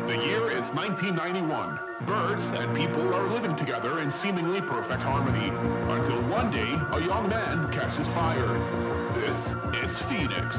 The year is 1991. Birds and people are living together in seemingly perfect harmony, until one day a young man catches fire. This is Phoenix.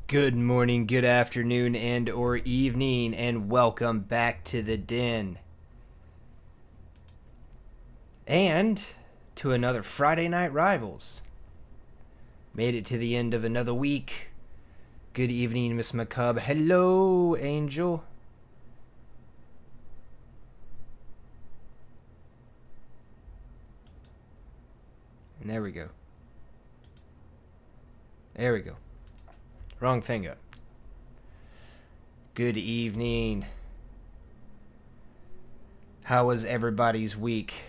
Good morning, good afternoon, and or evening, and welcome back to the den. And to another Friday Night Rivals. Made it to the end of another week. Good evening, Miss McCub. Hello, Angel. And there we go. There we go. Wrong thing up. Good evening. How was everybody's week?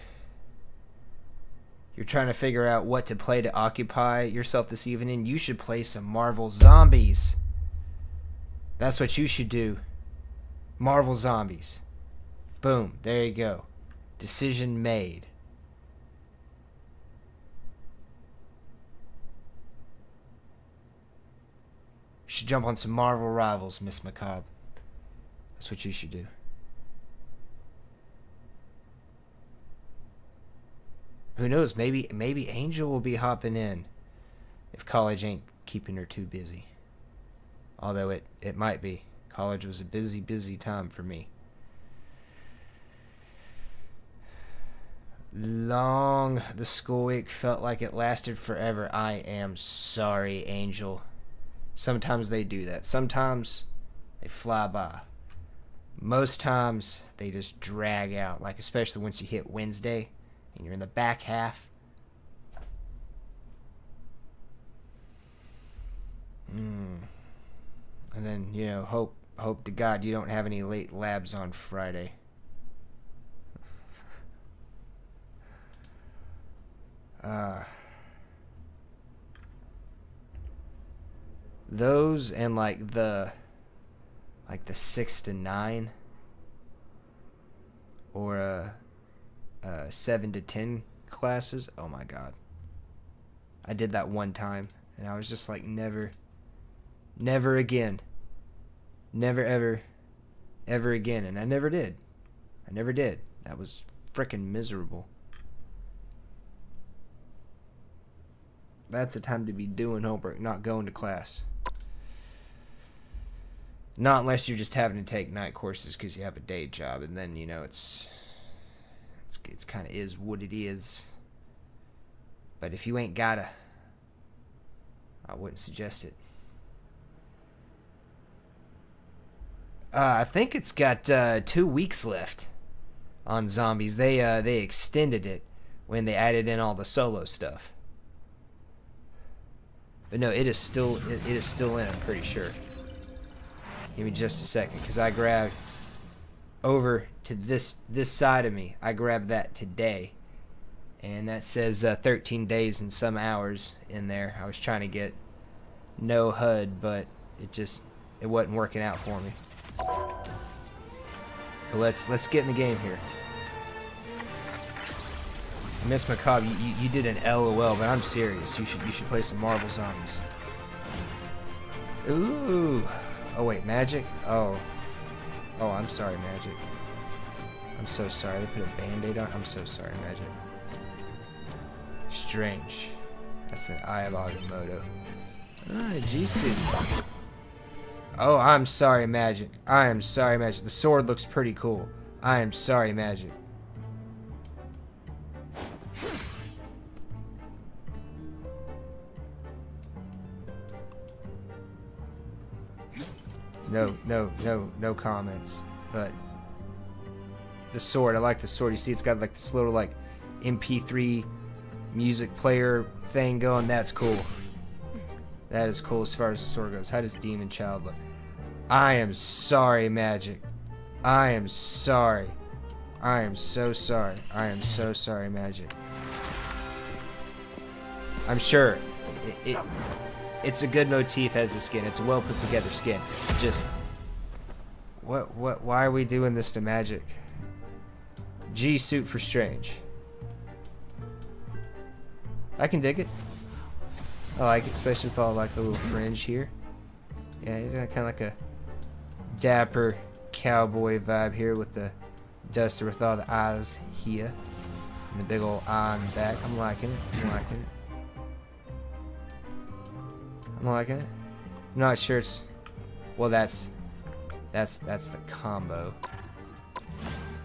You're trying to figure out what to play to occupy yourself this evening? You should play some Marvel Zombies. That's what you should do. Marvel Zombies. Boom. There you go. Decision made. You should jump on some Marvel Rivals, Miss Macabre. That's what you should do. Who knows? Maybe Angel will be hopping in if college ain't keeping her too busy. Although it might be. College was a busy time for me. Long the school week felt like it lasted forever. I am sorry, Angel. Sometimes they do that. Sometimes they fly by. Most times they just drag out. Like especially once you hit Wednesday and you're in the back half. And then, you know, hope to God you don't have any late labs on Friday. Those and like the 6 to 9 or 7 to 10 classes. Oh my God. I did that one time and I was just like never again. Never ever again, and I never did. That was frickin' miserable. That's the time to be doing homework, not going to class. Not unless you're just having to take night courses because you have a day job, and then, you know, it's kind of is what it is. But if you ain't gotta, I wouldn't suggest it. I think it's got 2 weeks left on Zombies. They extended it when they added in all the solo stuff. But no, it is still in, I'm pretty sure. Give me just a second, because I grabbed over to this side of me. I grabbed that today. And that says 13 days and some hours in there. I was trying to get no HUD, but it wasn't working out for me. But let's get in the game here. Miss Macabre, you did an LOL, but I'm serious. You should play some Marvel Zombies. Ooh. Oh wait, Magic? Oh, I'm sorry, Magic. I'm so sorry. They put a band-aid on. I'm so sorry, Magic. Strange. That's an Eye of Agamotto. G-Suit. Oh, I'm sorry, Magic. I am sorry, Magic. The sword looks pretty cool. I am sorry, Magic. No comments. But the sword, I like the sword. You see, it's got like this little like MP3 music player thing going. That's cool. That is cool as far as the sword goes. How does Demon Child look? I am sorry, Magic. I am sorry. I am so sorry. I am so sorry, Magic. I'm sure it's a good motif as a skin. It's a well put together skin. Just why are we doing this to Magic? G-Suit for Strange. I can dig it. I like it, especially with all like the little fringe here. Yeah, he's got kind of like a dapper cowboy vibe here with the duster with all the eyes here and the big old eye on the back. I'm liking it. I'm liking it. I'm not sure it's... Well, that's the combo.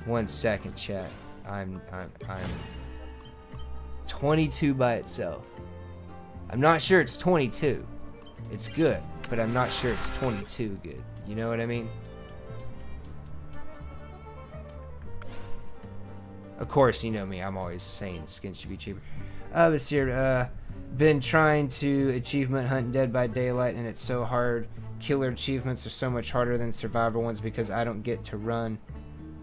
1 second, chat. I'm 22 by itself. I'm not sure it's 22. It's good, but I'm not sure it's 22 good. You know what I mean? Of course, you know me. I'm always saying skins should be cheaper. This year, been trying to achievement hunt Dead by Daylight, and it's so hard. Killer achievements are so much harder than survivor ones because I don't get to run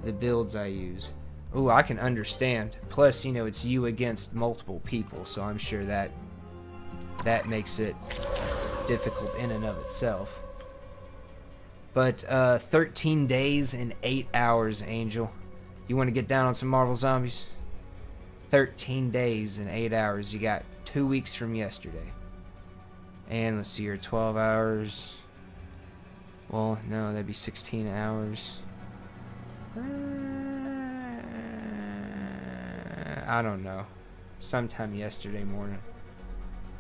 the builds I use. Ooh, I can understand. Plus, you know, it's you against multiple people, so I'm sure that makes it difficult in and of itself. But 13 days and 8 hours, Angel. You want to get down on some Marvel Zombies? 13 days and 8 hours. You got 2 weeks from yesterday. And let's see here, 12 hours. Well, no, that'd be 16 hours. I don't know. Sometime yesterday morning.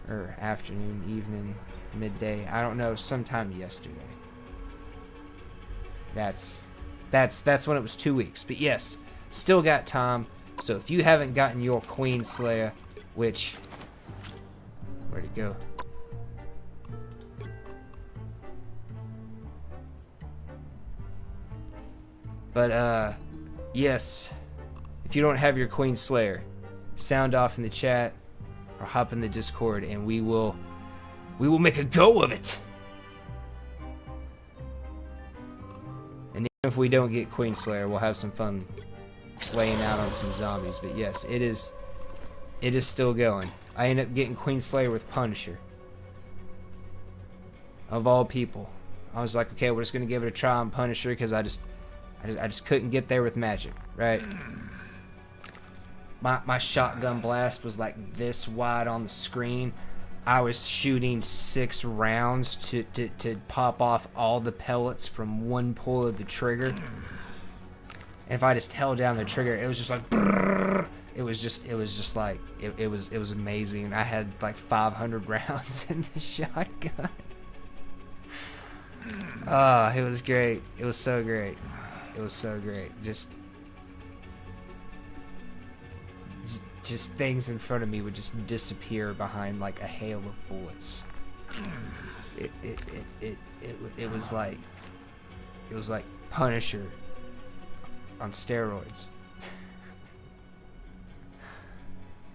Or afternoon, evening, midday. I don't know. Sometime yesterday. That's when it was 2 weeks. But yes, still got time. So if you haven't gotten your Queenslayer, which... Where'd it go? But, yes. If you don't have your Queenslayer, sound off in the chat or hop in the Discord and we will make a go of it. And even if we don't get Queenslayer, we'll have some fun slaying out on some zombies. But yes, it is still going. I end up getting Queenslayer with Punisher. Of all people. I was like, okay, we're just gonna give it a try on Punisher because I just couldn't get there with magic, right? My shotgun blast was like this wide on the screen. I was shooting 6 rounds to pop off all the pellets from one pull of the trigger. And if I just held down the trigger, it was just like brrr. It was just like it was amazing. I had like 500 rounds in the shotgun. Ah, it was great. It was so great. It was so great. Just things in front of me would just disappear behind like a hail of bullets. It was like Punisher on steroids.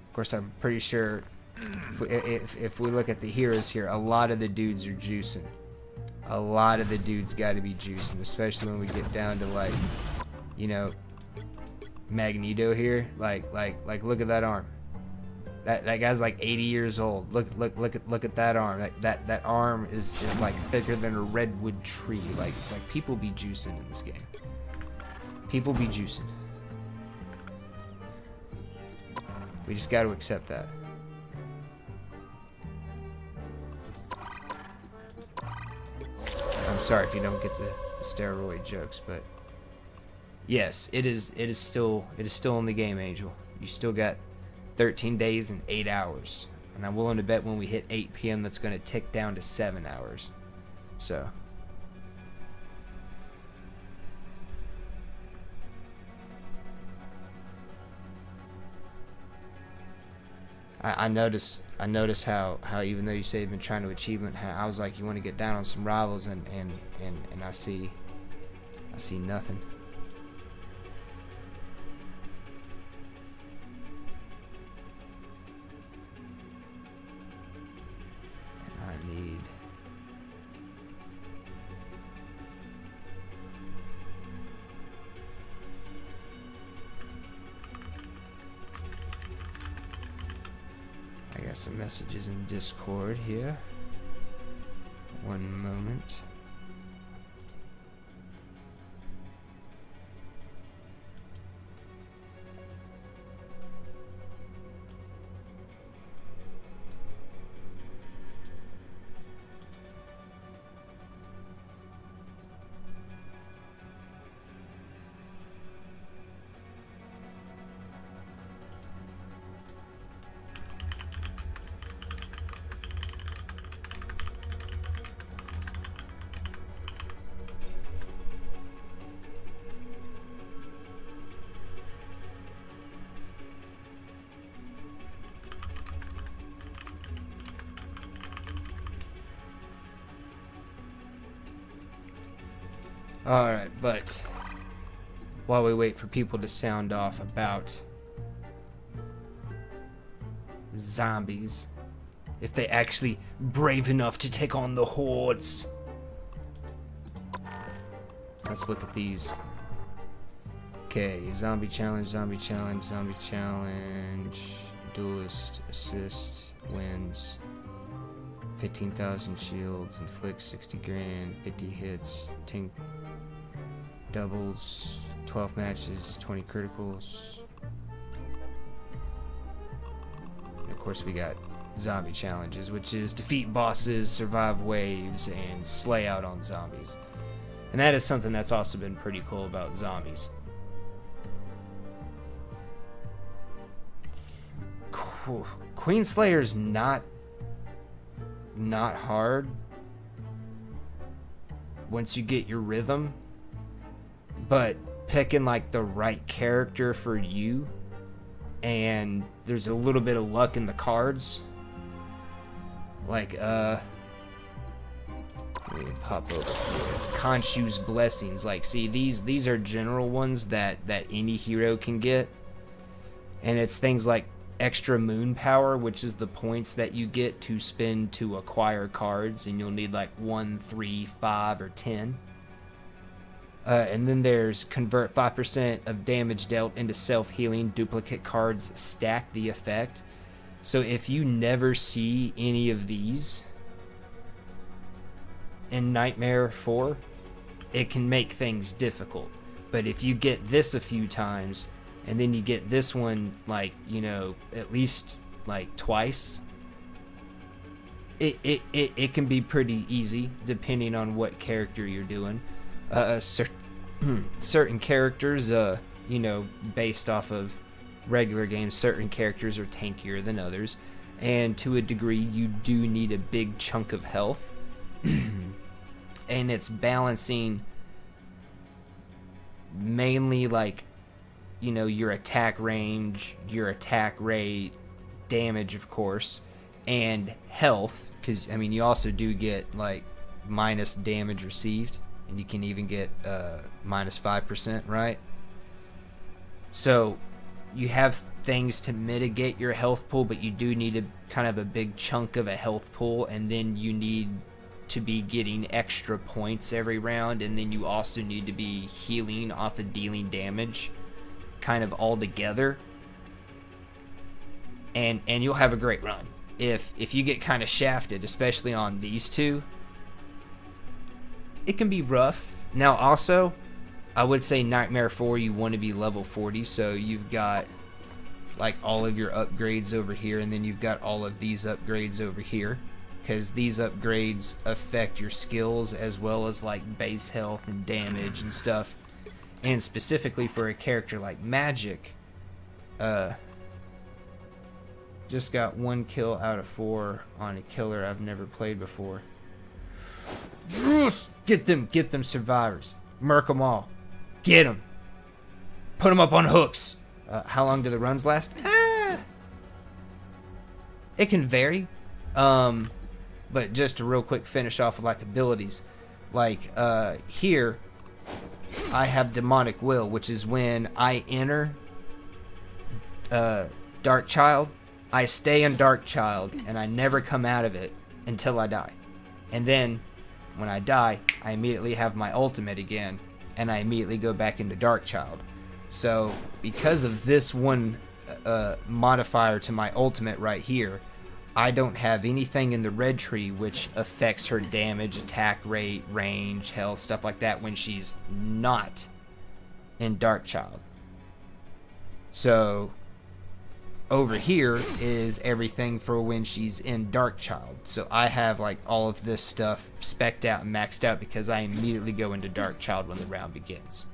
Of course, I'm pretty sure if we look at the heroes here, a lot of the dudes are juicing. A lot of the dudes got to be juicing, especially when we get down to like, you know, Magneto here. Like look at that arm. That guy's like 80 years old. Look at that arm. That arm is like thicker than a redwood tree. Like people be juicing in this game. People be juicing. We just got to accept that. I'm sorry if you don't get the steroid jokes, but yes, it is still in the game, Angel. You still got 13 days and 8 hours, and I'm willing to bet when we hit 8 p.m. that's going to tick down to 7 hours. So I notice how even though you say you've been trying to achievement, I was like, you want to get down on some rivals, and I see nothing. And I need I got some messages in Discord here. One moment. Alright, but while we wait for people to sound off about zombies, if they actually brave enough to take on the hordes. Let's look at these. Okay, zombie challenge, zombie challenge, zombie challenge, duelist, assist, wins, 15,000 shields, inflicts 60 grand, 50 hits, 10 doubles, 12 matches, 20 criticals. And of course we got zombie challenges, which is defeat bosses, survive waves, and slay out on zombies. And that is something that's also been pretty cool about zombies. Queenslayer's not hard once you get your rhythm, but picking like the right character for you, and there's a little bit of luck in the cards. Like let me pop up Khonshu's blessings. Like, see, these are general ones that any hero can get, and it's things like extra moon power, which is the points that you get to spend to acquire cards, and you'll need like 1, 3, 5, or 10. And then there's convert 5% of damage dealt into self-healing. Duplicate cards stack the effect. So if you never see any of these in Nightmare 4, it can make things difficult. But if you get this a few times, and then you get this one, like, you know, at least like twice, it can be pretty easy depending on what character you're doing. Certain characters, you know, based off of regular games, certain characters are tankier than others, and to a degree you do need a big chunk of health. And it's balancing mainly, like, you know, your attack range, your attack rate, damage, of course, and health, because I mean you also do get like minus damage received, and you can even get minus 5%, right? So you have things to mitigate your health pool, but you do need a kind of a big chunk of a health pool, and then you need to be getting extra points every round, and then you also need to be healing off of dealing damage, kind of all together, and you'll have a great run. If you get kind of shafted, especially on these two, it can be rough. Now also, I would say Nightmare 4, you want to be level 40, so you've got like all of your upgrades over here, and then you've got all of these upgrades over here, because these upgrades affect your skills as well as like base health and damage and stuff. And specifically for a character like Magic, just got 1 kill out of 4 on a killer I've never played before. Get them survivors. Murk them all. Get them. Put them up on hooks. How long do the runs last? It can vary. But just to real quick finish off with like abilities. Like here, I have Demonic Will, which is when I enter Dark Child, I stay in Dark Child, and I never come out of it until I die. And then, when I die, I immediately have my ultimate again, and I immediately go back into Dark Child. So, because of this one modifier to my ultimate right here, I don't have anything in the red tree which affects her damage, attack rate, range, health, stuff like that when she's not in Dark Child. So over here is everything for when she's in Dark Child. So I have like all of this stuff spec'd out and maxed out because I immediately go into Dark Child when the round begins.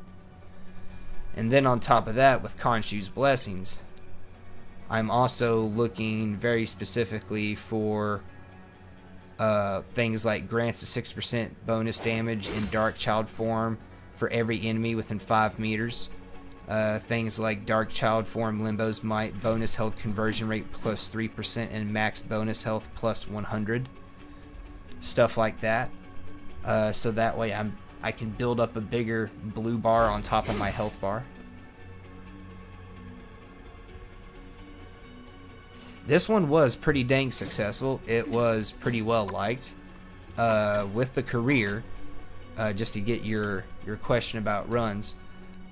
And then on top of that, with Khonshu's blessings, I'm also looking very specifically for things like grants a 6% bonus damage in Dark Child form for every enemy within 5 meters. Things like Dark Child form Limbo's Might, bonus health conversion rate plus 3%, and max bonus health plus 100. Stuff like that. So that way I'm I can build up a bigger blue bar on top of my health bar. This one was pretty dang successful. It was pretty well liked. With the career, just to get your question about runs,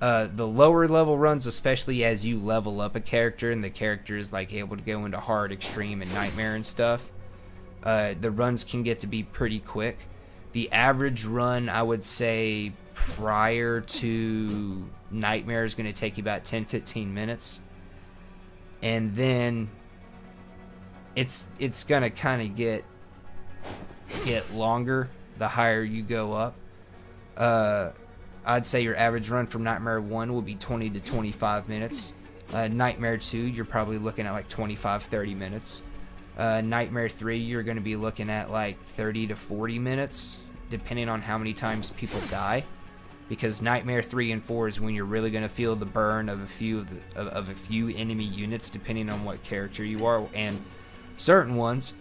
the lower level runs, especially as you level up a character and the character is like able to go into hard, extreme, and nightmare and stuff, the runs can get to be pretty quick. The average run, I would say, prior to nightmare is going to take you about 10-15 minutes, and then it's going to kind of get longer the higher you go up. I'd say your average run from Nightmare 1 will be 20 to 25 minutes. Nightmare 2, you're probably looking at like 25-30 minutes. Nightmare 3, you're going to be looking at like 30 to 40 minutes, depending on how many times people die. Because Nightmare 3 and 4 is when you're really going to feel the burn of a few enemy units, depending on what character you are. And certain ones,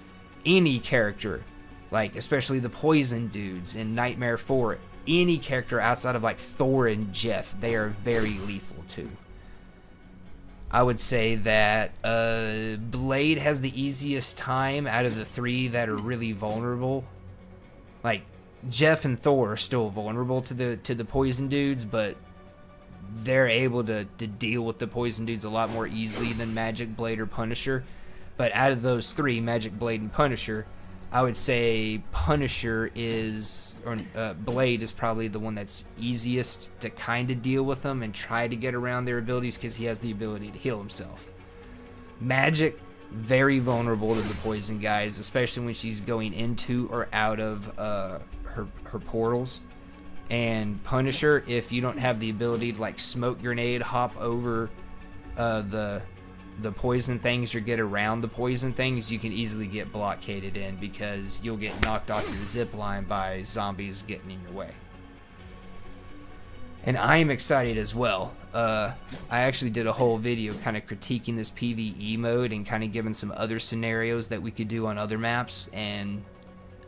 any character, like especially the poison dudes in Nightmare 4, any character outside of like Thor and Jeff, they are very lethal too. I would say that Blade has the easiest time out of the three that are really vulnerable. Like Jeff and Thor are still vulnerable to the poison dudes, but they're able to deal with the poison dudes a lot more easily than Magic, Blade, or Punisher. But out of those three, Magic, Blade, and Punisher, I would say Blade is probably the one that's easiest to kind of deal with them and try to get around their abilities because he has the ability to heal himself. Magic, very vulnerable to the poison guys, especially when she's going into or out of her portals. And Punisher, if you don't have the ability to like smoke grenade, hop over the poison things or get around the poison things, you can easily get blockaded in because you'll get knocked off your zip line by zombies getting in your way. And I am excited as well. I actually did a whole video kind of critiquing this PvE mode and kind of giving some other scenarios that we could do on other maps. And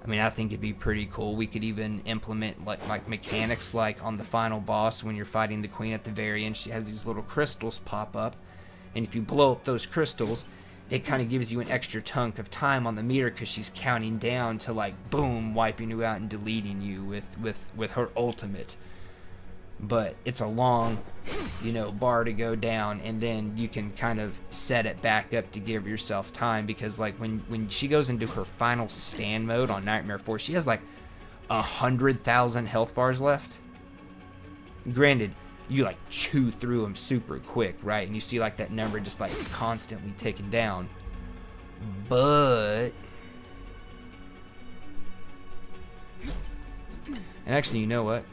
I mean, I think it'd be pretty cool. We could even implement like mechanics like on the final boss when you're fighting the queen at the very end. She has these little crystals pop up. And if you blow up those crystals, it kind of gives you an extra chunk of time on the meter because she's counting down to like boom, wiping you out and deleting you with her ultimate. But it's a long, bar to go down, and then you can kind of set it back up to give yourself time because like when she goes into her final stand mode on Nightmare 4, she has like 100,000 health bars left. Granted, you like chew through them super quick, right? And you see like that number just like constantly ticking down. But and actually, you know what?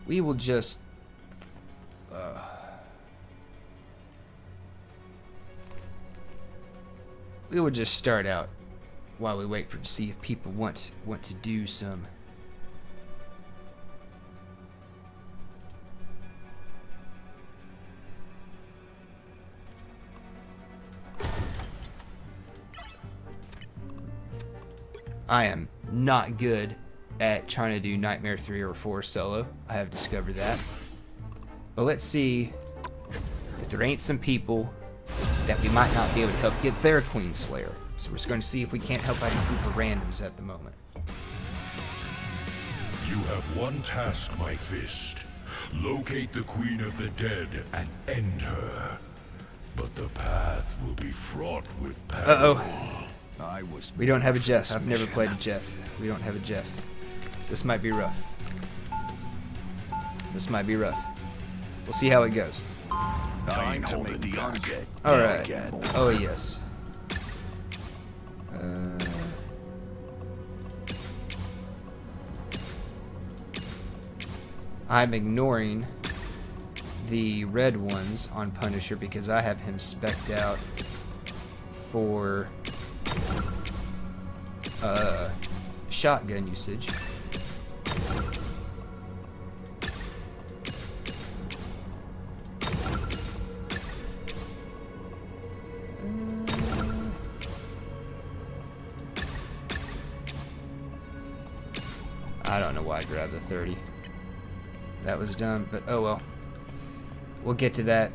We will just start out while we wait to see if people want to do some. I am not good at trying to do Nightmare 3 or 4 solo. I have discovered that. But let's see if there ain't some people that we might not be able to help get their Queenslayer. So we're just going to see if we can't help out a group of randoms at the moment. You have one task, my fist. Locate the Queen of the Dead and end her. But the path will be fraught with peril. We don't have a Jeff. I've never played a Jeff. We don't have a Jeff. This might be rough. We'll see how it goes. Time to make the undead. All right. Oh yes. I'm ignoring the red ones on Punisher because I have him spec'd out for shotgun usage. I don't know why I grabbed the 30. That was dumb, but oh well. We'll get to that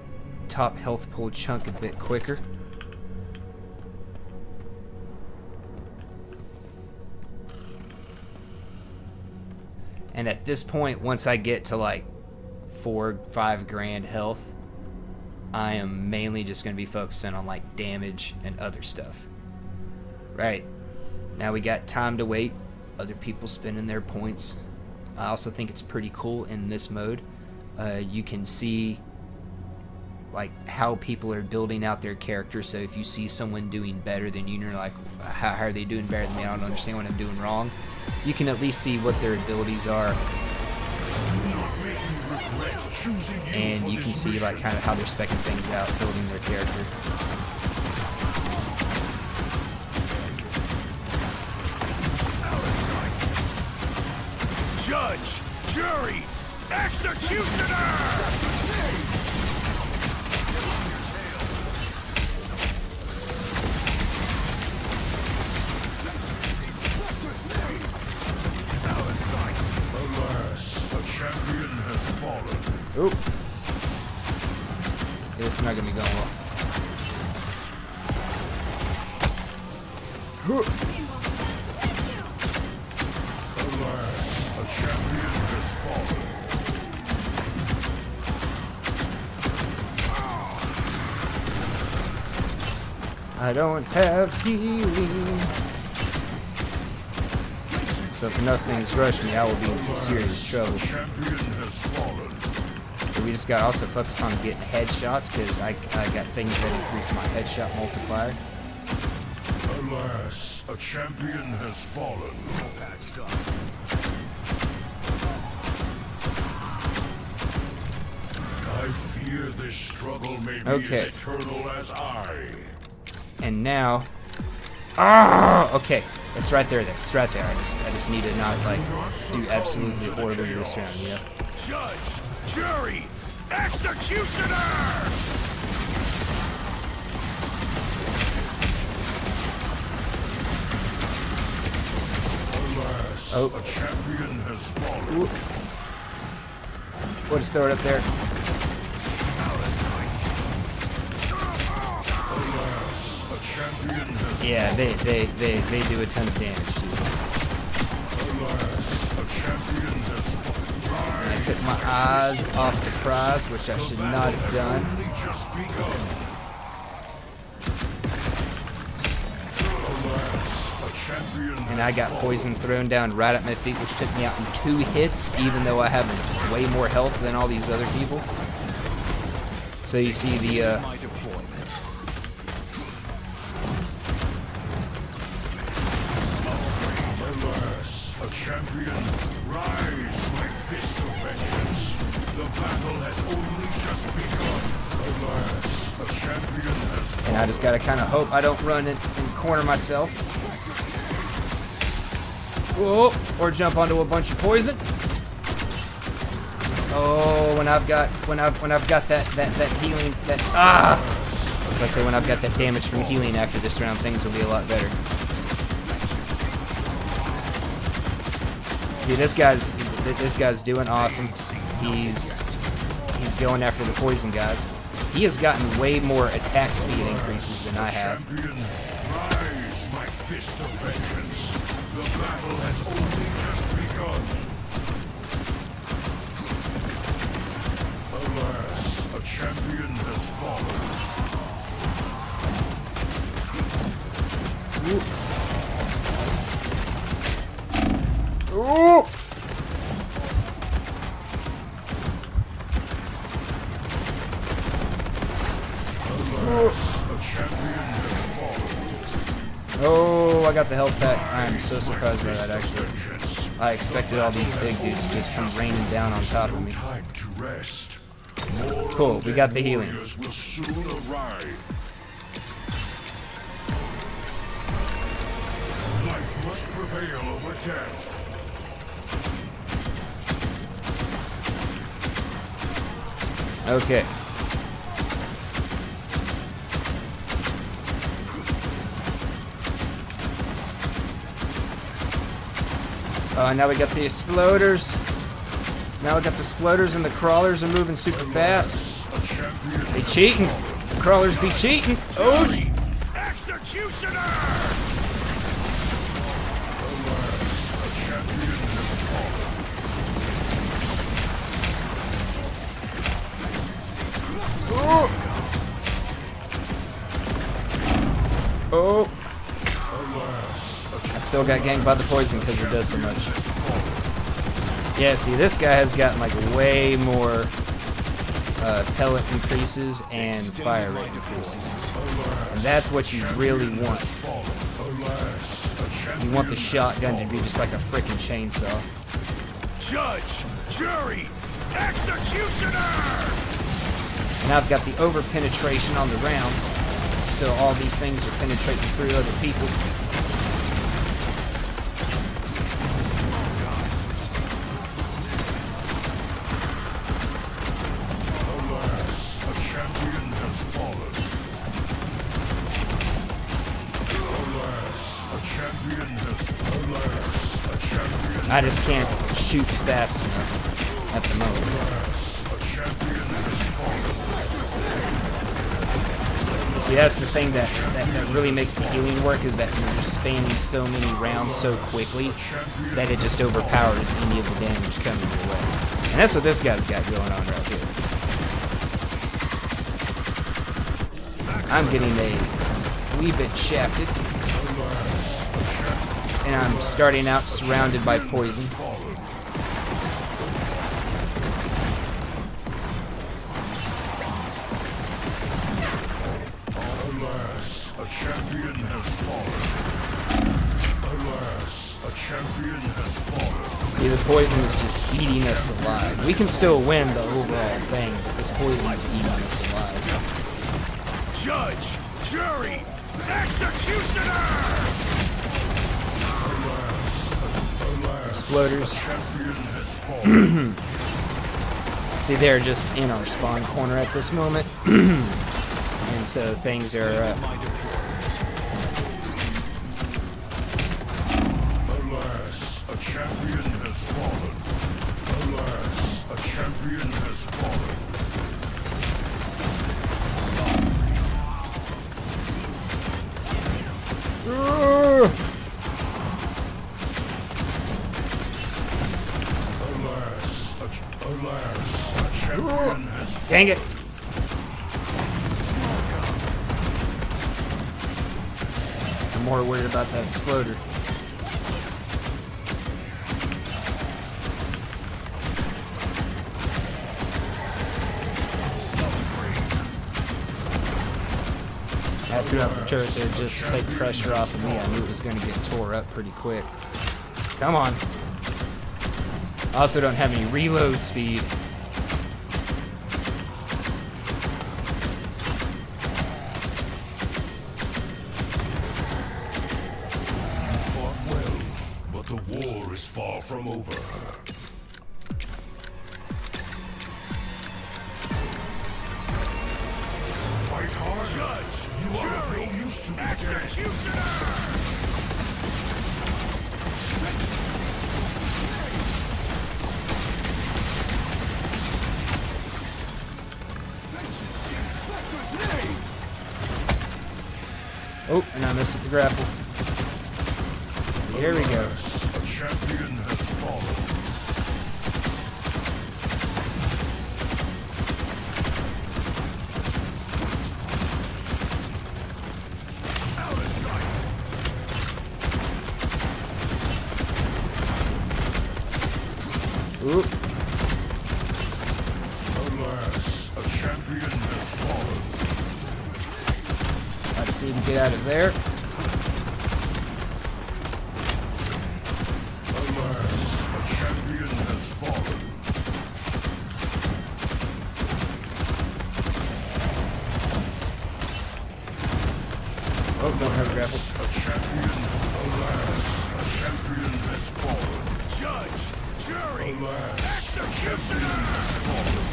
top health pool chunk a bit quicker. And at this point, once I get to like 4-5 grand health, I am mainly just going to be focusing on like damage and other stuff. Right. Now we got time to wait. Other people spending their points. I also think it's pretty cool in this mode. You can see like how people are building out their character. So if you see someone doing better than you and you're like, how are they doing better than me? I don't understand what I'm doing wrong. You can at least see what their abilities are. And you can see like kind of how they're speccing things out, building their character. Judge, jury, executioner! Oop. Yeah, this is not gonna be going well. Alas, a champion has fallen. I don't have healing. So if enough things rush me, I will be in some serious trouble. Champion has fallen. But we just gotta also focus on getting headshots, because I got things that increase my headshot multiplier. Alas, a champion has fallen. I fear this struggle may be as eternal as I. And now, okay, it's right there. It's right there. I just need to not like do absolutely horribly this round, you know. Judge, jury, executioner! Alas, a champion has fallen. Ooh. We'll just throw it up there. Alas, a champion has Yeah, they do a ton of damage too. Alas, a champion has fallen. I took my eyes off the prize, which I should not have done. Only just begun. Alas, a champion And I got poison thrown down right at my feet, which took me out in 2 hits, even though I have way more health than all these other people. So you see the Alas, a champion, rise, my fist of vengeance. The battle has only just begun. Alas, a champion has and I just gotta kind of hope I don't run and corner myself. Whoa, or jump onto a bunch of poison. Oh, when I've got that healing, let's say when I've got that damage from healing after this round, things will be a lot better. See, this guy's doing awesome. He's going after the poison guys. He has gotten way more attack speed increases than I have. champion, rise, my fist of vengeance. The battle has only just begun. Alas, a champion has fallen. Ooh. Alas, a champion has fallen. Oh, I got the health pack. I am so surprised by that, actually. I expected all these big dudes to just come raining down on top of me. Time to rest. Cool, we got the healing. Warriors will soon arrive. Life must prevail over death. Okay. Oh, and now we got the exploders. Now we got the exploders and the crawlers are moving super fast. They cheating. The crawlers be cheating. Oh, Executioner! Oh. I still got ganked by the poison because it does so much. Yeah, see, this guy has gotten like way more pellet increases and fire rate increases. And that's what you really want. You want the shotgun to be just like a freaking chainsaw. Judge, jury, executioner! And I've got the over penetration on the rounds, so all these things are penetrating through other people. I just can't shoot fast enough at the moment. See, that's the thing that really makes the healing work, is that you're just spamming so many rounds so quickly that it just overpowers any of the damage coming your way. And that's what this guy's got going on right here. I'm getting a wee bit shafted. And I'm starting out surrounded by poison. Alas, a champion has fallen. Alas, a champion has fallen. See, the poison is just eating us alive. We can still win the overall thing, but this poison is eating us alive. Judge, jury, executioner! Exploders. See, they're just in our spawn corner at this moment. And so things are... Alas, a champion has fallen. Alas, a champion has fallen. Dang it! I'm more worried about that exploder. I threw out the turret there just to take pressure off of me. I knew it was going to get tore up pretty quick. Come on. I also don't have any reload speed. The war is far from over. Fight hard. Judge, you are no use to me. Executioner! Oh, and I missed with the grapple. Here we go. A champion has fallen. Out of sight. Oop. Alas, a champion has fallen. I just need to get out of there. Oh, don't have a grapple. A champion, alas, a champion has fallen. Judge, jury, executioner has fallen.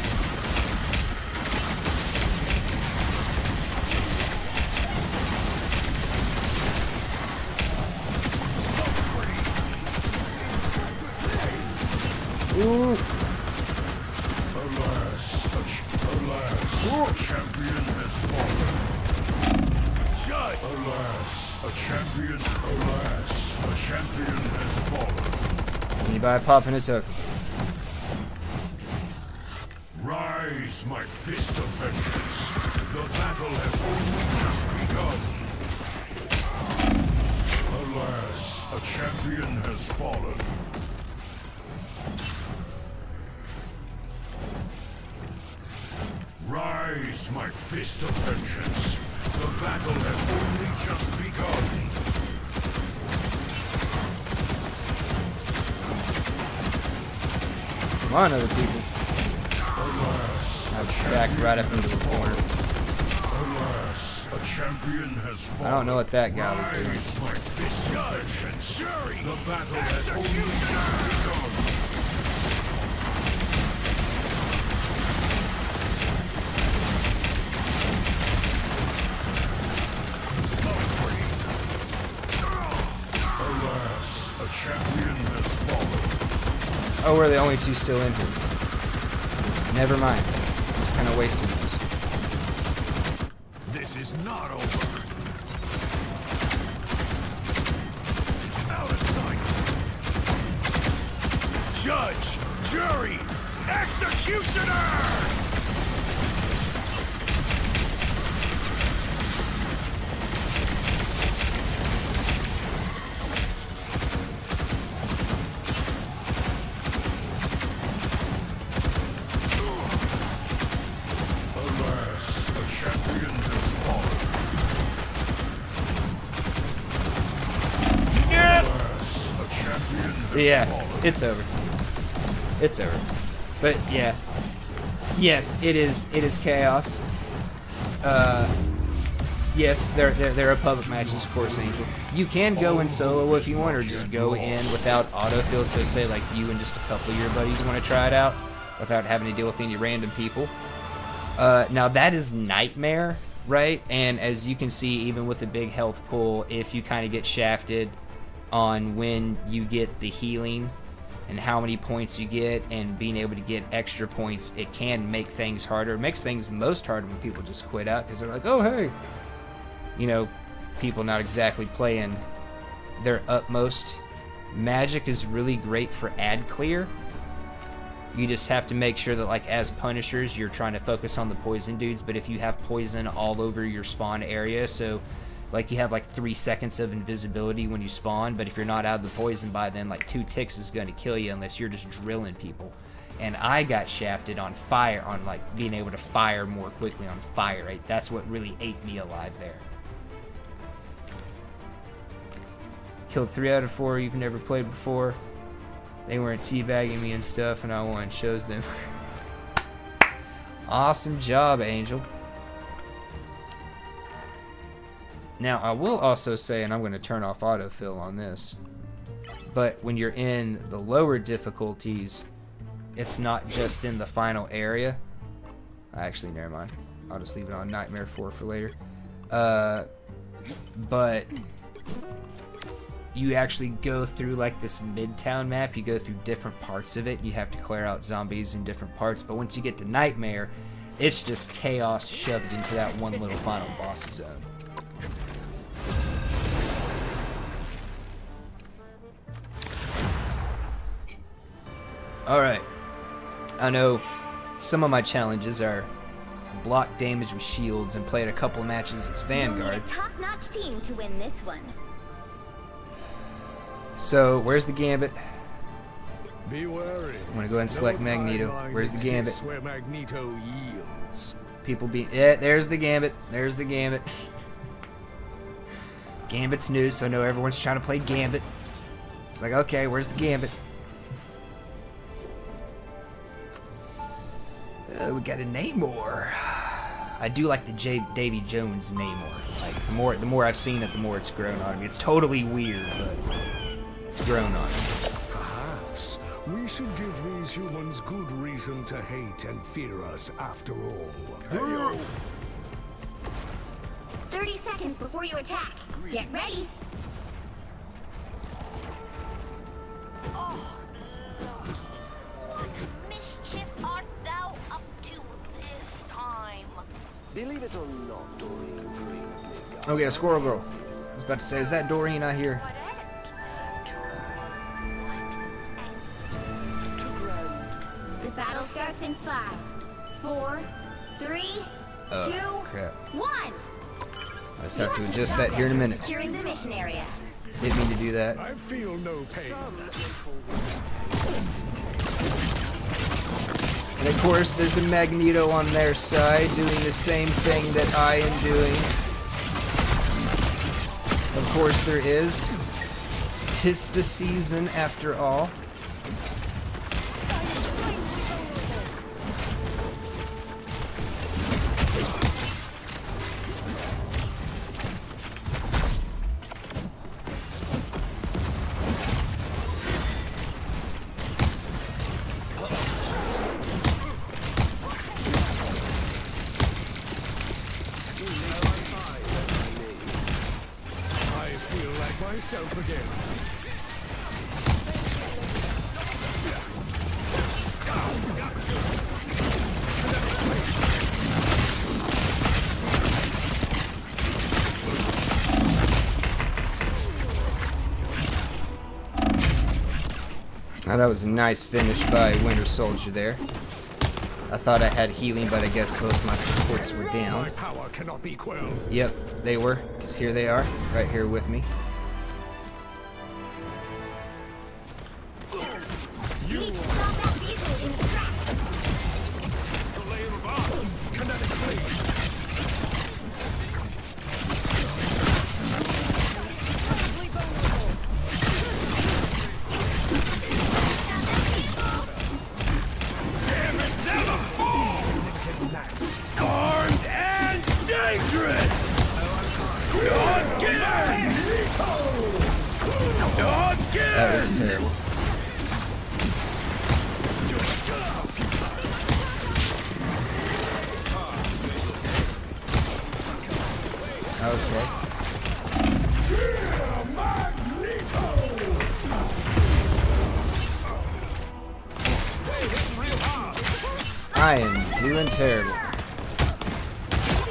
Ooh. Alas, a champion has fallen. Judge! Alas, a champion has fallen. Anybody popping a token? Rise, my fist of vengeance. The battle has only just begun. Alas, a champion has fallen. Rise, my fist of vengeance. The battle has only just begun. Come on, other people. Alas, I backed right up into the corner. alas, a champion has fallen. I don't know what that guy was doing. Rise, my fist of vengeance. The battle has only just begun. Alas, a champion has fallen. Oh, we're the only two still in here. Never mind. Just kind of wasting those. This is not over. Out of sight. Judge, jury, executioner! Alas, a champion has fallen. Alas, a champion has Yeah, fallen. it's over. It's over. But yeah. Yes, it is chaos. Yes, there are public matches, of course, Angel. You can go in solo if you want, or just go in without autofill. So say like you and just a couple of your buddies want to try it out without having to deal with any random people. Now that is Nightmare, right? And as you can see, even with a big health pool, if you kind of get shafted on when you get the healing and how many points you get and being able to get extra points, it can make things harder. It makes things most harder when people just quit out because they're like, oh, hey. You know, people not exactly playing their utmost. Magic is really great for ad clear. You just have to make sure that, like, as punishers, you're trying to focus on the poison dudes, but if you have poison all over your spawn area, so like you have like 3 seconds of invisibility when you spawn, but if you're not out of the poison by then, like 2 ticks is going to kill you unless you're just drilling people. And I got shafted on fire, on like being able to fire more quickly on fire, right? That's what really ate me alive there. Killed 3 out of 4 you've never played before. They weren't teabagging me and stuff, and I won. Shows them. Awesome job, Angel. Now, I will also say, and I'm going to turn off autofill on this, but when you're in the lower difficulties, it's not just in the final area. Actually, never mind. I'll just leave it on Nightmare 4 for later. But you actually go through like this Midtown map. You go through different parts of it. You have to clear out zombies in different parts. But once you get to Nightmare, it's just chaos shoved into that one little final boss zone. Alright, I know some of my challenges are block damage with shields and played a couple matches as Vanguard. You'll need a top-notch team to win this one. So, where's the Gambit? Be wary. I'm gonna go ahead and select Magneto. Where's the Gambit? Where Magneto yields. People be there's the Gambit. There's the Gambit. Gambit's new, so I know everyone's trying to play Gambit. It's like, okay, where's the Gambit? We got a Namor. I do like the Davy Jones Namor. Like the more I've seen it, the more it's grown on me. It's totally weird, but it's grown on me. Perhaps we should give these humans good reason to hate and fear us after all. 30 seconds before you attack. Get ready. Believe it or not, Doreen brings me Oh, yeah, Squirrel Girl. I was about to say, is that Doreen I hear? The battle starts in 5, 4, 3, 2, Crap. 1. I just have to adjust that here in a minute. Securing the mission area. Didn't mean to do that. I feel no pain. And of course, there's a Magneto on their side doing the same thing that I am doing. Of course there is. 'Tis the season after all. I feel like myself again. Now that was a nice finish by Winter Soldier there. I thought I had healing, but I guess both my supports were down. My power cannot be quelled. Yep, they were, because here they are, right here with me. You need to stop that vehicle in its tracks. Armed and dangerous! Again! That was terrible. Okay. I am doing terrible.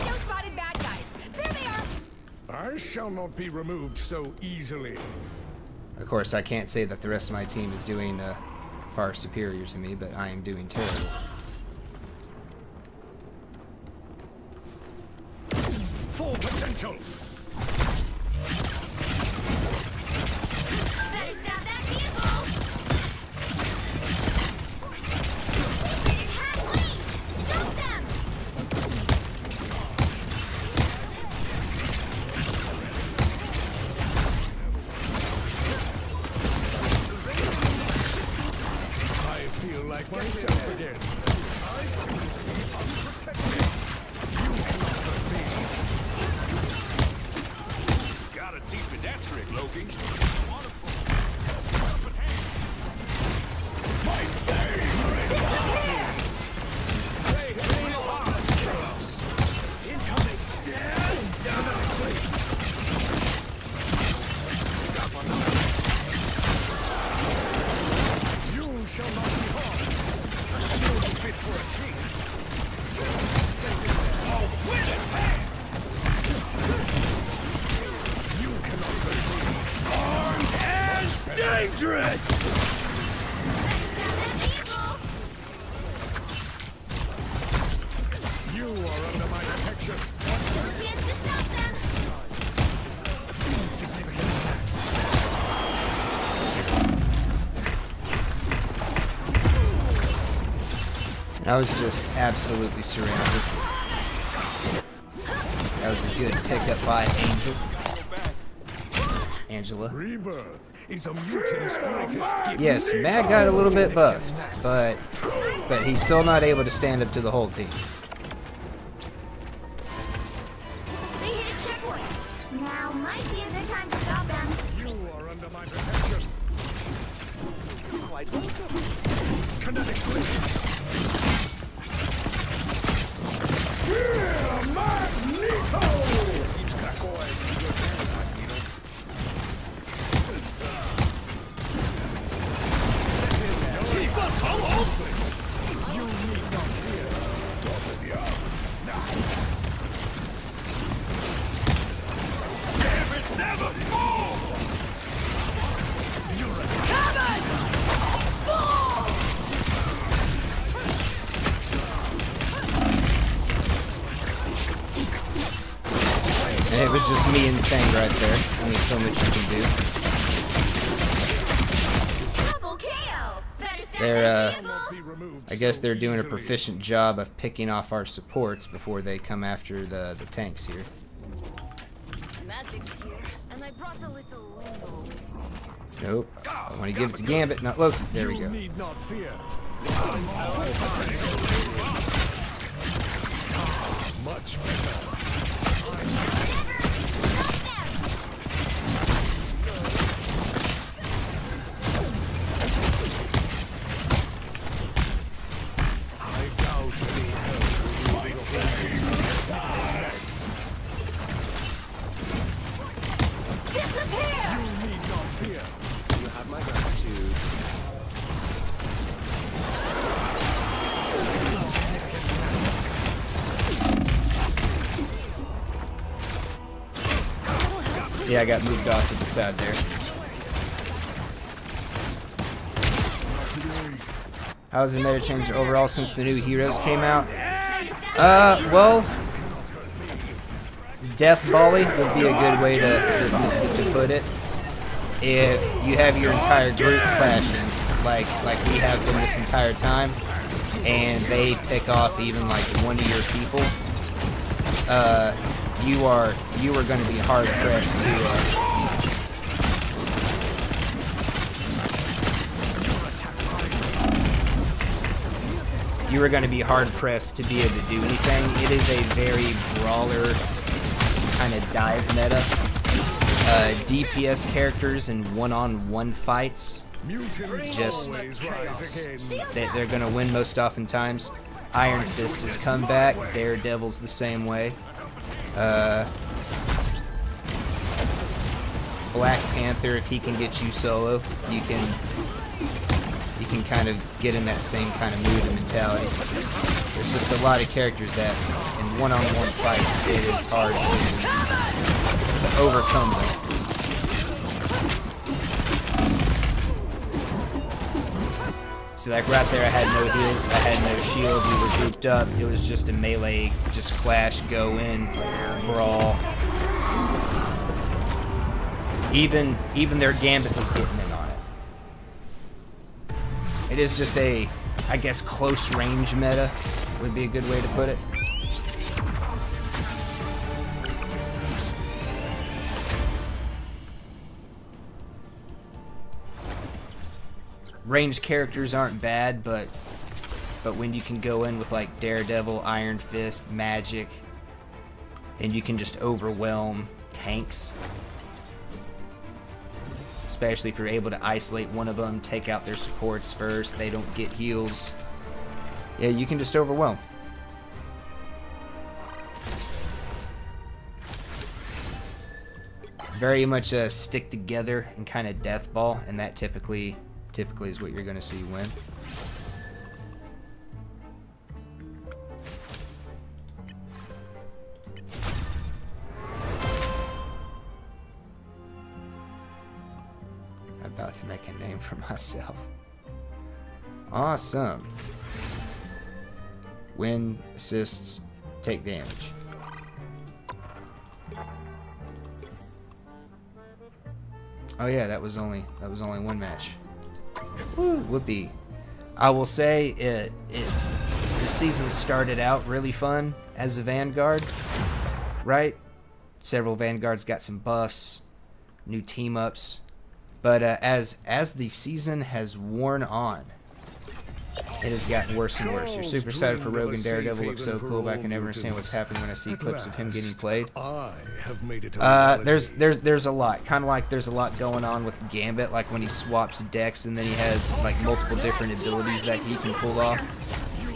No spotted bad guys. There they are. I shall not be removed so easily. Of course, I can't say that the rest of my team is doing far superior to me, but I am doing terrible. Full potential. Better stop that vehicle. It has lead. Stop them. I feel like myself again. Gotta teach me that trick, Loki. You shall not be harmed. A shield fit for a king. You cannot hurt me. Dangerous! You are under my protection. Chance to stop them. Insignificant attacks. I was just absolutely surrounded. That was a good pickup by Angela. Rebirth is a mutant's greatest gift. Yes, Matt got a little bit buffed, but he's still not able to stand up to the whole team. They hit a checkpoint. Now might be a good time to stop them. You are under my protection. quite welcome. Kinetically. Magneto! Seems Krakoa is in good hands, Magneto. You need not fear. Nice. And it was just me and Thing right there. Only so much you can do. Double KO. That is They're, vegetable. I guess they're doing a proficient job of picking off our supports before they come after the tanks here. Magic's here, and I brought a little lingo. Nope. I want to give it to Gambit, not Loki. There we go. Need not fear. Much better. I doubt any help will Disappear! You need not fear. You have my gratitude. See, I got moved off to the side there. How's the meta changed overall since the new heroes came out? Well, Death Volley would be a good way to put it. If you have your entire group clashing, like we have been this entire time, and they pick off even like one of your people, you are going to be hard pressed to. You are going to be hard pressed to be able to do anything. It is a very brawler kind of dive meta. DPS characters in one-on-one fights, just they're going to win most oftentimes. Iron Fist has come back. Daredevil's the same way. Black Panther, if he can get you solo, you can kind of get in that same kind of mood and mentality. There's just a lot of characters that in one-on-one fights it is hard to overcome them. So like right there I had no heals, I had no shield, we were grouped up, it was just a melee, just clash, go in, brawl. Even their Gambit was getting in on it. It is just a, I guess, close range meta would be a good way to put it. Ranged characters aren't bad, but when you can go in with like Daredevil, Iron Fist, Magic, and you can just overwhelm tanks. Especially if you're able to isolate one of them, take out their supports first, they don't get heals. Yeah, you can just overwhelm. Very much stick together and kind of death ball, and that typically is what you're going to see win. I'm about to make a name for myself. Awesome. Win, assists, take damage. Oh yeah, that was only one match. Woo, whoopee. I will say the season started out really fun as a Vanguard, right? Several Vanguards got some buffs, new team ups, but as the season has worn on, it has gotten worse and worse. You're super excited for Rogue and Daredevil. Looks so cool, but I can never understand what's happening when I see clips of him getting played. I have made it a There's a lot. Kind of like there's a lot going on with Gambit, like when he swaps decks and then he has like multiple different abilities that he can pull off,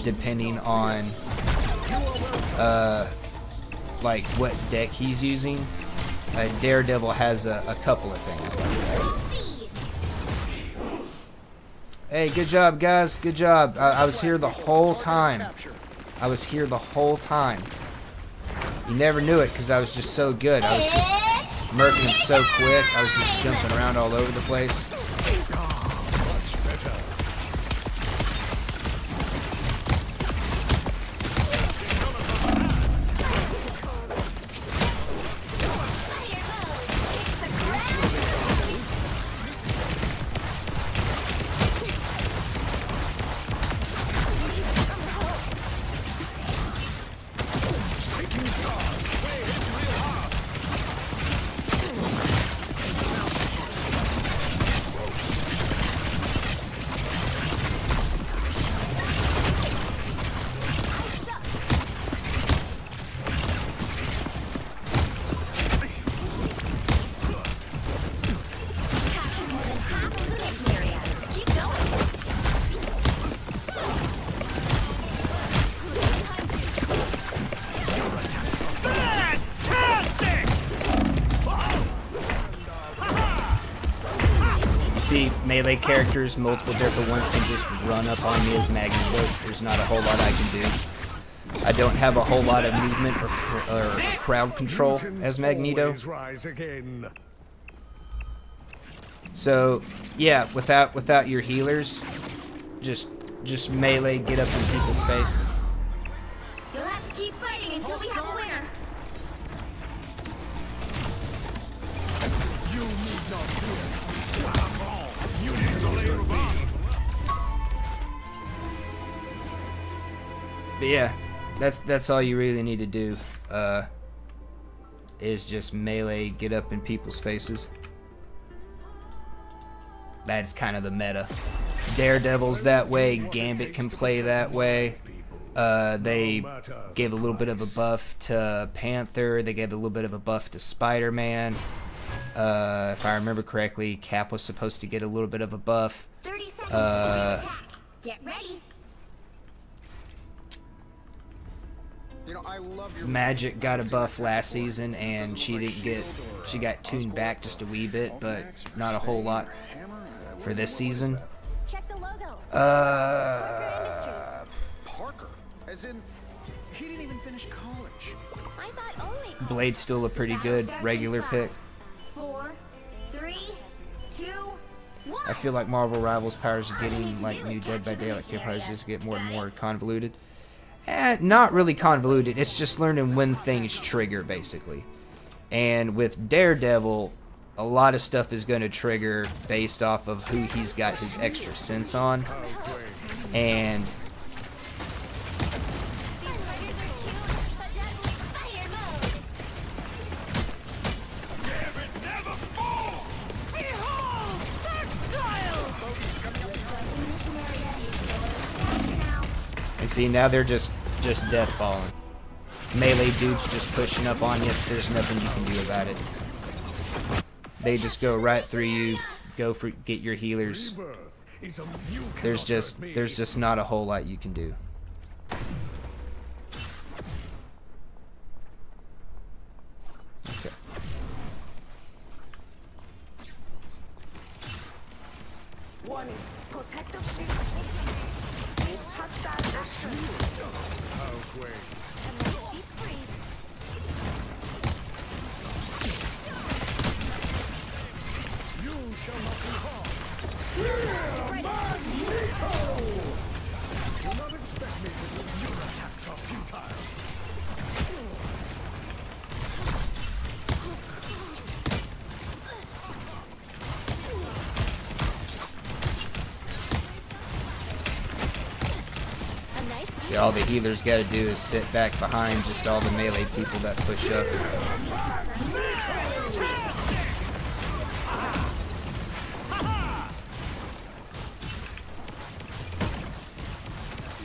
depending on like what deck he's using. Daredevil has a couple of things like that. Hey, good job, guys. Good job. I was here the whole time. I was here the whole time. You never knew it because I was just so good. I was just murking him so quick. I was just jumping around all over the place. see melee characters, multiple different ones can just run up on me as Magneto. There's not a whole lot I can do. I don't have a whole lot of movement or crowd control as Magneto. So yeah, without your healers, just melee, get up in people's face. You'll have to keep fighting until we have a winner. You need not fear. You need to lay with me. But yeah, that's all you really need to do. Is just melee, get up in people's faces. That's kind of the meta. Daredevil's that way. Gambit can play that way. They gave a little bit of a buff to Panther. They gave a little bit of a buff to Spider-Man. If I remember correctly, Cap was supposed to get a little bit of a buff. 30 seconds to attack. Get ready. Magic got a buff last season, and she got tuned back just a wee bit, but not a whole lot for this season. Check the logo. Parker, as in, he didn't even finish college. I thought only Blade's still a pretty good regular pick. 4, 3, 2, 1. I feel like Marvel Rivals powers are getting like new Dead by Daylight powers just get more and more convoluted. Not really convoluted, it's just learning when things trigger, basically. And with Daredevil, a lot of stuff is going to trigger based off of who he's got his extra sense on. And see, now they're just death falling. Melee dudes just pushing up on you. There's nothing you can do about it. They just go right through you. Go for get your healers. There's just not a whole lot you can do. Okay. Warning. Protective shield. Cease hostile action. How great. Deep freeze. You shall not be harmed. Do not expect me to do your attacks are futile. See, all the healers got to do is sit back behind just all the melee people that push up.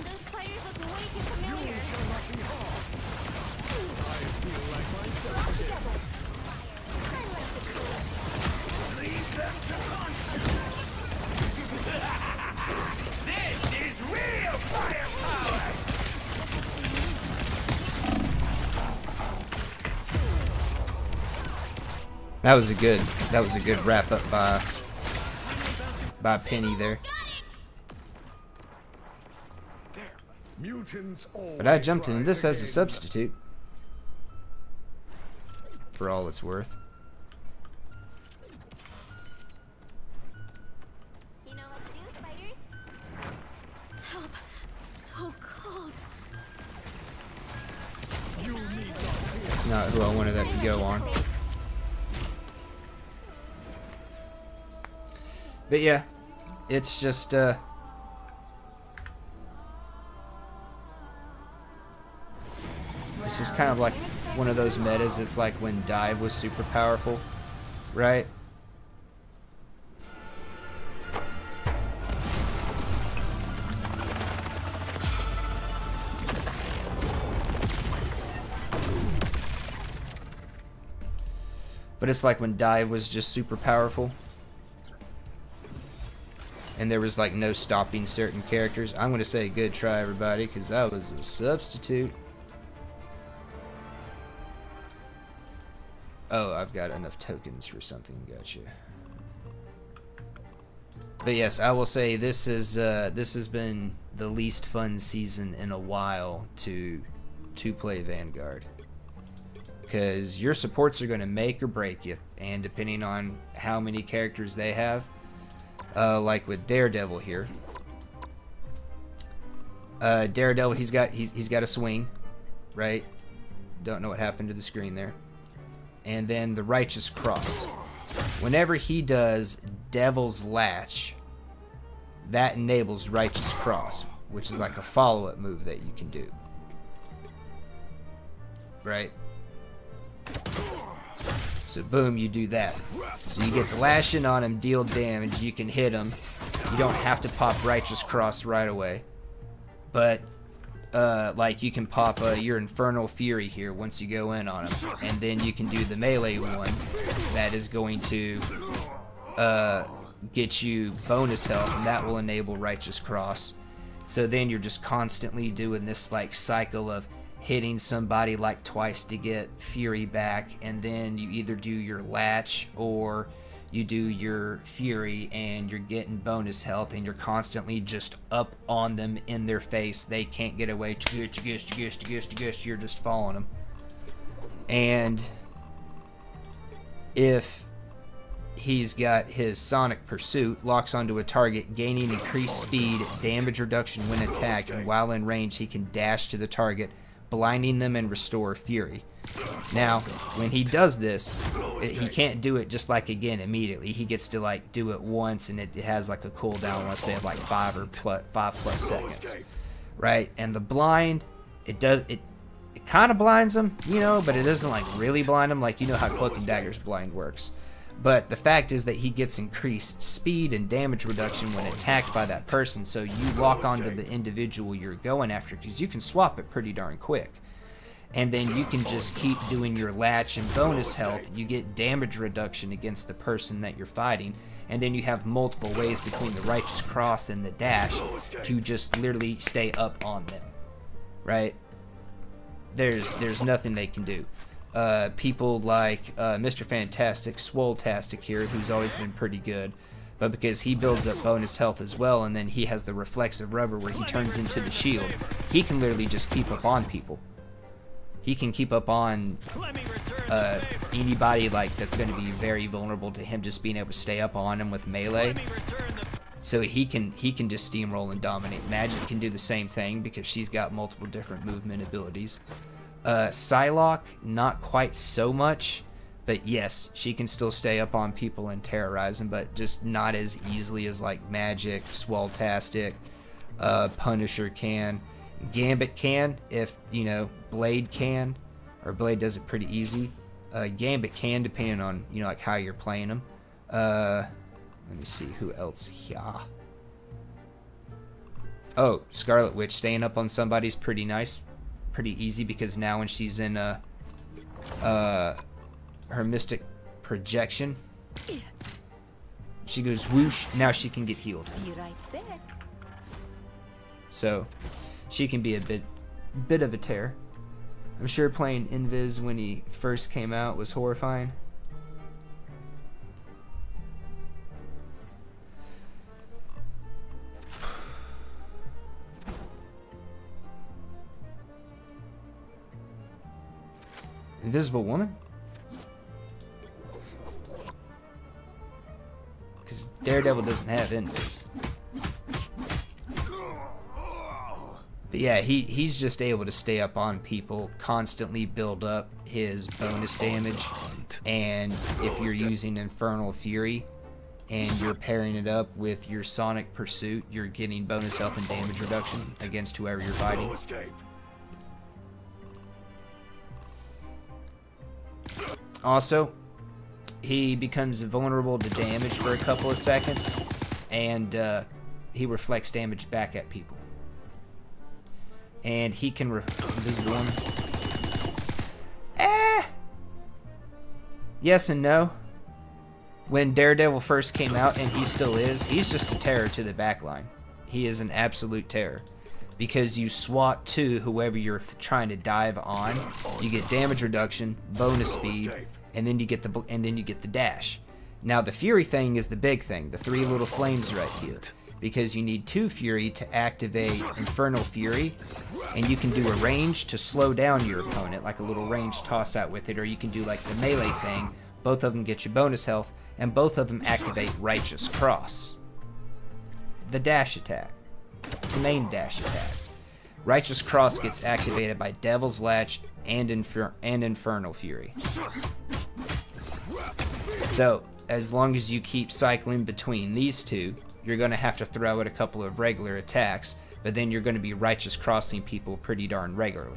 Those fighters look way too familiar. This is real firepower! That was a good wrap up by Penny there. Mutants But I jumped into this as a substitute. For all it's worth. You know what to do, spiders? Help. So cold. That's not who I wanted that to go on. But yeah, it's just it's just kind of like one of those metas. It's like when Dive was super powerful, right? But it's like when Dive was just super powerful. And there was like no stopping certain characters. I'm going to say good try, everybody, because that was a substitute. Oh, I've got enough tokens for something. Gotcha. But yes, I will say this has been the least fun season in a while to play Vanguard, because your supports are going to make or break you, and depending on how many characters they have, like with Daredevil here. Daredevil, he's got a swing, right? Don't know what happened to the screen there. And then the Righteous Cross. Whenever he does Devil's Latch, that enables Righteous Cross, which is like a follow-up move that you can do. Right? So boom, you do that. So you get to lash in on him, deal damage, you can hit him. You don't have to pop Righteous Cross right away. But like you can pop your Infernal Fury here once you go in on him, and then you can do the melee one that is going to get you bonus health, and that will enable Righteous Cross. So then you're just constantly doing this like cycle of hitting somebody like twice to get Fury back, and then you either do your Latch or you do your Fury and you're getting bonus health, and you're constantly just up on them in their face. They can't get away. You're just following them. And if he's got his Sonic Pursuit, locks onto a target, gaining increased speed, damage reduction when attacked, and while in range he can dash to the target, blinding them and restore Fury. Now, when he does this, he can't do it just like again immediately. He gets to like do it once, and it has like a cooldown, I want to say, of like 5 plus seconds, right? And the blind, it kind of blinds him, you know, but it doesn't like really blind him, like you know how Cloak and Dagger's blind works. But the fact is that he gets increased speed and damage reduction when attacked by that person, so you lock onto the individual you're going after, because you can swap it pretty darn quick. And then you can just keep doing your Latch and bonus health. You get damage reduction against the person that you're fighting, and then you have multiple ways between the Righteous Cross and the dash to just literally stay up on them, right? There's nothing they can do. People like Mr. Fantastic, Swoletastic here, who's always been pretty good, but because he builds up bonus health as well, and then he has the Reflexive Rubber where he turns into the shield, he can literally just keep up on people. He can keep up on anybody like that's going to be very vulnerable to him just being able to stay up on him with melee. So he can just steamroll and dominate. Magic can do the same thing because she's got multiple different movement abilities. Psylocke, not quite so much, but yes, she can still stay up on people and terrorize them, but just not as easily as like Magic, Swoletastic, Punisher can. Gambit can, if you know Blade can, or Blade does it pretty easy. Gambit can, depending on you know like how you're playing them. Let me see who else here. Oh, Scarlet Witch staying up on somebody's pretty nice, pretty easy, because now when she's in her Mystic Projection, she goes whoosh. Now she can get healed. You right there. So she can be a bit of a terror. I'm sure playing Invis when he first came out was horrifying. Invisible Woman? Because Daredevil doesn't have Invis. But yeah, he's just able to stay up on people, constantly build up his bonus damage, and if you're using Infernal Fury and you're pairing it up with your Sonic Pursuit, you're getting bonus health and damage reduction against whoever you're fighting. Also, he becomes vulnerable to damage for a couple of seconds, and he reflects damage back at people. And he can Invisible Woman. Yes and no. When Daredevil first came out, and he still is, he's just a terror to the backline. He is an absolute terror. Because you SWAT to whoever you're trying to dive on, you get damage reduction, bonus speed, and then you get the dash. Now the Fury thing is the big thing, the 3 little flames right here. Because you need 2 Fury to activate Infernal Fury, and you can do a range to slow down your opponent, like a little range toss out with it, or you can do like the melee thing. Both of them get you bonus health, and both of them activate Righteous Cross. The dash attack. The main dash attack. Righteous Cross gets activated by Devil's Latch and Infernal Fury. So, as long as you keep cycling between these two, you're going to have to throw out a couple of regular attacks, but then you're going to be Righteous Crossing people pretty darn regularly.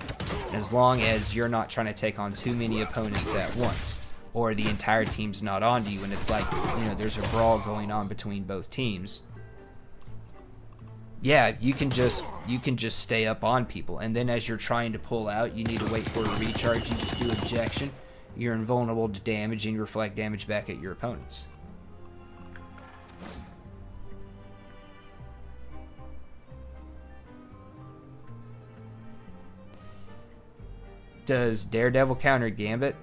As long as you're not trying to take on too many opponents at once, or the entire team's not onto you and it's like, you know, there's a brawl going on between both teams. Yeah, you can just stay up on people, and then as you're trying to pull out, you need to wait for a recharge. You just do ejection. You're invulnerable to damage, and you reflect damage back at your opponents. Does Daredevil counter Gambit?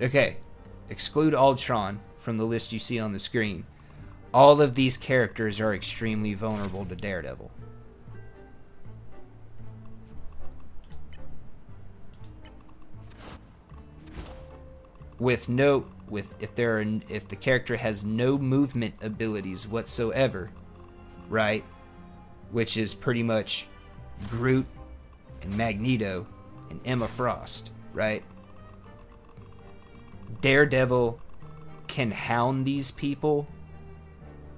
Okay, exclude Ultron from the list you see on the screen. All of these characters are extremely vulnerable to Daredevil. If the character has no movement abilities whatsoever, right? Which is pretty much Groot and Magneto and Emma Frost, right? Daredevil can hound these people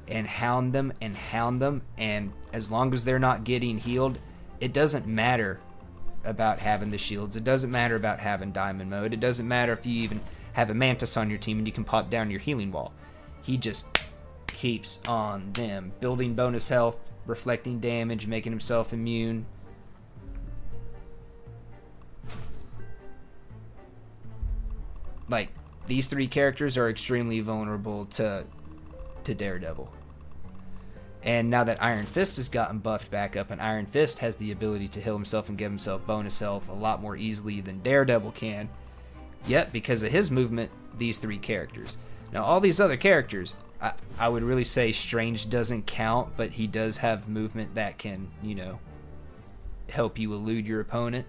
and hound them, and as long as they're not getting healed, it doesn't matter about having the shields. It doesn't matter about having diamond mode. It doesn't matter if you even have a Mantis on your team and you can pop down your healing wall. He just keeps on them, building bonus health, reflecting damage, making himself immune. Like, these 3 characters are extremely vulnerable to Daredevil. And now that Iron Fist has gotten buffed back up, and Iron Fist has the ability to heal himself and give himself bonus health a lot more easily than Daredevil can. Yep, because of his movement, these 3 characters. Now, all these other characters, I would really say Strange doesn't count, but he does have movement that can, you know, help you elude your opponent.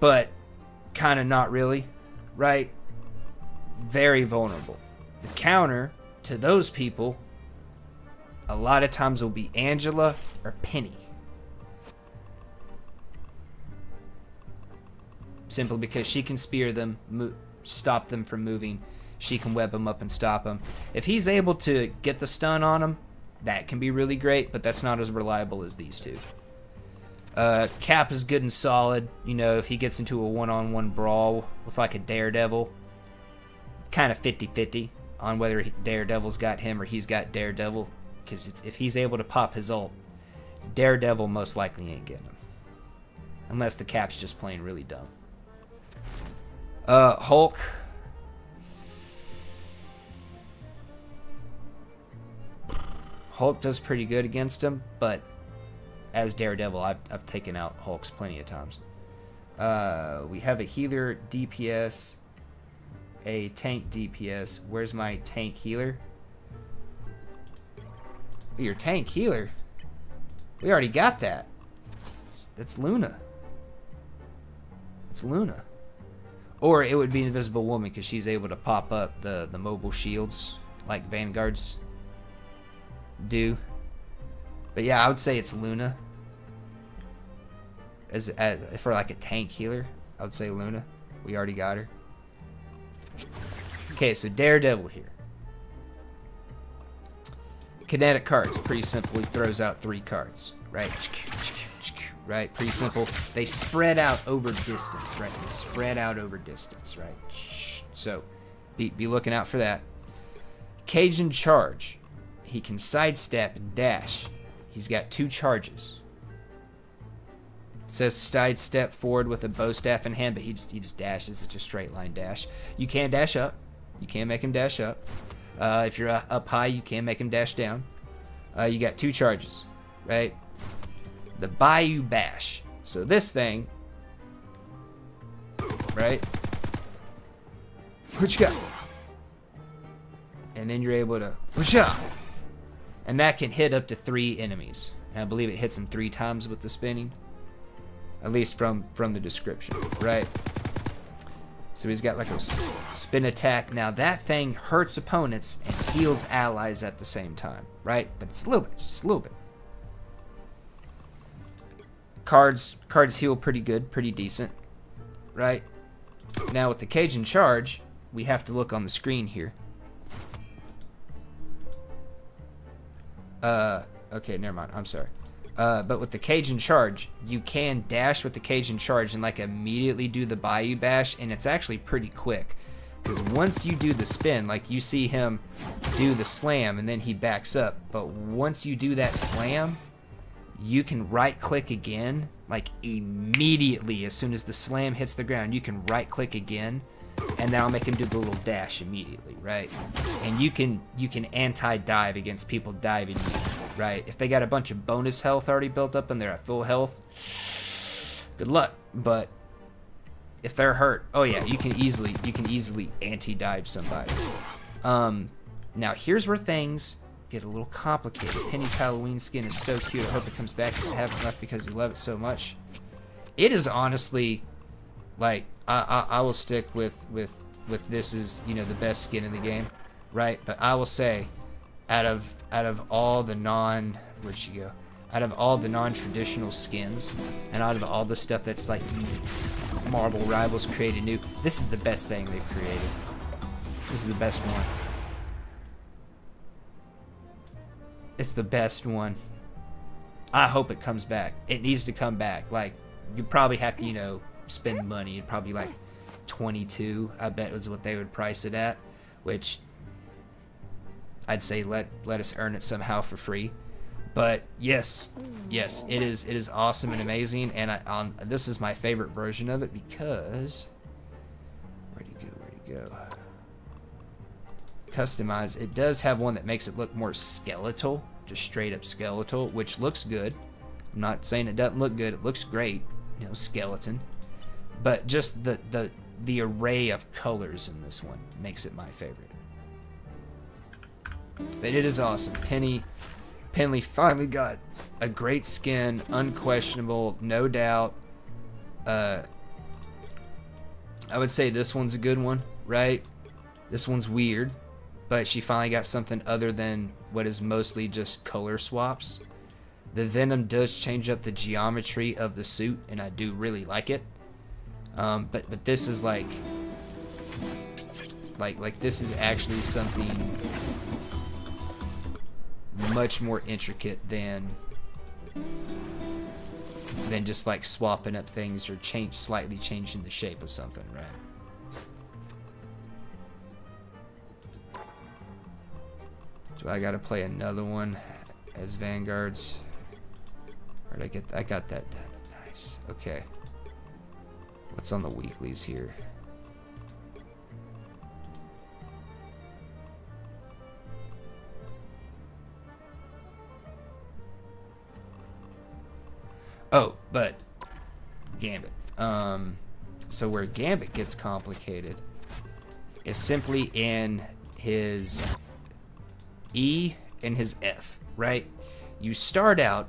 But kind of not really, right? Very vulnerable. The counter to those people a lot of times will be Angela or Penny. Simply because she can spear them, stop them from moving. She can web them up and stop them. If he's able to get the stun on them, that can be really great, but that's not as reliable as these 2. Cap is good and solid. You know, if he gets into a one-on-one brawl with like a Daredevil, kind of 50-50 on whether Daredevil's got him or he's got Daredevil. Because if he's able to pop his ult, Daredevil most likely ain't getting him. Unless the Cap's just playing really dumb. Hulk. Hulk does pretty good against him, but as Daredevil, I've taken out Hulks plenty of times. We have a healer DPS, a tank DPS. Where's my tank healer? Your tank healer? We already got that. That's Luna. It's Luna. Or it would be Invisible Woman, because she's able to pop up the mobile shields like Vanguards do. But yeah, I would say it's Luna. As for like a tank healer, I would say Luna. We already got her. Okay, so Daredevil here. Kinetic cards, pretty simple. He throws out 3 cards, right? Right, pretty simple. They spread out over distance, right? They spread out over distance, right? So, be looking out for that. Cajun Charge. He can sidestep and dash. He's got 2 charges. says sidestep forward with a bow staff in hand, but he just dashes. It's a straight line dash. You can dash up. You can make him dash up. If you're up high, you can make him dash down. You got 2 charges, right? The Bayou Bash. So this thing, right? What you got? And then you're able to whoosha, and that can hit up to 3 enemies. And I believe it hits them 3 times with the spinning, at least from the description, right? So he's got like a spin attack. Now that thing hurts opponents and heals allies at the same time, right? But it's a little bit, just a little bit. Cards heal pretty good, pretty decent, right? Now with the Cajun Charge, we have to look on the screen here. Okay, never mind. I'm sorry. But with the Cajun Charge, you can dash with the Cajun Charge and like immediately do the Bayou Bash, and it's actually pretty quick. Because once you do the spin, like you see him do the slam and then he backs up. But once you do that slam, you can right click again, like immediately. As soon as the slam hits the ground, you can right click again, and that'll make him do the little dash immediately, right? And you can anti-dive against people diving you, right? If they got a bunch of bonus health already built up and they're at full health, good luck. But if they're hurt, oh yeah, you can easily anti-dive somebody. Now here's where things get a little complicated. Penny's Halloween skin is so cute. I hope it comes back. I haven't left because you love it so much. It is honestly, like, I will stick with this is, you know, the best skin in the game, right? But I will say, out of all the out of all the non-traditional skins, and out of all the stuff that's like Marvel Rivals created new, this is the best thing they've created. This is the best one. It's the best one. I hope it comes back. It needs to come back. Like, you probably have to, you know, spend money. It'd probably like 22, I bet was what they would price it at, which I'd say let us earn it somehow for free. But yes, it is awesome and amazing, and this is my favorite version of it because where'd he go? Customize. It does have one that makes it look more skeletal, just straight up skeletal, which looks good. I'm not saying it doesn't look good. It looks great, you know, skeleton. But just the array of colors in this one makes it my favorite. But it is awesome. Penny finally got a great skin, unquestionable, no doubt. I would say this one's a good one, right? This one's weird, but she finally got something other than what is mostly just color swaps. The Venom does change up the geometry of the suit, and I do really like it. But this is like this is actually something much more intricate than just like swapping up things or slightly changing the shape of something, right? Do I gotta play another one as Vanguards? Or did I got that done. Nice. Okay. What's on the weeklies here? Oh, but Gambit. So where Gambit gets complicated is simply in his E and his F, right? You start out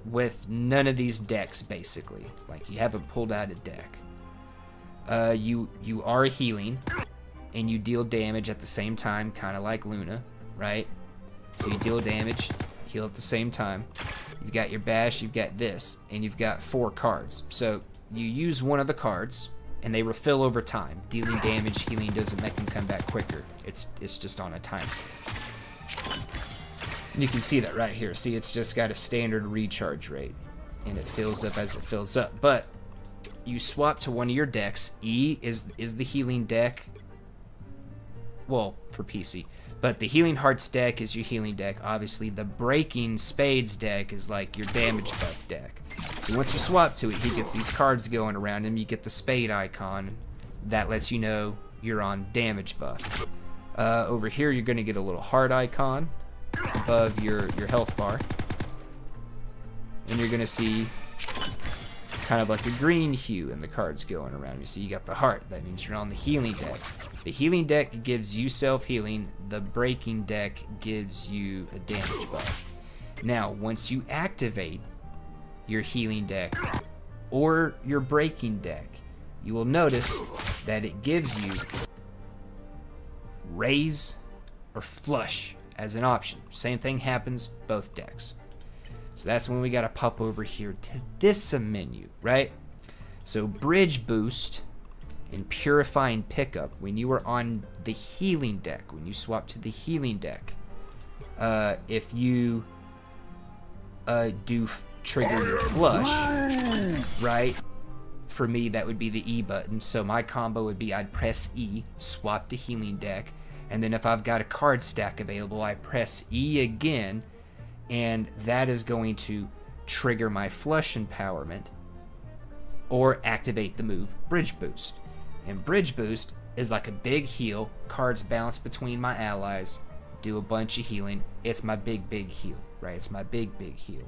with none of these decks, basically. Like, you haven't pulled out a deck. You are healing, and you deal damage at the same time, kind of like Luna, right? So you deal damage, heal at the same time. You've got your bash, you've got this, and you've got 4 cards. So you use one of the cards, and they refill over time. Dealing damage, healing doesn't make them come back quicker. It's just on a timer. And you can see that right here. See, it's just got a standard recharge rate, and it fills up as it fills up. But you swap to one of your decks. E is the healing deck. Well, for PC. But the Healing Hearts deck is your healing deck, obviously. The Breaking Spades deck is like your damage buff deck. So once you swap to it, he gets these cards going around him. You get the spade icon. That lets you know you're on damage buff. Over here, you're going to get a little heart icon above your health bar. And you're going to see kind of like a green hue in the cards going around. You see you got the heart. That means you're on the healing deck. The healing deck gives you self-healing. The breaking deck gives you a damage buff. Now, once you activate your healing deck or your breaking deck, you will notice that it gives you raise or flush as an option. Same thing happens both decks. So that's when we got to pop over here to this menu, right? So bridge boost and purifying pickup, when you are on the healing deck, when you swap to the healing deck, if you do trigger your flush, right? For me, that would be the E button. So my combo would be I'd press E, swap to healing deck, and then if I've got a card stack available, I press E again, and that is going to trigger my flush empowerment or activate the move Bridge Boost. And Bridge Boost is like a big heal. Cards bounce between my allies, do a bunch of healing. It's my big heal, right? It's my big heal.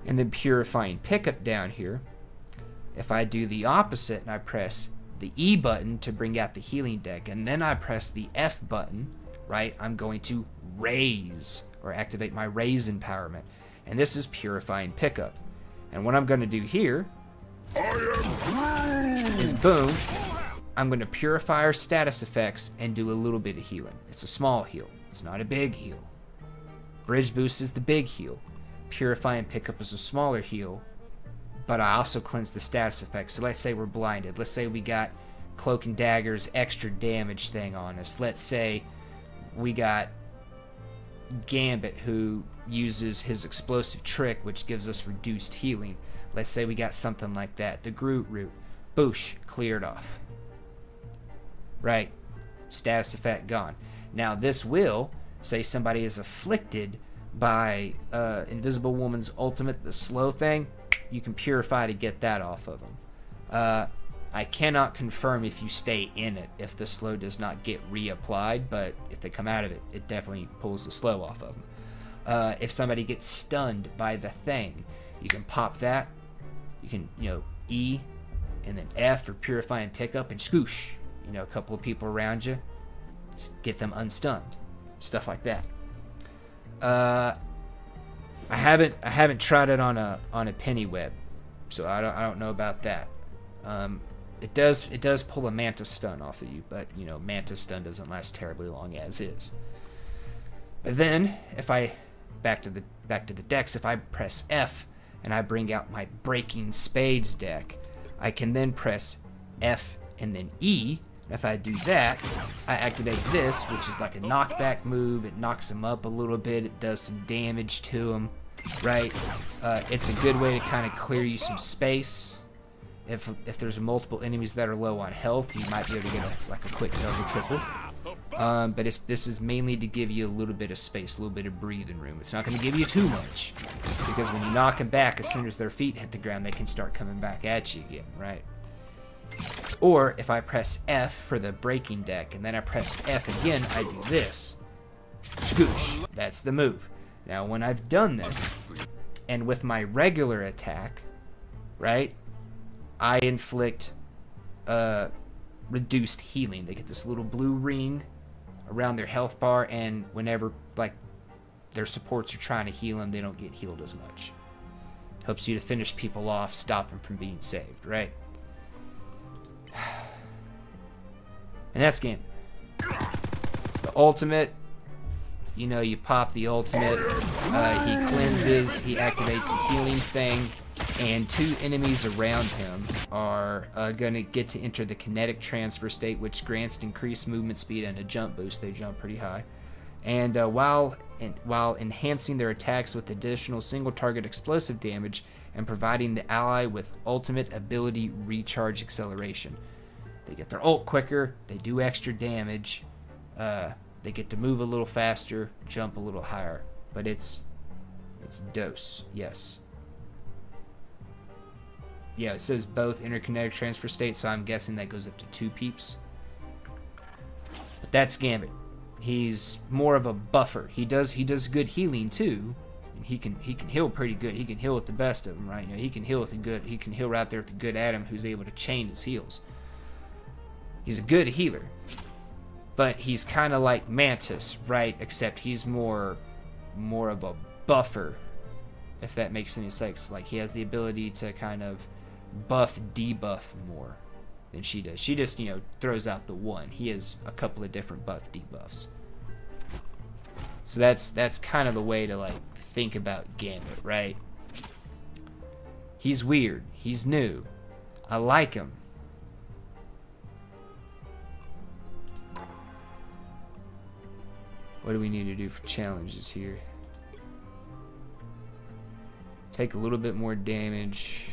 And then Purifying Pickup down here, if I do the opposite and I press the E button to bring out the healing deck, and then I press the F button, right, I'm going to raise or activate my raise empowerment. And this is Purifying Pickup. And what I'm going to do here is boom, I'm going to purify our status effects and do a little bit of healing. It's a small heal. It's not a big heal. Bridge Boost is the big heal. Purifying Pickup is a smaller heal, but I also cleanse the status effects. So let's say we're blinded. Let's say we got Cloak and Dagger's extra damage thing on us. Let's say we got Gambit, who uses his explosive trick, which gives us reduced healing. Let's say we got something like that. The Groot root. Boosh, cleared off. Right? Status effect gone. Now this will say somebody is afflicted by Invisible Woman's ultimate, the slow thing. You can purify to get that off of them. I cannot confirm if you stay in it, if the slow does not get reapplied, but if they come out of it, it definitely pulls the slow off of them. If somebody gets stunned by the thing, you can pop that. You can, E and then F for Purifying Pickup and scoosh, a couple of people around you, get them unstunned, stuff like that. I haven't tried it on a penny web, so I don't know about that. It does pull a Mantis stun off of you, but Mantis stun doesn't last terribly long as is. But then if I back to the decks, if I press F and I bring out my Breaking Spades deck, I can then press F and then E. If I do that, I activate this, which is like a knockback move. It knocks them up a little bit. It does some damage to them, right? It's a good way to kind of clear you some space. If there's multiple enemies that are low on health, you might be able to get a quick double triple. But this is mainly to give you a little bit of space, a little bit of breathing room. It's not going to give you too much, because when you knock them back, as soon as their feet hit the ground, they can start coming back at you again, right? Or if I press F for the breaking deck and then I press F again, I do this. Scoosh. That's the move. Now when I've done this, and with my regular attack, right, I inflict reduced healing. They get this little blue ring around their health bar, and whenever their supports are trying to heal them, they don't get healed as much. Helps you to finish people off, stop them from being saved, right? And that's game. The ultimate, you pop the ultimate, he cleanses, he activates a healing thing, and 2 enemies around him are going to get to enter the kinetic transfer state, which grants increased movement speed and a jump boost. They jump pretty high. And while enhancing their attacks with additional single target explosive damage and providing the ally with ultimate ability recharge acceleration. They get their ult quicker, they do extra damage, they get to move a little faster, jump a little higher. But it's dose, yes. yeah, it says both interkinetic transfer states, so I'm guessing that goes up to 2 peeps. But that's Gambit. He's more of a buffer. He does good healing too, and he can heal pretty good. He can heal with the best of them, right? You know, he can heal with the good. He can heal right there with the good Adam, who's able to chain his heals. He's a good healer, but he's kind of like Mantis, right? Except he's more of a buffer, if that makes any sense. Like, he has the ability to kind of buff, debuff more than she does. She just, you know, throws out the one. He has a couple of different buff debuffs. So that's kind of the way to like think about Gambit, right? He's weird. He's new. I like him. What do we need to do for challenges here? Take a little bit more damage.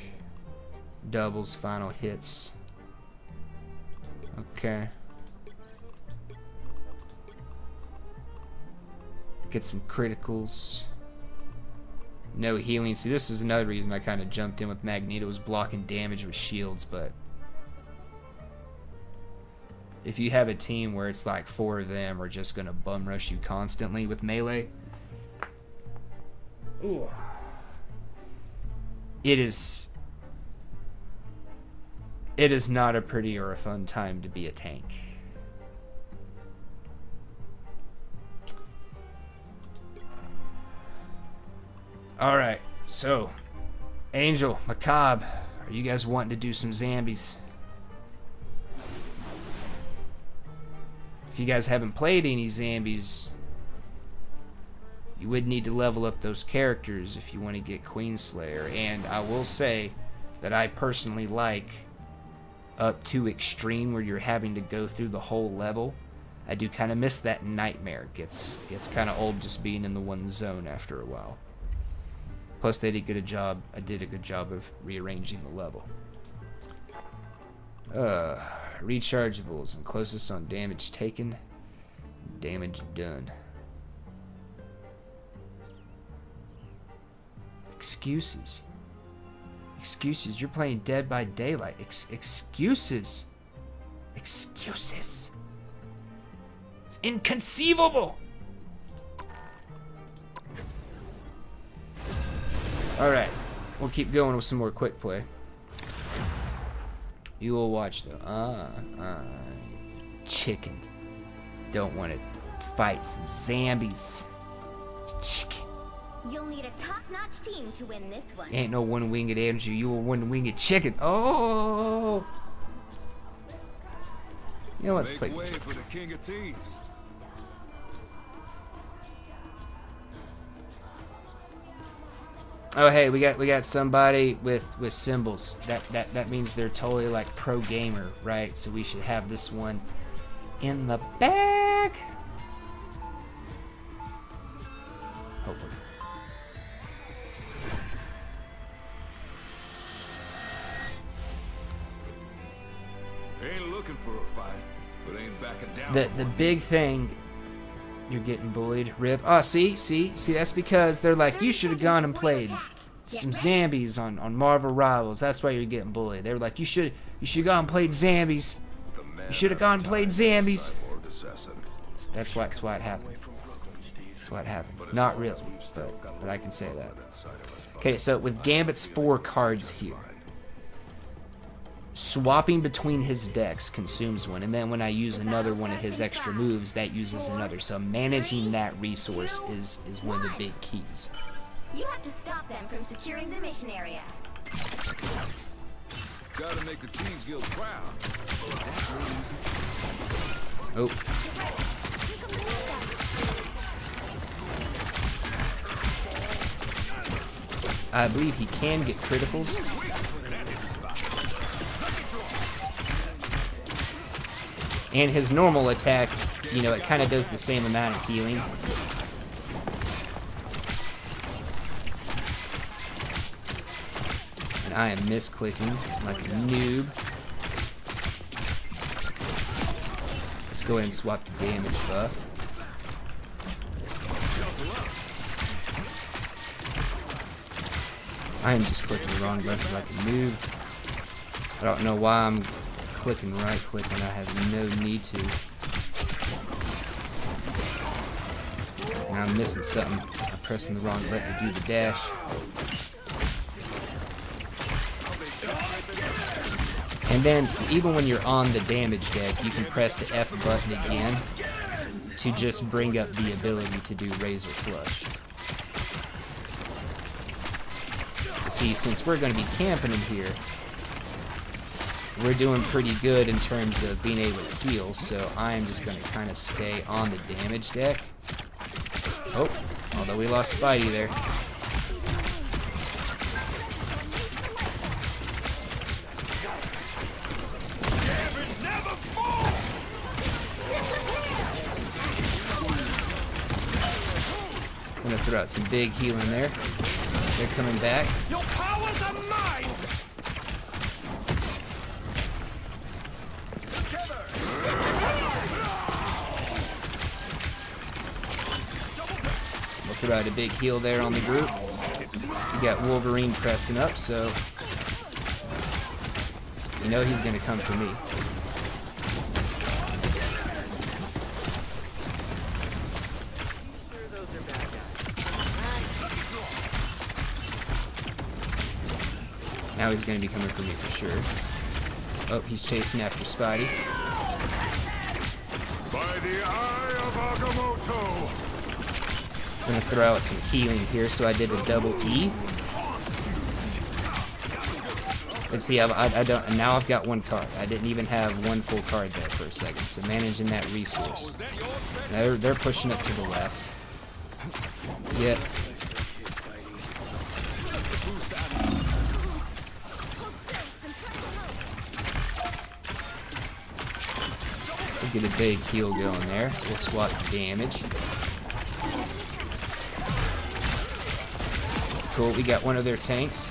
Doubles, final hits. Okay. Get some criticals. No healing. See, this is another reason I kind of jumped in with Magneto, was blocking damage with shields, but if you have a team where it's like 4 of them are just going to bum rush you constantly with melee, ooh, it is not a pretty or a fun time to be a tank. Alright, so Angel, Macabre, are you guys wanting to do some zombies? If you guys haven't played any zombies, you would need to level up those characters if you want to get Queenslayer. And I will say that I personally like up to extreme, where you're having to go through the whole level. I do kind of miss that nightmare. Gets kind of old just being in the one zone after a while. Plus, they did a good job. I did a good job of rearranging the level. Rechargeables and closest on damage taken, damage done. Excuses. Excuses. You're playing Dead by Daylight. Excuses. Excuses. It's inconceivable. Alright, we'll keep going with some more quick play. You will watch though. Chicken. Don't want to fight some zombies. Chicken. You'll need a top-notch team to win this one. Ain't no one-winged Andrew. You a one-winged chicken. Oh! You know, let's play. Make way for the king of thieves. Oh, hey, we got somebody with symbols. That means they're totally like pro gamer, right? So we should have this one in the bag. Hopefully. Ain't looking for a fight, but ain't backing down. The big thing. You're getting bullied. Rip. Oh, see, that's because they're like, you should have gone and played some zombies on Marvel Rivals. That's why you're getting bullied. They were like, you should have gone and played zombies. You should have gone and played zombies. That's why it happened. That's why it happened. Not really, but I can say that. Okay, so with Gambit's 4 cards here, swapping between his decks consumes one, and then when I use another one of his extra moves, that uses another. So managing that resource is one of the big keys. You have to stop them from securing the mission area. Gotta make the Teens Guild proud. Oh. I believe he can get criticals. And his normal attack, you know, it kind of does the same amount of healing. And I am misclicking like a noob. Let's go ahead and swap the damage buff. I am just clicking the wrong button like a noob. I don't know why I'm clicking right click when I have no need to. And I'm missing something. I'm pressing the wrong button to do the dash. And then, even when you're on the damage deck, you can press the F button again to just bring up the ability to do Razor Flush. See, since we're going to be camping in here, we're doing pretty good in terms of being able to heal, so I'm just going to kind of stay on the damage deck. Oh, although we lost Spidey there. Gonna throw out some big healing there. They're coming back. Your powers are mine! We'll throw out a big heal there on the group. We got Wolverine pressing up, so you know he's gonna come for me. Now he's going to be coming for me for sure. Oh, he's chasing after Spidey. By the eye of Agamotto! I'm going to throw out some healing here, so I did a double E. Let's see, I don't. Now I've got one card. I didn't even have one full card there for a second. So managing that resource. They're pushing up to the left. Yep. Get a big heal going there. We'll swap damage. Cool, we got one of their tanks.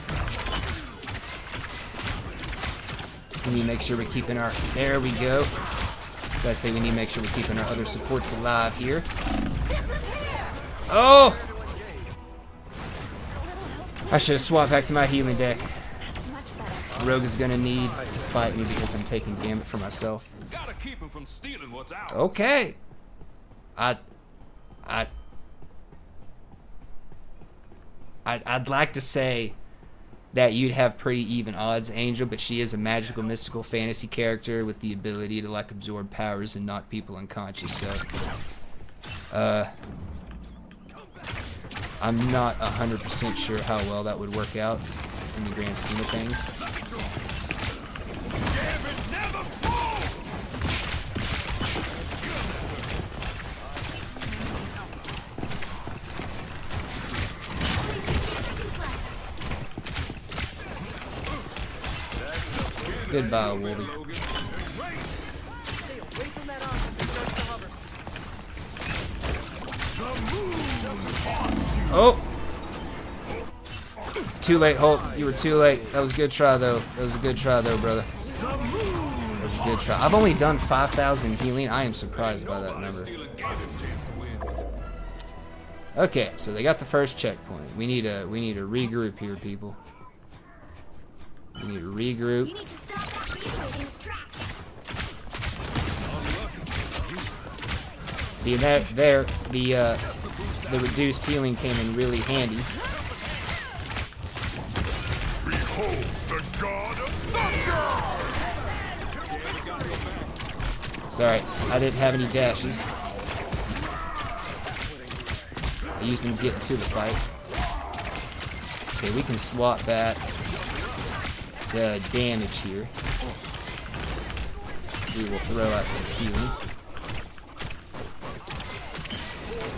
We need to make sure we're keeping our... There we go. Gotta say we need to make sure we're keeping our other supports alive here. Oh! I should have swapped back to my healing deck. Rogue is gonna need to fight me because I'm taking damage for myself. Gotta keep him from stealing what's ours. Okay. I'd like to say that you'd have pretty even odds, Angel, but she is a magical, mystical fantasy character with the ability to like absorb powers and knock people unconscious. So, I'm not 100% sure how well that would work out in the grand scheme of things. Goodbye, Wolvie. Oh! Too late, Hulk. You were too late. That was a good try, though. That was a good try, though, brother. That was a good try. I've only done 5,000 healing. I am surprised by that number. Okay, so they got the first checkpoint. We need to regroup here, people. We need to regroup. You need to stop that Queenslayer in its tracks. See that there, the reduced healing came in really handy. Behold the god of thunder! Sorry, I didn't have any dashes. I used them to get into the fight. Okay, we can swap that to damage here. We will throw out some healing.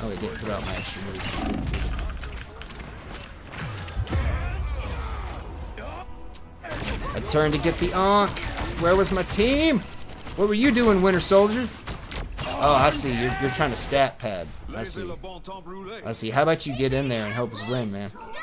Oh, it didn't throw out my extra moves. I turned to get the Ankh. Where was my team? What were you doing, Winter Soldier? Oh, I see. You're trying to stat pad. I see. I see. How about you get in there and help us win, man? Stop them!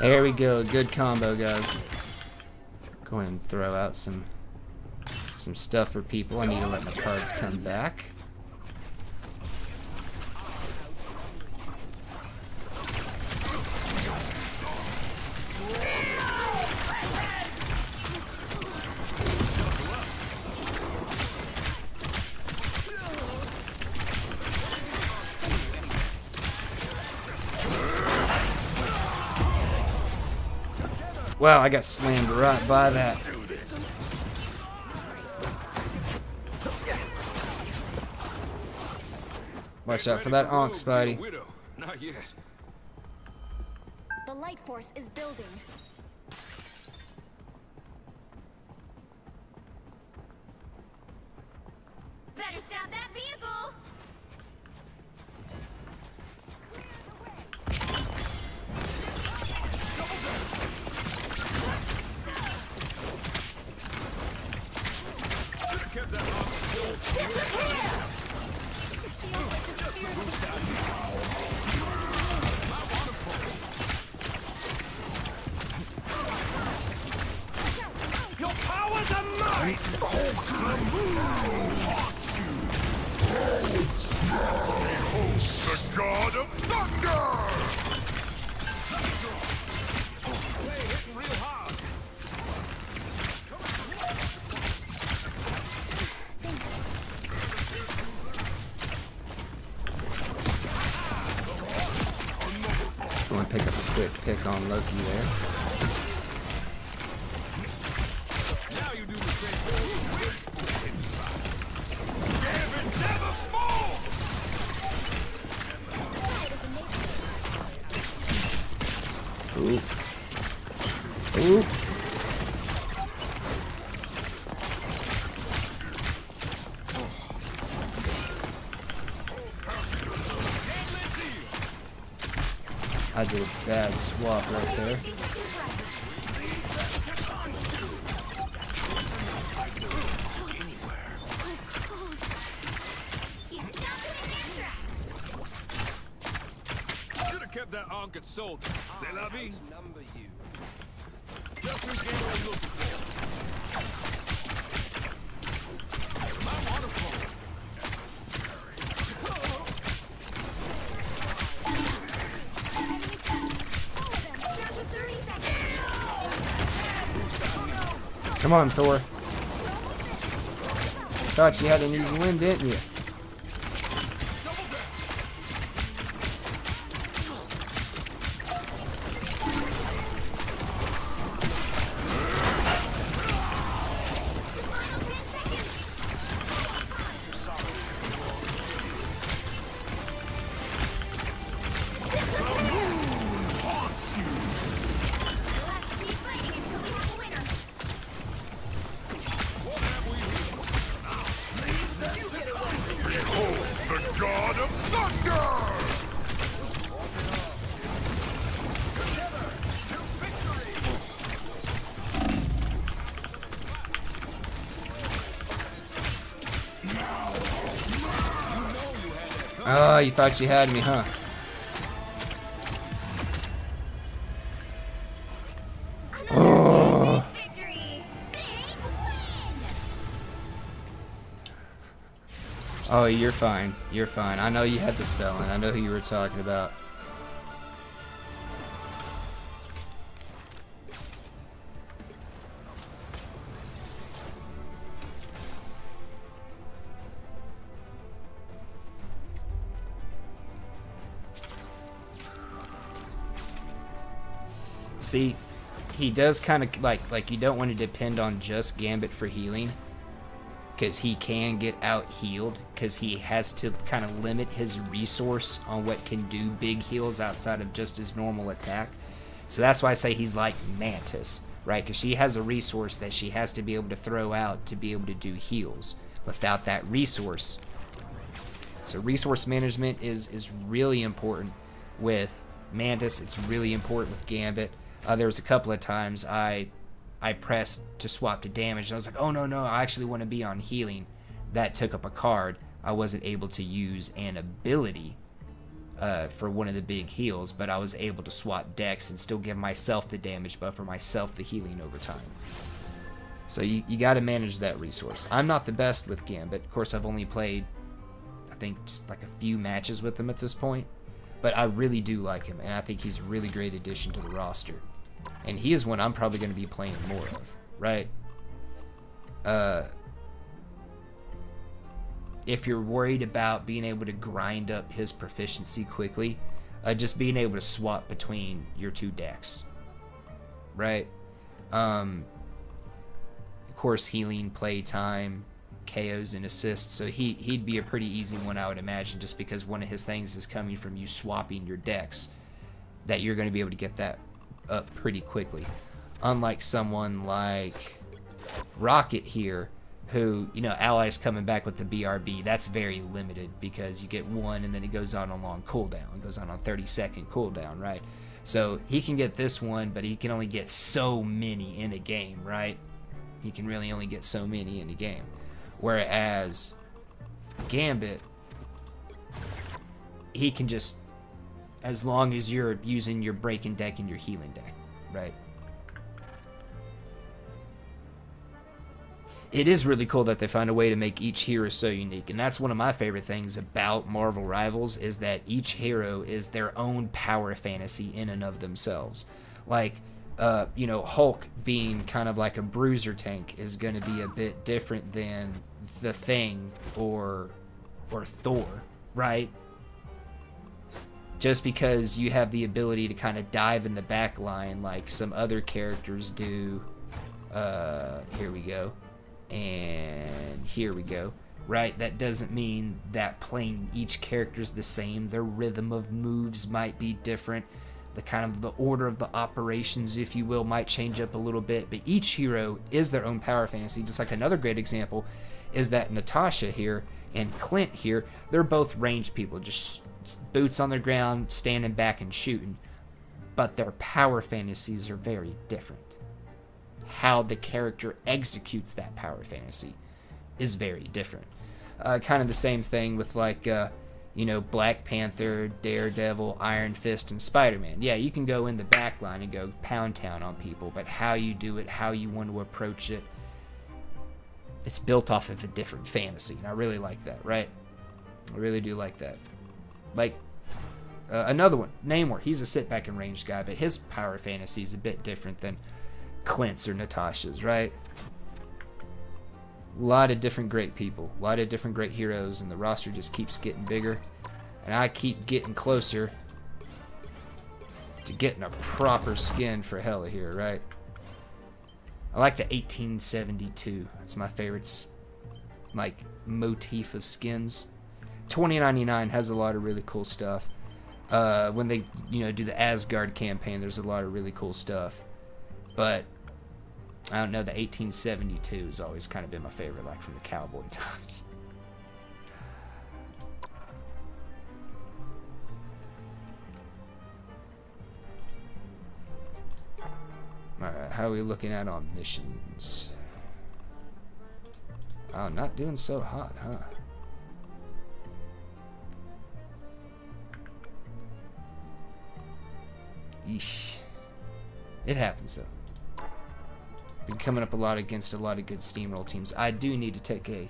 There we go. Good combo, guys. Go ahead and throw out some stuff for people. I need to let my cards come back. Wow, I got slammed right by that. Watch out for that onk, Spidey. Not yet. The light force is building. Better stop that vehicle! Your powers are mine! The god of thunder! Hitting real hard. I'm gonna pick up a quick pick on Loki there. Now you do the same thing. Gambit never fall! Ooh. Ooh. I did a bad swap right there. Should have kept that onk at sold. C'est la vie. Number you. Just who came I'm looking for. My waterfall. Come on, Thor. Thought you had an easy win, didn't you? The god of thunder! Oh, you thought you had me, huh? Oh. Oh, you're fine. You're fine. I know you had the spelling. I know who you were talking about. See, he does kind of like you don't want to depend on just Gambit for healing, because he can get out healed, because he has to kind of limit his resource on what can do big heals outside of just his normal attack. So that's why I say he's like Mantis, right? Because she has a resource that she has to be able to throw out to be able to do heals. Without that resource, so resource management is really important with Mantis. It's really important with Gambit. There was a couple of times I pressed to swap to damage, and I was like, oh no, I actually want to be on healing. That took up a card. I wasn't able to use an ability for one of the big heals, but I was able to swap decks and still give myself the damage buff or myself the healing over time. So you got to manage that resource. I'm not the best with Gambit. Of course, I've only played, I think, just like a few matches with him at this point. But I really do like him, and I think he's a really great addition to the roster. And he is one I'm probably going to be playing more of, right? If you're worried about being able to grind up his proficiency quickly, just being able to swap between your two decks, right? Of course, healing, playtime, KOs, and assists. So he'd be a pretty easy one, I would imagine, just because one of his things is coming from you swapping your decks, that you're going to be able to get that up pretty quickly. Unlike someone like Rocket here, who, you know, allies coming back with the BRB, that's very limited because you get one and then it goes on a long cooldown. It goes on a 30-second cooldown, right? So he can get this one, but he can only get so many in a game, right? He can really only get so many in a game. Whereas Gambit, he can just, as long as you're using your breaking deck and your healing deck, right? It is really cool that they found a way to make each hero so unique, and that's one of my favorite things about Marvel Rivals, is that each hero is their own power fantasy in and of themselves. Like, you know, Hulk being kind of like a bruiser tank is going to be a bit different than the Thing or Thor, right? Just because you have the ability to kind of dive in the back line like some other characters do. Here we go. And here we go. Right? That doesn't mean that playing each character's the same. Their rhythm of moves might be different. The kind of the order of the operations, if you will, might change up a little bit. But each hero is their own power fantasy. Just like another great example is that Natasha here and Clint here, they're both ranged people. Just boots on the ground, standing back and shooting. But their power fantasies are very different. How the character executes that power fantasy is very different. Kind of the same thing with like, you know, Black Panther, Daredevil, Iron Fist, and Spider-Man. Yeah, you can go in the back line and go pound town on people, but how you do it, how you want to approach it, it's built off of a different fantasy. And I really like that, right? I really do like that. Like, another one, Namor. He's a sit back and range guy, but his power fantasy is a bit different than Clint's or Natasha's, right? A lot of different great people, a lot of different great heroes, and the roster just keeps getting bigger. And I keep getting closer to getting a proper skin for Hela here, right? I like the 1872. That's my favorite, like, motif of skins. 2099 has a lot of really cool stuff. When they, you know, do the Asgard campaign, there's a lot of really cool stuff. But I don't know, the 1872 has always kind of been my favorite, like from the cowboy times. Alright, how are we looking at on missions? Oh, not doing so hot, huh? Yeesh. It happens, though. Been coming up a lot against a lot of good steamroll teams. I do need to take a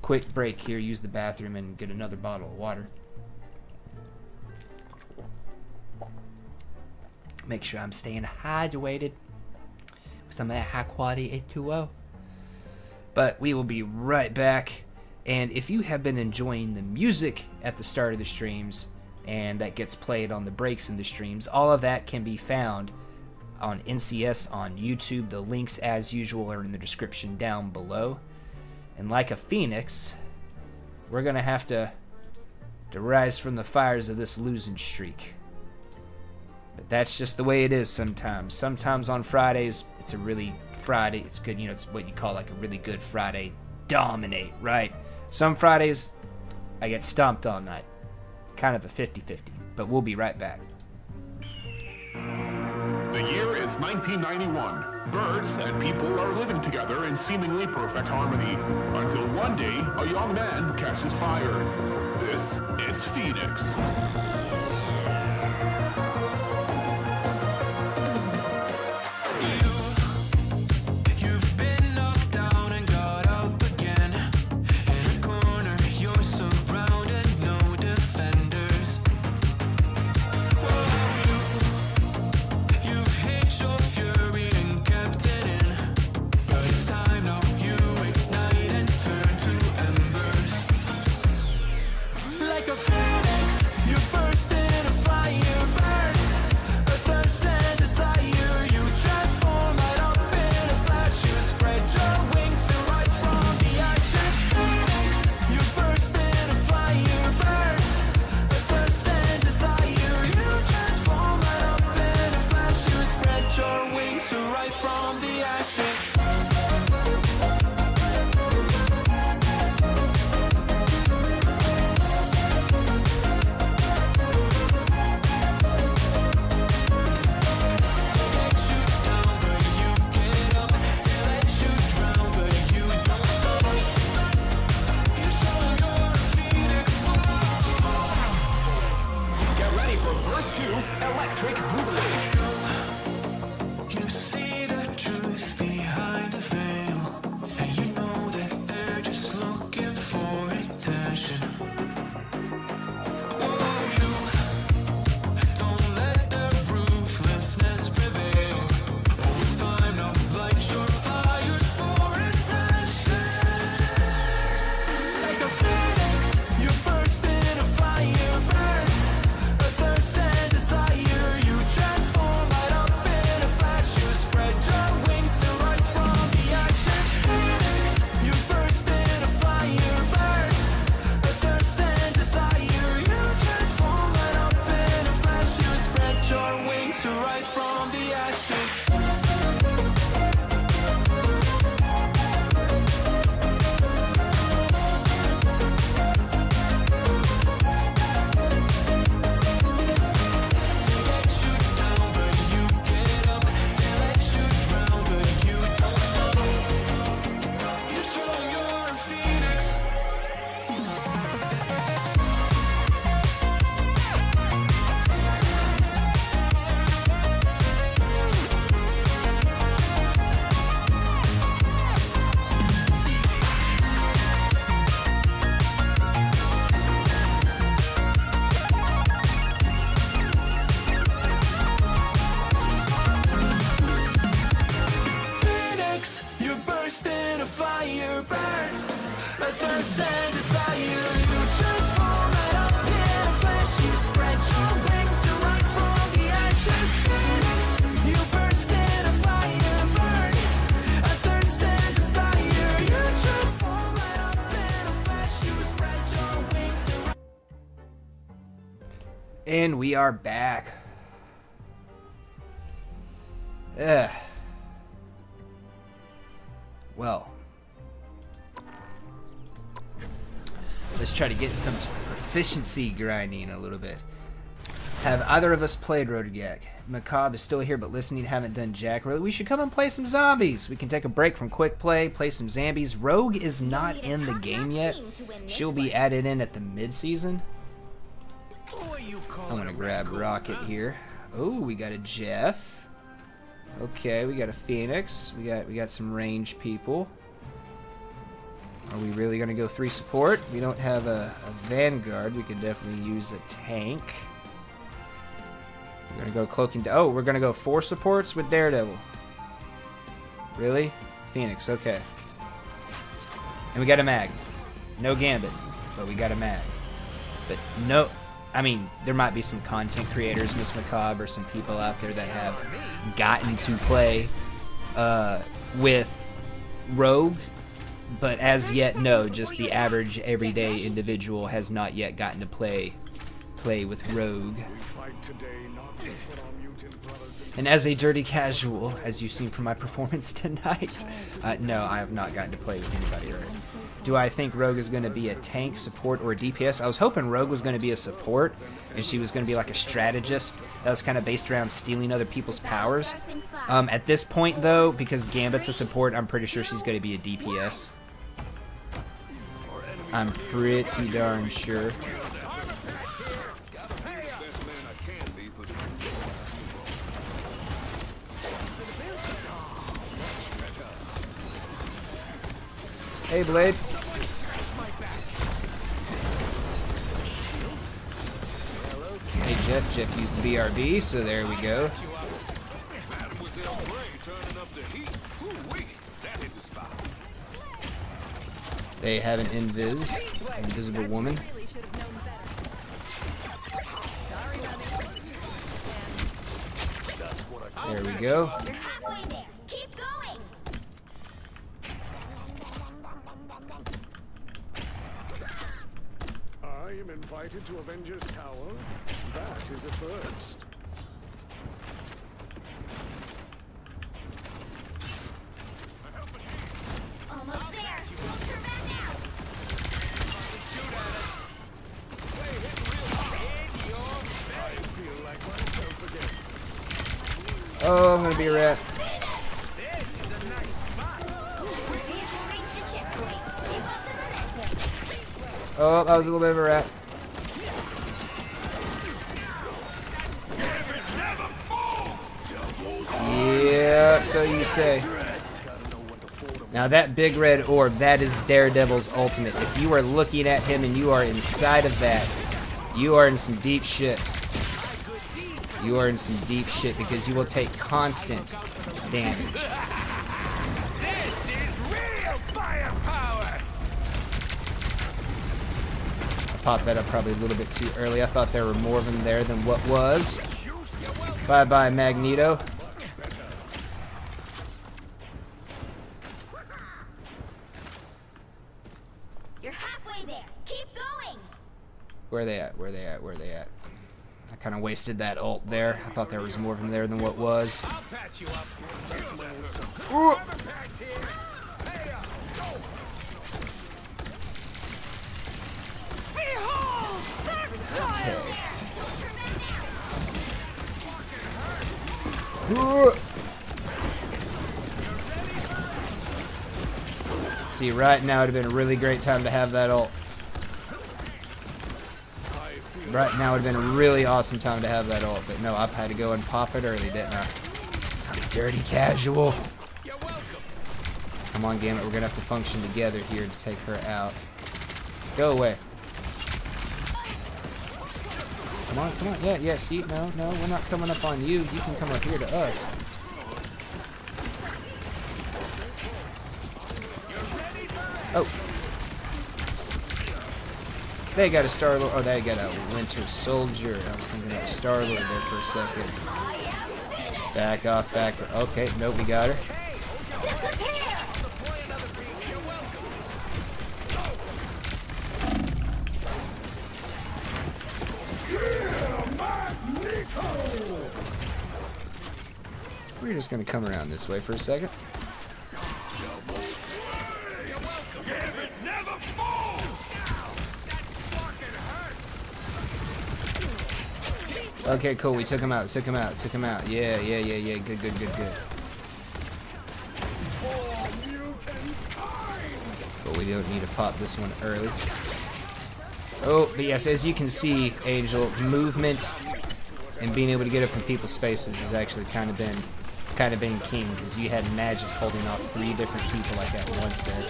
quick break here, use the bathroom, and get another bottle of water. Make sure I'm staying hydrated with some of that high quality H2O. But we will be right back. And if you have been enjoying the music at the start of the streams, and that gets played on the breaks in the streams, all of that can be found on NCS on YouTube. The links, as usual, are in the description down below. And like a phoenix, we're going to have to rise from the fires of this losing streak. But that's just the way it is sometimes. Sometimes on Fridays, it's a really Friday. It's good, you know, it's what you call like a really good Friday. Dominate, right? Some Fridays, I get stomped all night. Kind of a 50-50. But we'll be right back. The year is 1991. Birds and people are living together in seemingly perfect harmony, until one day a young man catches fire. This is Phoenix. And we are back. Ugh. Well, let's try to get some proficiency grinding a little bit. Have either of us played Road-Gag? Macabre is still here but listening, haven't done jack. Really, we should come and play some zombies. We can take a break from quick play some zombies. Rogue is not in the game yet. She'll be added in at the mid-season. I'm gonna grab Rocket here. Oh, we got a Jeff. Okay, we got a Phoenix. We got some range people. Are we really gonna go 3 support? We don't have a Vanguard. We could definitely use a tank. We're gonna go cloaking. Oh, we're gonna go 4 supports with Daredevil. Really? Phoenix. Okay. And we got a mag. No Gambit, but we got a mag. But no. I mean, there might be some content creators, Miss Macabre, or some people out there that have gotten to play with Rogue, but as yet, no, just the average everyday individual has not yet gotten to play with Rogue. We fight today not just for our And as a dirty casual, as you've seen from my performance tonight, no, I have not gotten to play with anybody early. Do I think Rogue is going to be a tank, support, or a DPS? I was hoping Rogue was going to be a support, and she was going to be like a strategist that was kind of based around stealing other people's powers. At this point, though, because Gambit's a support, I'm pretty sure she's going to be a DPS. I'm pretty darn sure. Hey, Blade. Hey, Jeff. Jeff used the BRB, so there we go. They have an invisible woman. There we go. I am invited to Avengers Tower. That is a first. Almost there. Ultra man now. I feel like myself again. Oh, I'm gonna be a rat. Oh, that was a little bit of a rat. Yep, so you say. Now that big red orb, that is Daredevil's ultimate. If you are looking at him and you are inside of that, you are in some deep shit. You are in some deep shit because you will take constant damage. This is real firepower. I popped that up probably a little bit too early. I thought there were more of them there than what was. Bye-bye, Magneto. You're halfway there. Keep going. Where are they at? Where are they at? Where are they at? I kind of wasted that ult there. I thought there was more of them there than what was. I'll patch you up. Ooh. Behold, that child. Ooh. See, right now would have been a really great time to have that ult. Right now would have been a really awesome time to have that ult, but no, I had to go and pop it early, didn't I? Some dirty casual. Come on, Gambit, we're gonna have to function together here to take her out. Go away. Come on, come on. Yeah, yeah, see? No, no, we're not coming up on you. You can come up here to us. Oh. They got a Star-Lord. Oh, they got a Winter Soldier. I was thinking of a Star-Lord there for a second. Back off, back. Okay, nope, we got her. We're just gonna come around this way for a second. Okay, cool. We took him out. Took him out. Took him out. Yeah, yeah, yeah, yeah. Good, good, good, good. But we don't need to pop this one early. Oh, but yes, as you can see, Angel, movement and being able to get up in people's faces has actually kind of been king, because you had Magic holding off 3 different people like at once there.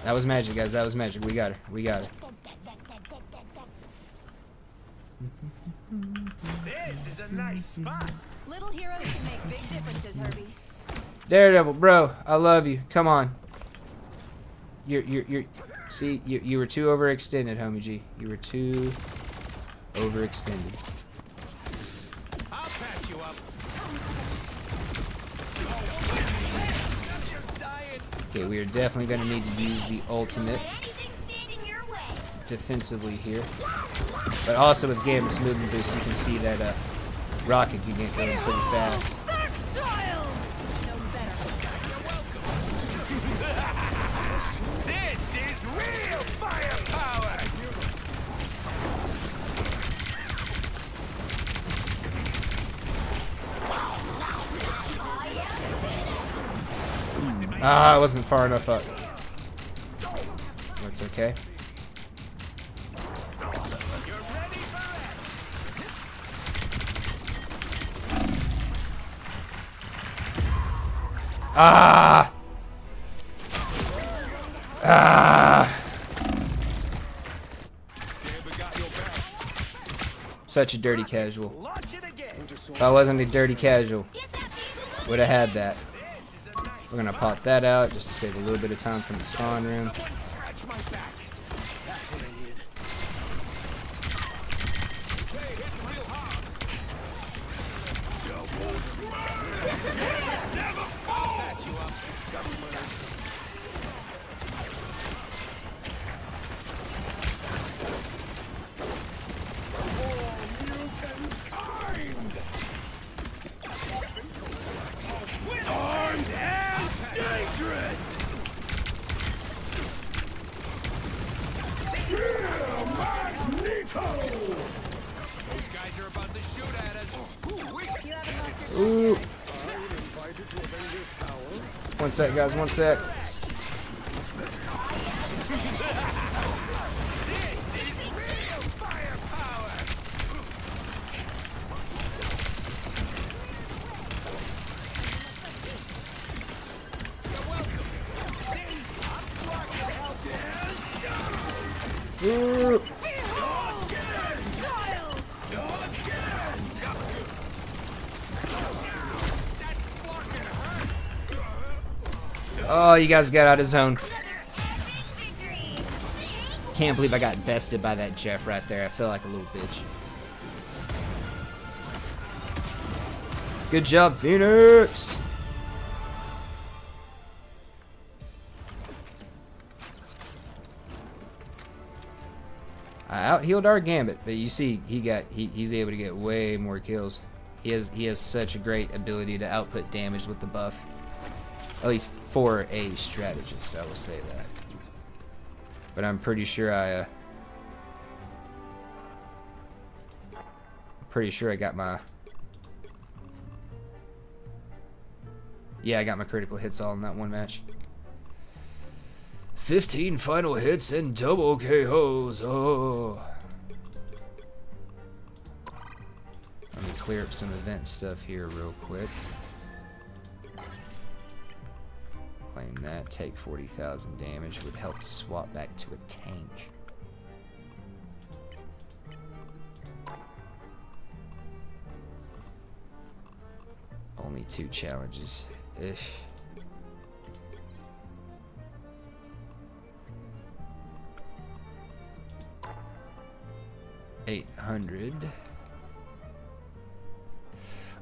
That was magic, guys. That was magic. We got her. We got her. This is a nice spot. Little heroes can make big differences, Herbie. Daredevil, bro, I love you. Come on. See, you were too overextended, homie G. You were too overextended. I'll patch you up. I'm just dying. Okay, we are definitely going to need to use the ultimate Anything stand in your way. defensively here. But also with Gambit's movement boost, you can see that Rocket can get going pretty fast. This is real firepower! Ah, I wasn't far enough up. That's okay. Ah! Ah! Such a dirty casual. If I wasn't a dirty casual, would have had that. We're gonna pop that out just to save a little bit of time from the spawn room. Those guys are about to shoot at us. Ooh. One sec, guys, one sec. This is real firepower! Ooh. Oh, you guys got out of zone. Can't believe I got bested by that Jeff right there. I feel like a little bitch. Good job, Phoenix. I out-healed our Gambit, but you see he's able to get way more kills. He has such a great ability to output damage with the buff. At least for a strategist, I will say that. But I'm pretty sure I got my I got my critical hits all in that one match. 15 final hits and double KOs. Oh. Let me clear up some event stuff here real quick. Claim that. Take 40,000 damage. Would help to swap back to a tank. Only 2 challenges. Ish. $800.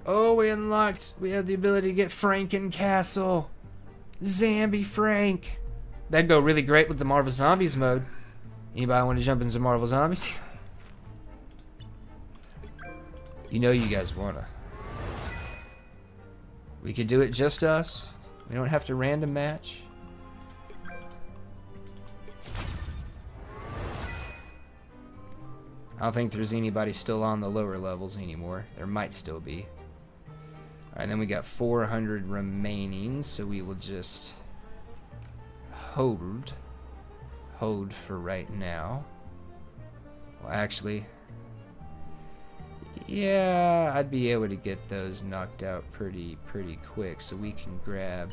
Oh, we unlocked. We have the ability to get Franken Castle. Zambi Frank. That'd go really great with the Marvel Zombies mode. Anybody want to jump into Marvel Zombies? You know you guys wanna. We could do it just us. We don't have to random match. I don't think there's anybody still on the lower levels anymore. There might still be. Alright, then we got 400 remaining, so we will just hold for right now. Well, actually, yeah, I'd be able to get those knocked out pretty quick, so we can grab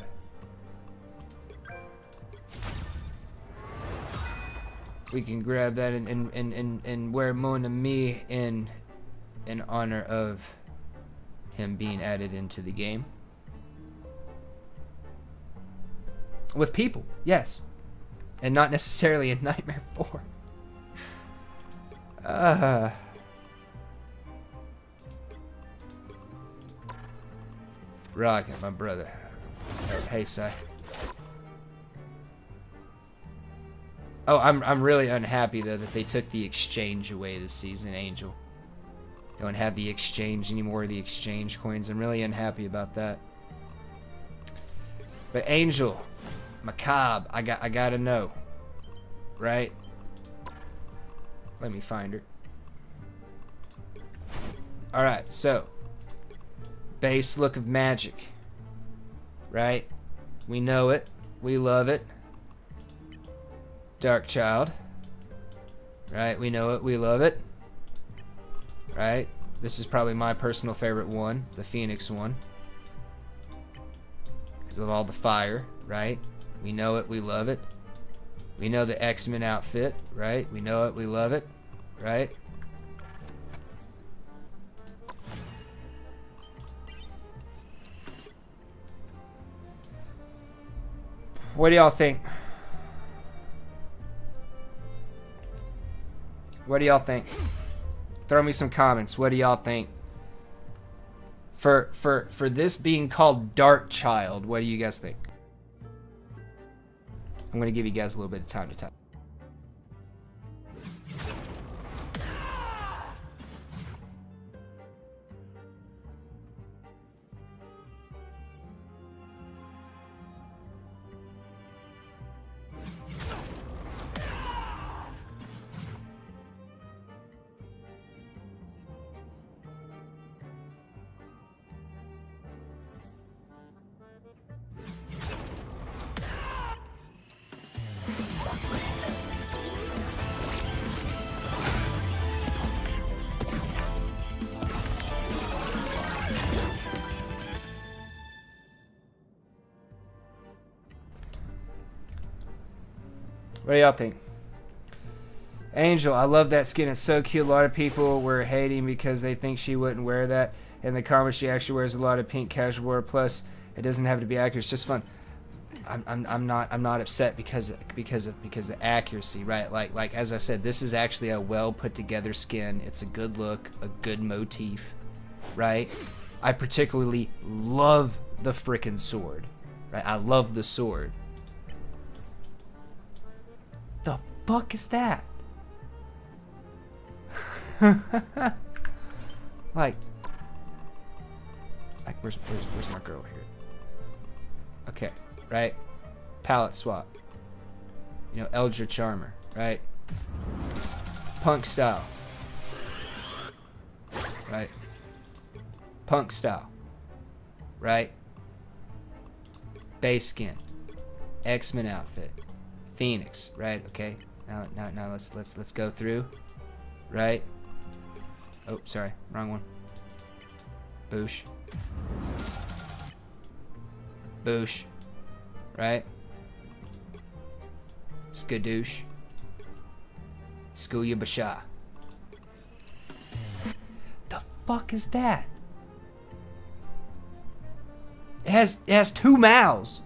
that and wear Mon Ami in honor of him being added into the game. With people, yes. And not necessarily in Nightmare 4. Rocket, my brother. Hey, Sai. Oh, I'm really unhappy though that they took the exchange away this season, Angel. Don't have the exchange anymore, the exchange coins. I'm really unhappy about that. But Angel, Macabre, I gotta know, right? Let me find her. All right, so base look of magic, right? We know it, we love it. Dark Child, right? We know it, we love it, right? This is probably my personal favorite one, the Phoenix one, because of all the fire, right? We know it, we love it. We know the X-Men outfit, right? We know it, we love it, right? What do y'all think? What do y'all think? Throw me some comments. What do y'all think? For this being called Dark Child, what do you guys think? I'm gonna give you guys a little bit of time to type. What do y'all think? Angel, I love that skin. It's so cute. A lot of people were hating because they think she wouldn't wear that. In the comments, she actually wears a lot of pink casual wear. Plus, it doesn't have to be accurate. It's just fun. I'm not upset because of the accuracy, right? Like as I said, this is actually a well put together skin. It's a good look, a good motif, right? I particularly love the frickin' sword, right? I love the sword. The fuck is that? like where's my girl here? Okay, right? Palette swap. You know, Eldritch Charmer, right? Punk style. Right? Punk style. Right? Base skin. X-Men outfit. Phoenix, right? Okay. Now let's go through. Right? Oh, sorry, wrong one. Boosh. Boosh. Right? Skadoosh. Skooya Basha. The fuck is that? It has two mouths.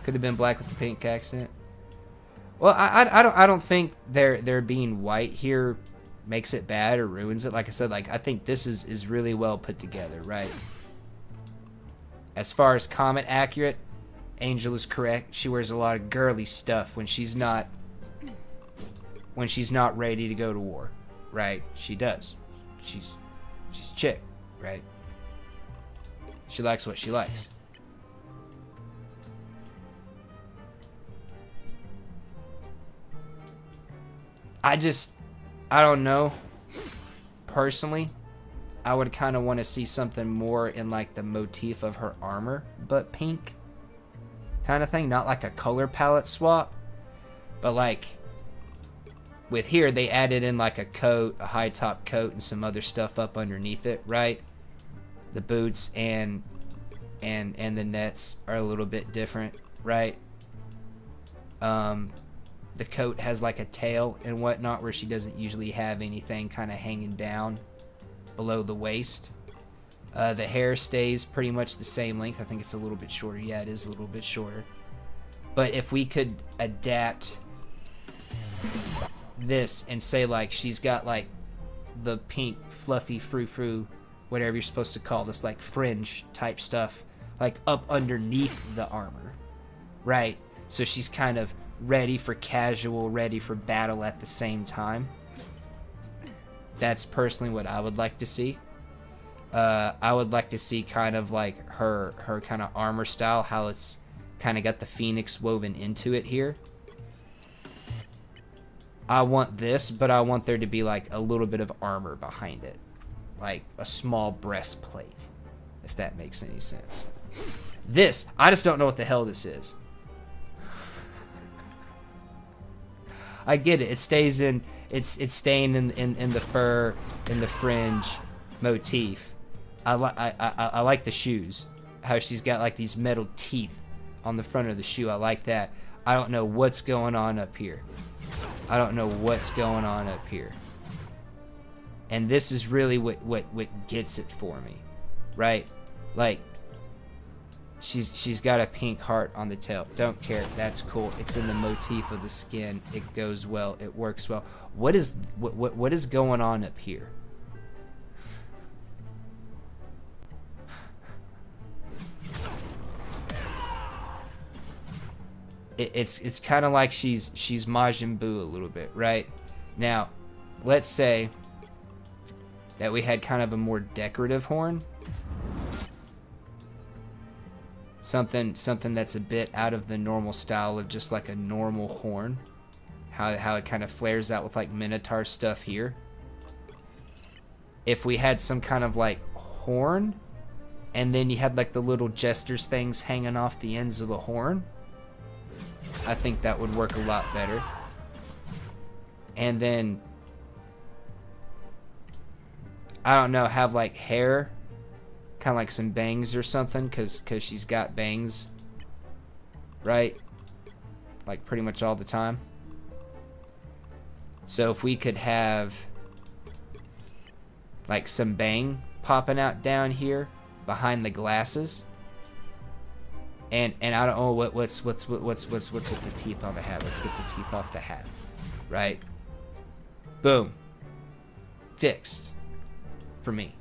Could have been black with the pink accent. Well, I don't think their being white here makes it bad or ruins it. Like I said, like I think this is really well put together, right? As far as comment accurate, Angel is correct. She wears a lot of girly stuff when she's not ready to go to war, right? She does. She's chick, right? She likes what she likes. I don't know. Personally, I would kind of want to see something more in like the motif of her armor, but pink kind of thing. Not like a color palette swap, but like with here, they added in like a coat, a high top coat, and some other stuff up underneath it, right? The boots and the nets are a little bit different, right? The coat has like a tail and whatnot where she doesn't usually have anything kind of hanging down below the waist. The hair stays pretty much the same length. I think it's a little bit shorter. Yeah, it is a little bit shorter. But if we could adapt this and say like she's got like the pink fluffy frou-frou, whatever you're supposed to call this, like fringe type stuff, like up underneath the armor, right? So she's kind of ready for casual, ready for battle at the same time. That's personally what I would like to see. I would like to see kind of like her kind of armor style, how it's kind of got the phoenix woven into it here. I want this, but I want there to be like a little bit of armor behind it. Like a small breastplate, if that makes any sense. This, I just don't know what the hell this is. I get it. It stays in. It's staying in the fur, in the fringe motif. I like the shoes. How she's got like these metal teeth on the front of the shoe. I like that. I don't know what's going on up here. I don't know what's going on up here. And this is really what gets it for me, right? Like, she's got a pink heart on the tail. Don't care. That's cool. It's in the motif of the skin. It goes well. It works well. What is going on up here? It's kind of like she's Majin Buu a little bit, right? Now, let's say that we had kind of a more decorative horn. Something that's a bit out of the normal style of just like a normal horn. How it kind of flares out with like Minotaur stuff here. If we had some kind of like horn, and then you had like the little jester's things hanging off the ends of the horn, I think that would work a lot better. And then, I don't know, have like hair, kind of like some bangs or something, cause she's got bangs, right? Like pretty much all the time. So if we could have like some bang popping out down here behind the glasses, and I don't know what's with the teeth on the hat. Let's get the teeth off the hat, right? Boom, fixed for me,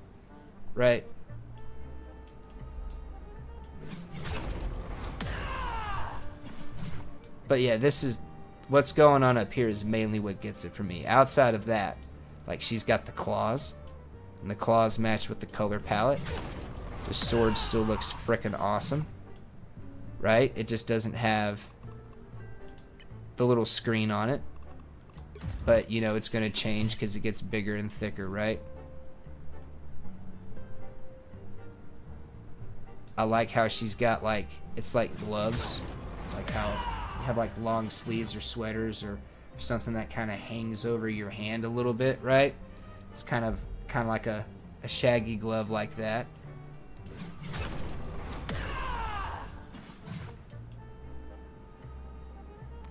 right? But yeah, this is what's going on up here is mainly what gets it for me. Outside of that, like she's got the claws, and the claws match with the color palette. The sword still looks frickin' awesome, right? It just doesn't have the little screen on it. But, you know, it's going to change because it gets bigger and thicker, right? I like how she's got, like, it's like gloves. Like how you have, like, long sleeves or sweaters or something that kind of hangs over your hand a little bit, right? It's kind of like a shaggy glove like that.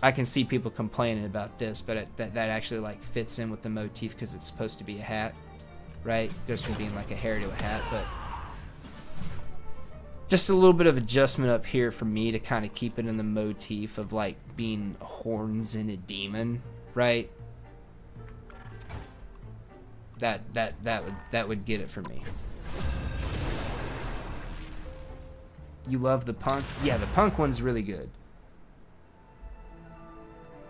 I can see people complaining about this, but that actually like fits in with the motif because it's supposed to be a hat, right? It goes from being like a hair to a hat, but just a little bit of adjustment up here for me to kind of keep it in the motif of like being horns in a demon, right? That would get it for me. You love the punk? Yeah, the punk one's really good.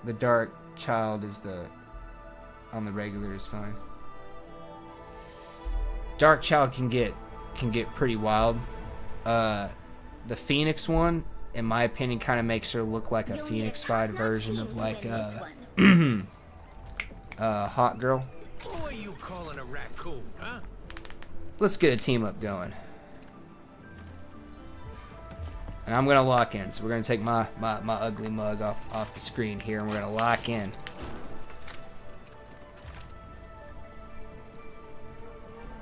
The dark child is on the regular is fine. Dark child can get pretty wild. The Phoenix one, in my opinion, kind of makes her look like a Phoenix-fied version of like Hot Girl. Who are you calling a raccoon, huh? Let's get a team up going. And I'm gonna lock in, so we're gonna take my ugly mug off the screen here, and we're gonna lock in.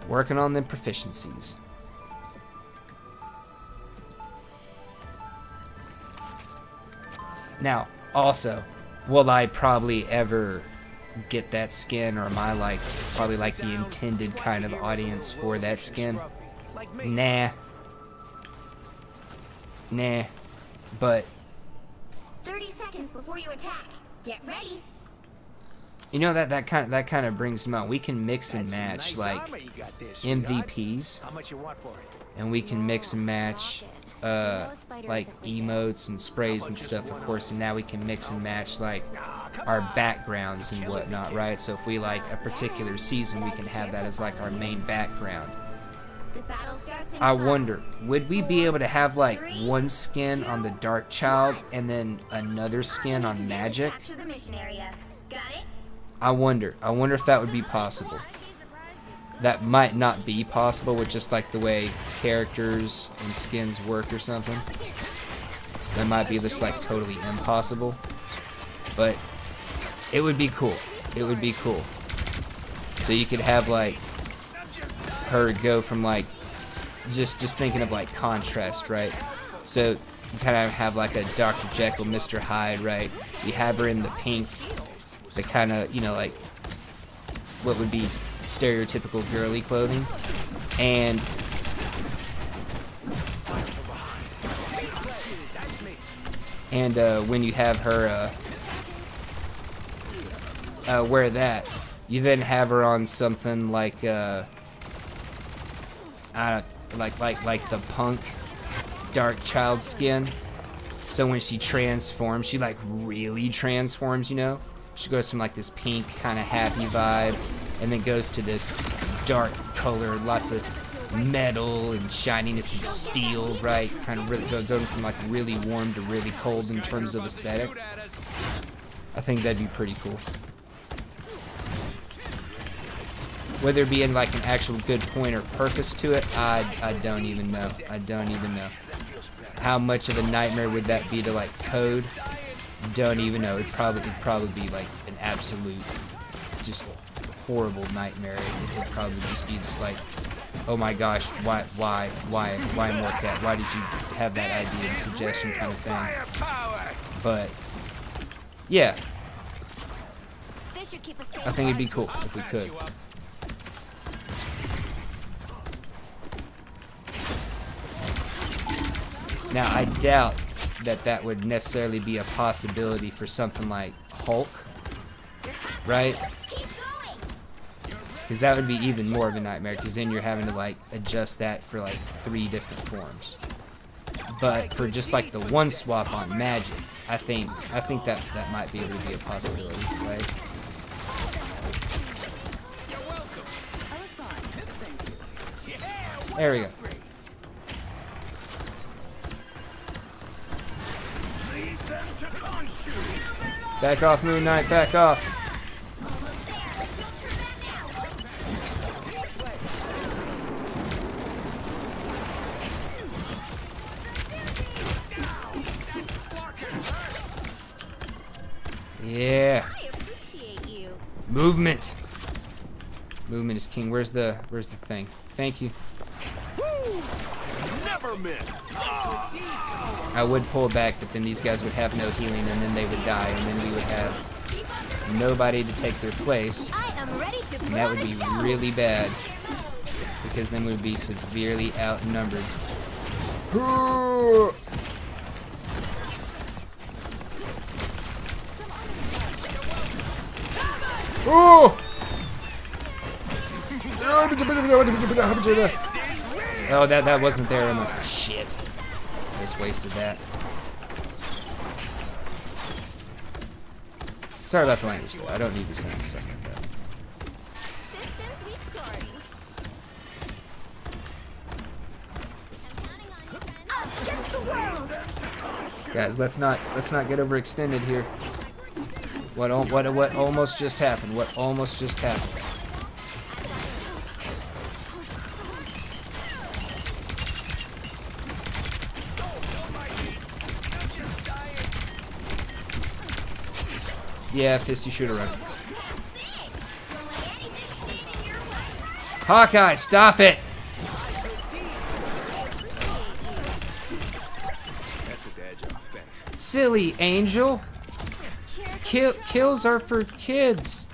Working on them proficiencies. Now, also, will I probably ever get that skin, or am I like probably like the intended kind of audience for that skin? Nah. Nah, but 30 seconds before you attack. Get ready. you know that kind of brings them out. We can mix and match like MVPs, How much you want for it? and we can mix and match like emotes and sprays and stuff, of course, and now we can mix and match like our backgrounds and whatnot, right? So if we like a particular season, we can have that as like our main background. I wonder, would we be able to have like one skin on the Dark Child and then another skin on Magic? I wonder if that would be possible. That might not be possible with just like the way characters and skins work or something. That might be just like totally impossible. But it would be cool. It would be cool. So you could have like her go from like just thinking of like contrast, right? So you kind of have like a Dr. Jekyll, Mr. Hyde, right? You have her in the pink, the kind of, you know, like what would be stereotypical girly clothing, and when you have her wear that, you then have her on something like like the punk Dark Child skin. So when she transforms, she like really transforms, you know? She goes from like this pink kind of happy vibe, and then goes to this dark color, lots of metal and shininess and steel, right? Kind of really going from like really warm to really cold in terms of aesthetic. I think that'd be pretty cool. Whether it be in like an actual good point or purpose to it, I don't even know. I don't even know. How much of a nightmare would that be to like code? Don't even know. It'd probably be like an absolute, just horrible nightmare. It'd probably just be just like, oh my gosh, why more cat? Why did you have that idea and suggestion kind of thing? But yeah, I think it'd be cool if we could. Now, I doubt that would necessarily be a possibility for something like Hulk, right? Because that would be even more of a nightmare, because then you're having to like adjust that for like 3 different forms. But for just like the one swap on Magic, I think that might be able to be a possibility, right? There we go. Back off, Moon Knight, back off. Yeah. Movement. Movement is king. Where's the thing? Thank you. Never miss. I would pull back, but then these guys would have no healing, and then they would die, and then we would have nobody to take their place. And that would be really bad, because then we would be severely outnumbered. Oh! Oh, that wasn't there. I'm like, shit. I just wasted that. Sorry about the language, though. I don't need to send stuff like that. Guys, let's not get overextended here. What almost just happened? What almost just happened? Yeah, Fist, you should have run. Hawkeye, stop it! Silly angel. Kills are for kids.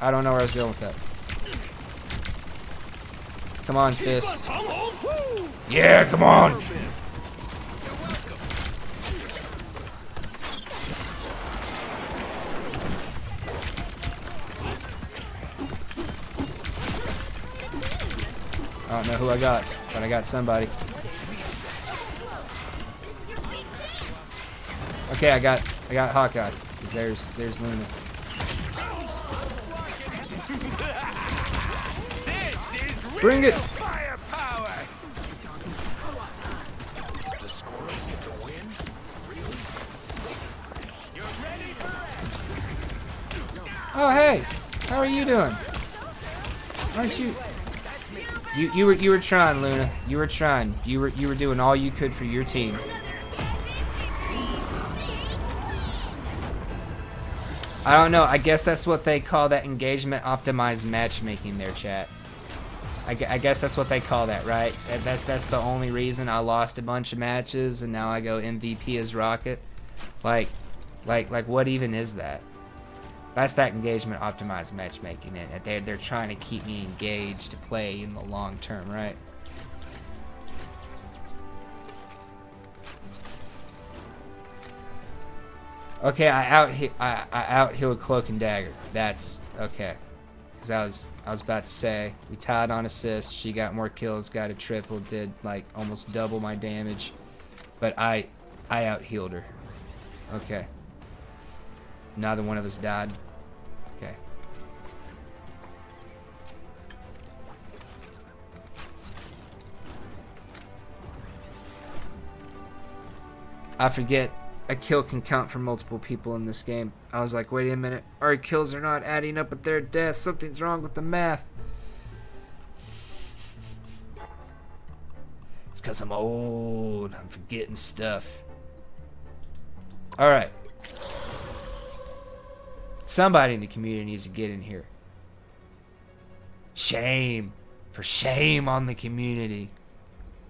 I don't know where I was going with that. Come on, Fist. Yeah, come on. I don't know who I got, but I got somebody. Okay, I got Hawkeye. 'Cause there's Luna. Bring it! Oh hey, how are you doing? Aren't you? You were trying, Luna. You were trying. You were doing all you could for your team. I don't know. I guess that's what they call that engagement optimized matchmaking there, chat. I guess that's what they call that, right? That's the only reason I lost a bunch of matches and now I go MVP as Rocket. Like what even is that? That's that engagement optimized matchmaking, and they're trying to keep me engaged to play in the long term, right? Okay, I out-healed Cloak and Dagger. That's okay. Cause I was about to say we tied on assists. She got more kills, got a triple, did like almost double my damage, but I out-healed her. Okay. Neither one of us died. Okay. I forget a kill can count for multiple people in this game. I was like, wait a minute. Our kills are not adding up with their deaths. Something's wrong with the math. It's because I'm old. I'm forgetting stuff. Alright. Somebody in the community needs to get in here. Shame. For shame on the community.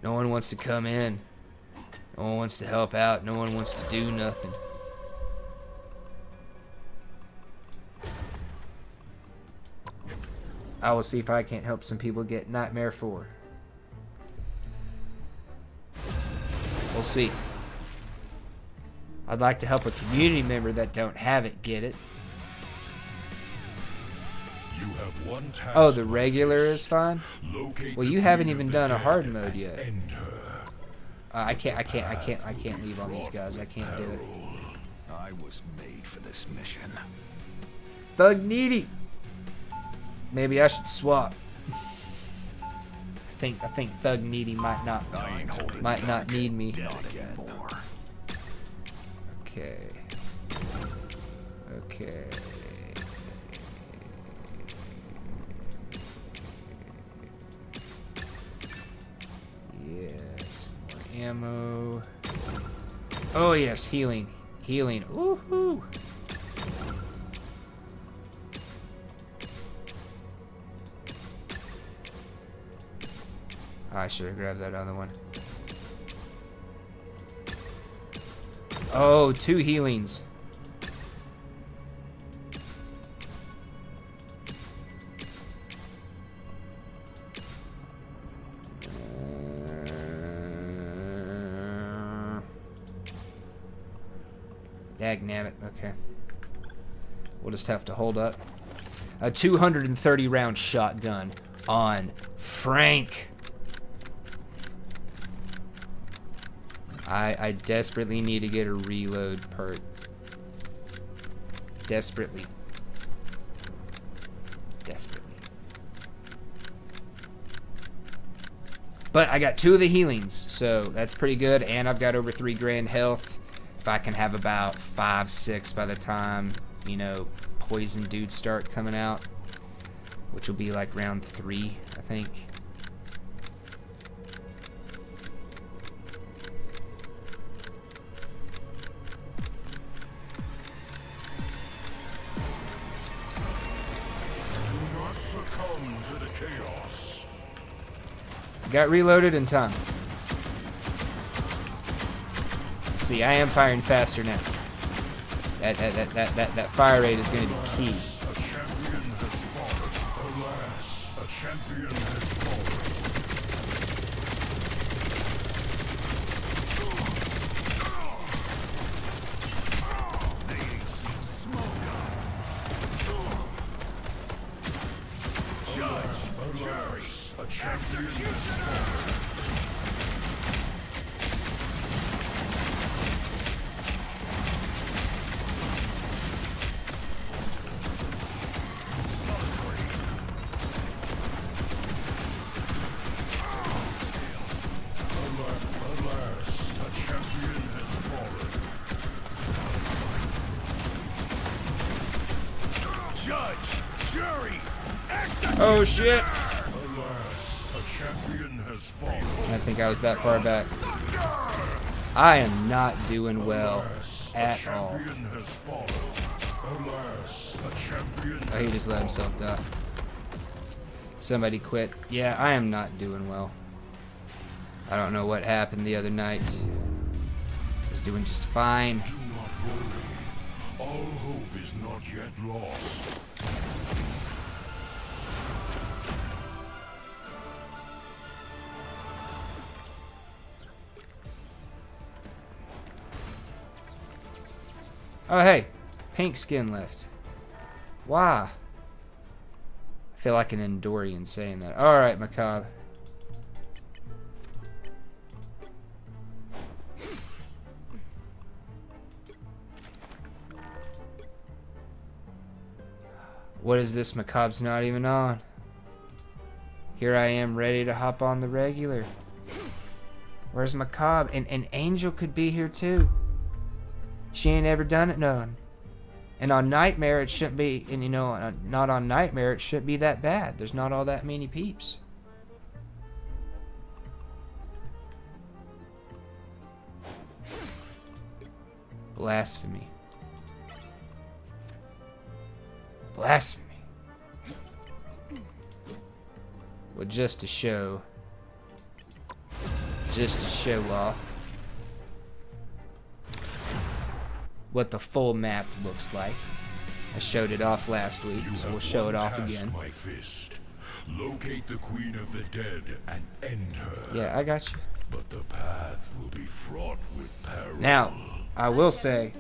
No one wants to come in. No one wants to help out. No one wants to do nothing. I will see if I can't help some people get Nightmare 4. We'll see. I'd like to help a community member that don't have it get it. You have one task. Oh, the regular is fine? Well, you haven't even done a hard mode yet. I can't leave on these guys. I can't do it. I was made for this mission. Thug needy. Maybe I should swap. I think Thug needy might not need me. Okay. Okay. Yes. More ammo. Oh yes, healing. Healing. Woohoo! I should have grabbed that other one. Oh, 2 healings. Dagnabbit, okay. We'll just have to hold up. A 230 round shotgun on Frank. I desperately need to get a reload perk. Desperately. But I got 2 of the healings, so that's pretty good, and I've got over 3 grand health. If I can have about 5, 6 by the time, you know, poison dudes start coming out, which will be like round 3, I think. Got reloaded in time. See, I am firing faster now. That fire rate is going to be key. A champion has fallen. Alas, a champion has fallen. They ain't seen smoke. Judge, alas, a champion has fallen. Oh shit! Alas, a champion has fallen. I think I was that far back. I am not doing well at all. Champion has fallen. Alas, a champion. Oh, he just let himself die. Somebody quit. Yeah, I am not doing well. I don't know what happened the other night. I was doing just fine. Do not worry. All hope is not yet lost. Oh, hey. Pink skin left. Why? I feel like an Endorian saying that. Alright, Macabre. What is this? Macabre's not even on. Here I am ready to hop on the regular. Where's Macabre? And Angel could be here too. She ain't ever done it none. And on Nightmare it shouldn't be, and you know, not on Nightmare it shouldn't be that bad. There's not all that many peeps. Blasphemy. Blasphemy. Well, just to show off what the full map looks like. I showed it off last week, so we'll show it off again. My fist. Locate the Queen of the Dead and end her. Yeah, I got you. But the path will be fraught with peril. Now, I will say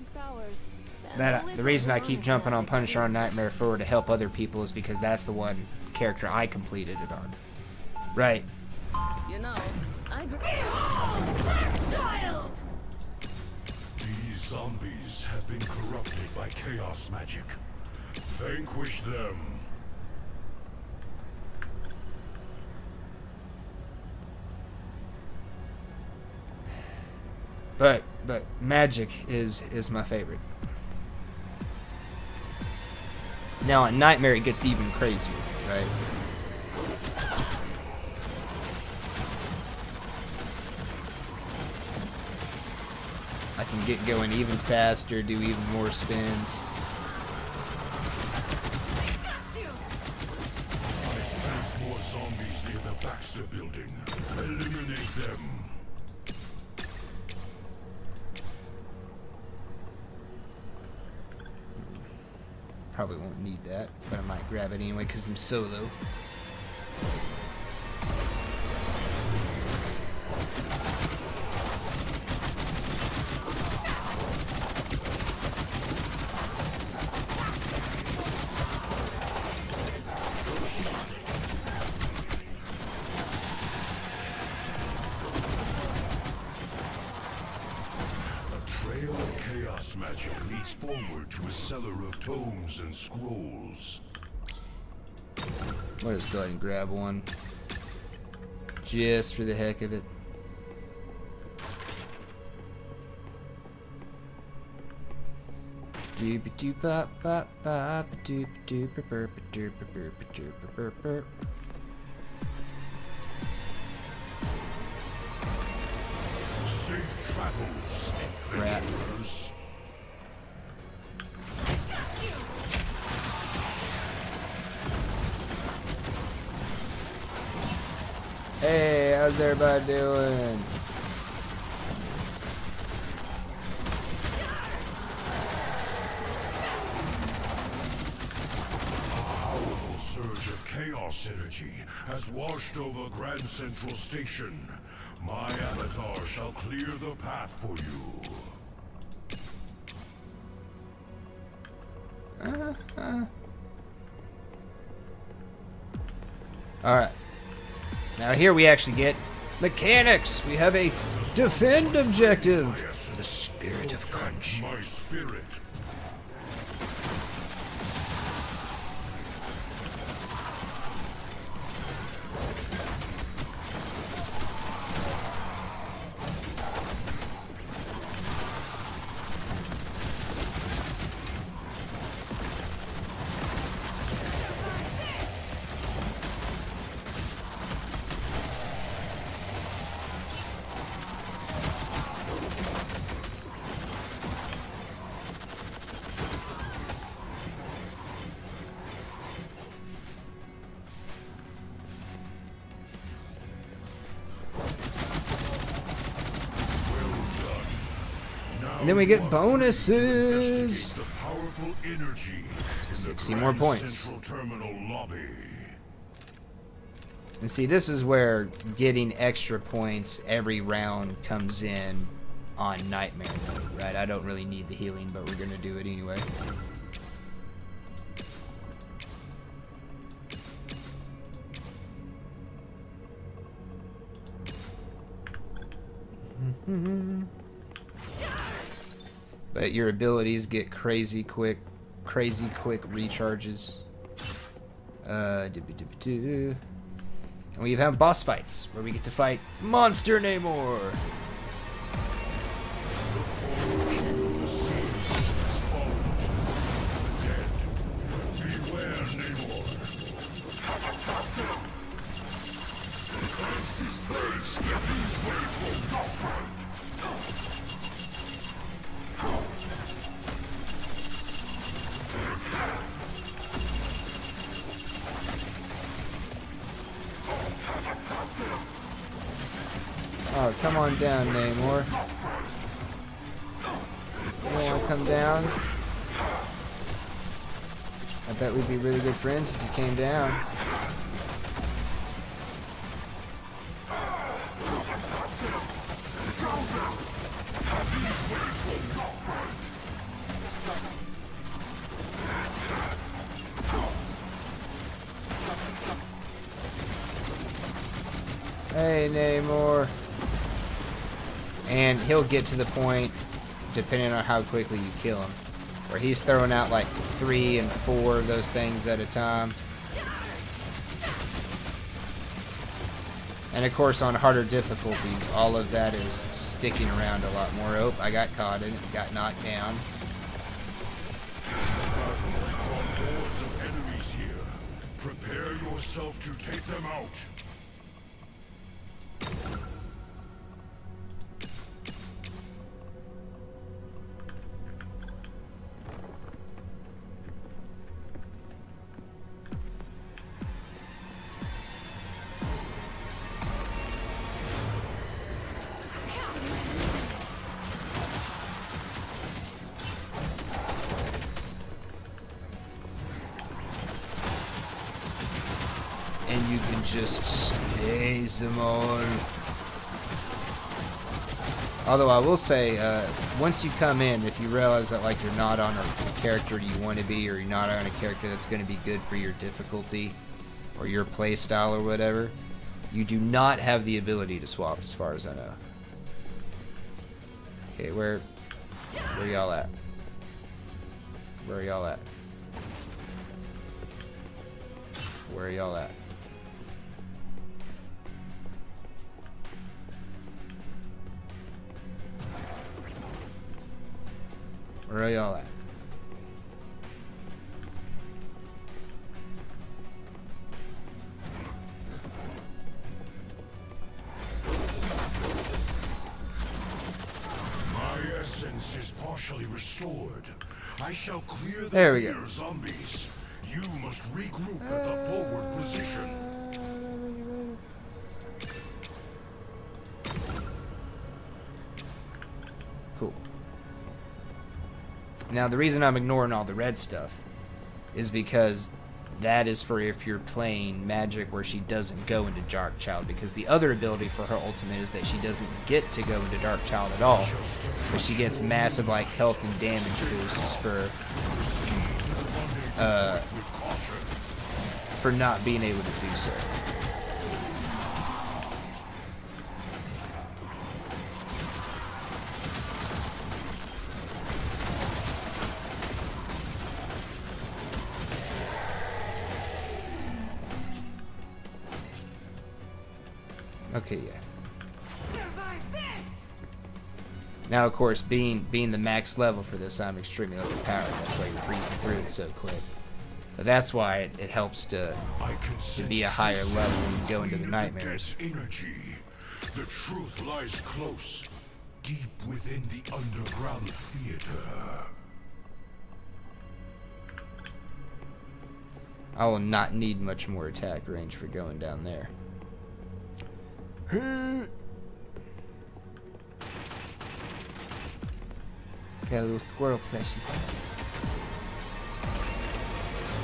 that the reason I keep jumping on Punisher on Nightmare 4 to help other people is because that's the one character I completed it on. Right. You know, Child! These zombies have been corrupted by chaos magic. Vanquish them. But magic is my favorite. Now on Nightmare it gets even crazier, right? I can get going even faster, do even more spins. I sense more zombies near the Baxter building. Eliminate them. Probably won't need that, but I might grab it anyway because I'm solo. Magic leads forward to a cellar of tomes and scrolls. We'll just go ahead and grab one. Just for the heck of it. Safe travels, adventurers. Hey, how's everybody doing? Powerful surge of chaos energy has washed over Grand Central Station. My avatar shall clear the path for you. Alright. Now here we actually get mechanics. We have a defend objective. The spirit of crunch. My spirit. And then we get bonuses. The powerful energy in 60 the more Grand points. Central Terminal lobby. And see, this is where getting extra points every round comes in on Nightmare mode, right? I don't really need the healing, but we're gonna do it anyway. But your abilities get crazy quick recharges. And we have boss fights where we get to fight Monster Namor. Oh, come on down, Namor. You don't want to come down? I bet we'd be really good friends if you came down. Hey, Namor. And he'll get to the point, depending on how quickly you kill him, where he's throwing out like 3 and 4 of those things at a time. And of course, on harder difficulties, all of that is sticking around a lot more. Oh, I got caught in it, got knocked down. Hordes of enemies here. Prepare yourself to take them out. And you can just space them all. Although I will say, once you come in, if you realize that like you're not on a character you want to be, or you're not on a character that's going to be good for your difficulty or your play style or whatever, you do not have the ability to swap, as far as I know. Okay, where y'all at? Where are y'all at? Where are y'all at? Where are y'all at? My essence is partially restored. I shall clear the There we go. rear zombies. You must regroup at the forward position. Cool. Now, the reason I'm ignoring all the red stuff is because that is for if you're playing magic where she doesn't go into Dark Child, because the other ability for her ultimate is that she doesn't get to go into Dark Child at all, but she gets massive like health and damage boosts for not being able to do so. Okay, yeah. Now, of course, being the max level for this, I'm extremely overpowered. That's why you're breezing through it so quick. But that's why it helps to be a higher level when you go into the nightmares. Energy. The truth lies close, deep within the underground theater. I will not need much more attack range for going down there. Got a little squirrel plushie.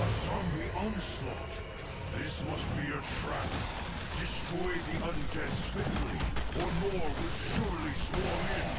A zombie onslaught. This must be a trap. Destroy the undead swiftly, or more will surely swarm in.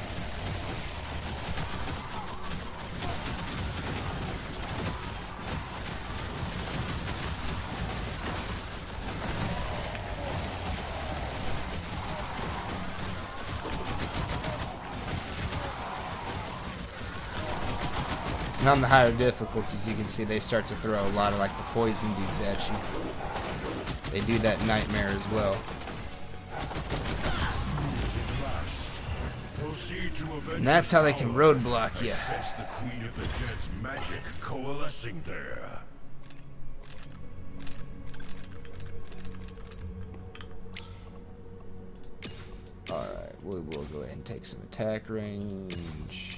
And on the higher difficulties, you can see they start to throw a lot of like the poison dudes at you. They do that Nightmare as well. And that's how they can roadblock you. Sense the Queen of the Dead's magic coalescing there. Alright, we'll go ahead and take some attack range.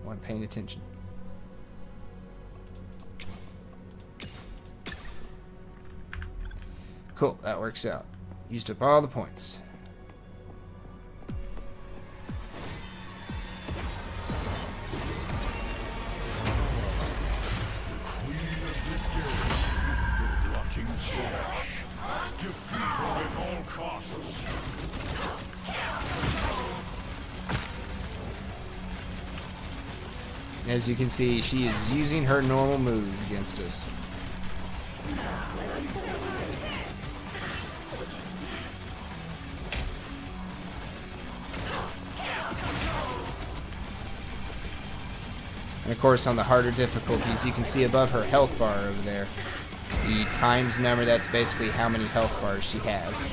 I'm paying attention. Cool, that works out. Used up all the points. Blotting flesh. Defeat her at all costs. As you can see, she is using her normal moves against us. And of course, on the harder difficulties, you can see above her health bar over there the times number. That's basically how many health bars she has.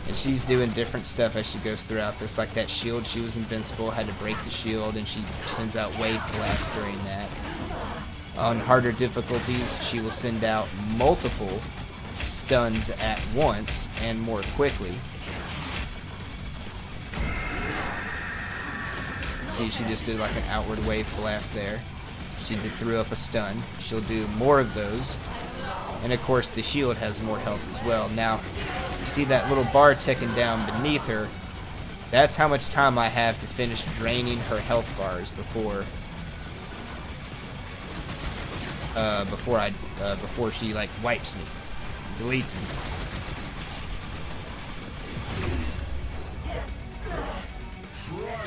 And she's doing different stuff as she goes throughout this. Like that shield, she was invincible, had to break the shield, and she sends out wave blast during that. On harder difficulties, she will send out multiple stuns at once and more quickly. See, she just did like an outward wave blast there. She threw up a stun. She'll do more of those. And of course, the shield has more health as well. Now, you see that little bar ticking down beneath her? That's how much time I have to finish draining her health bars before she like wipes me, deletes me.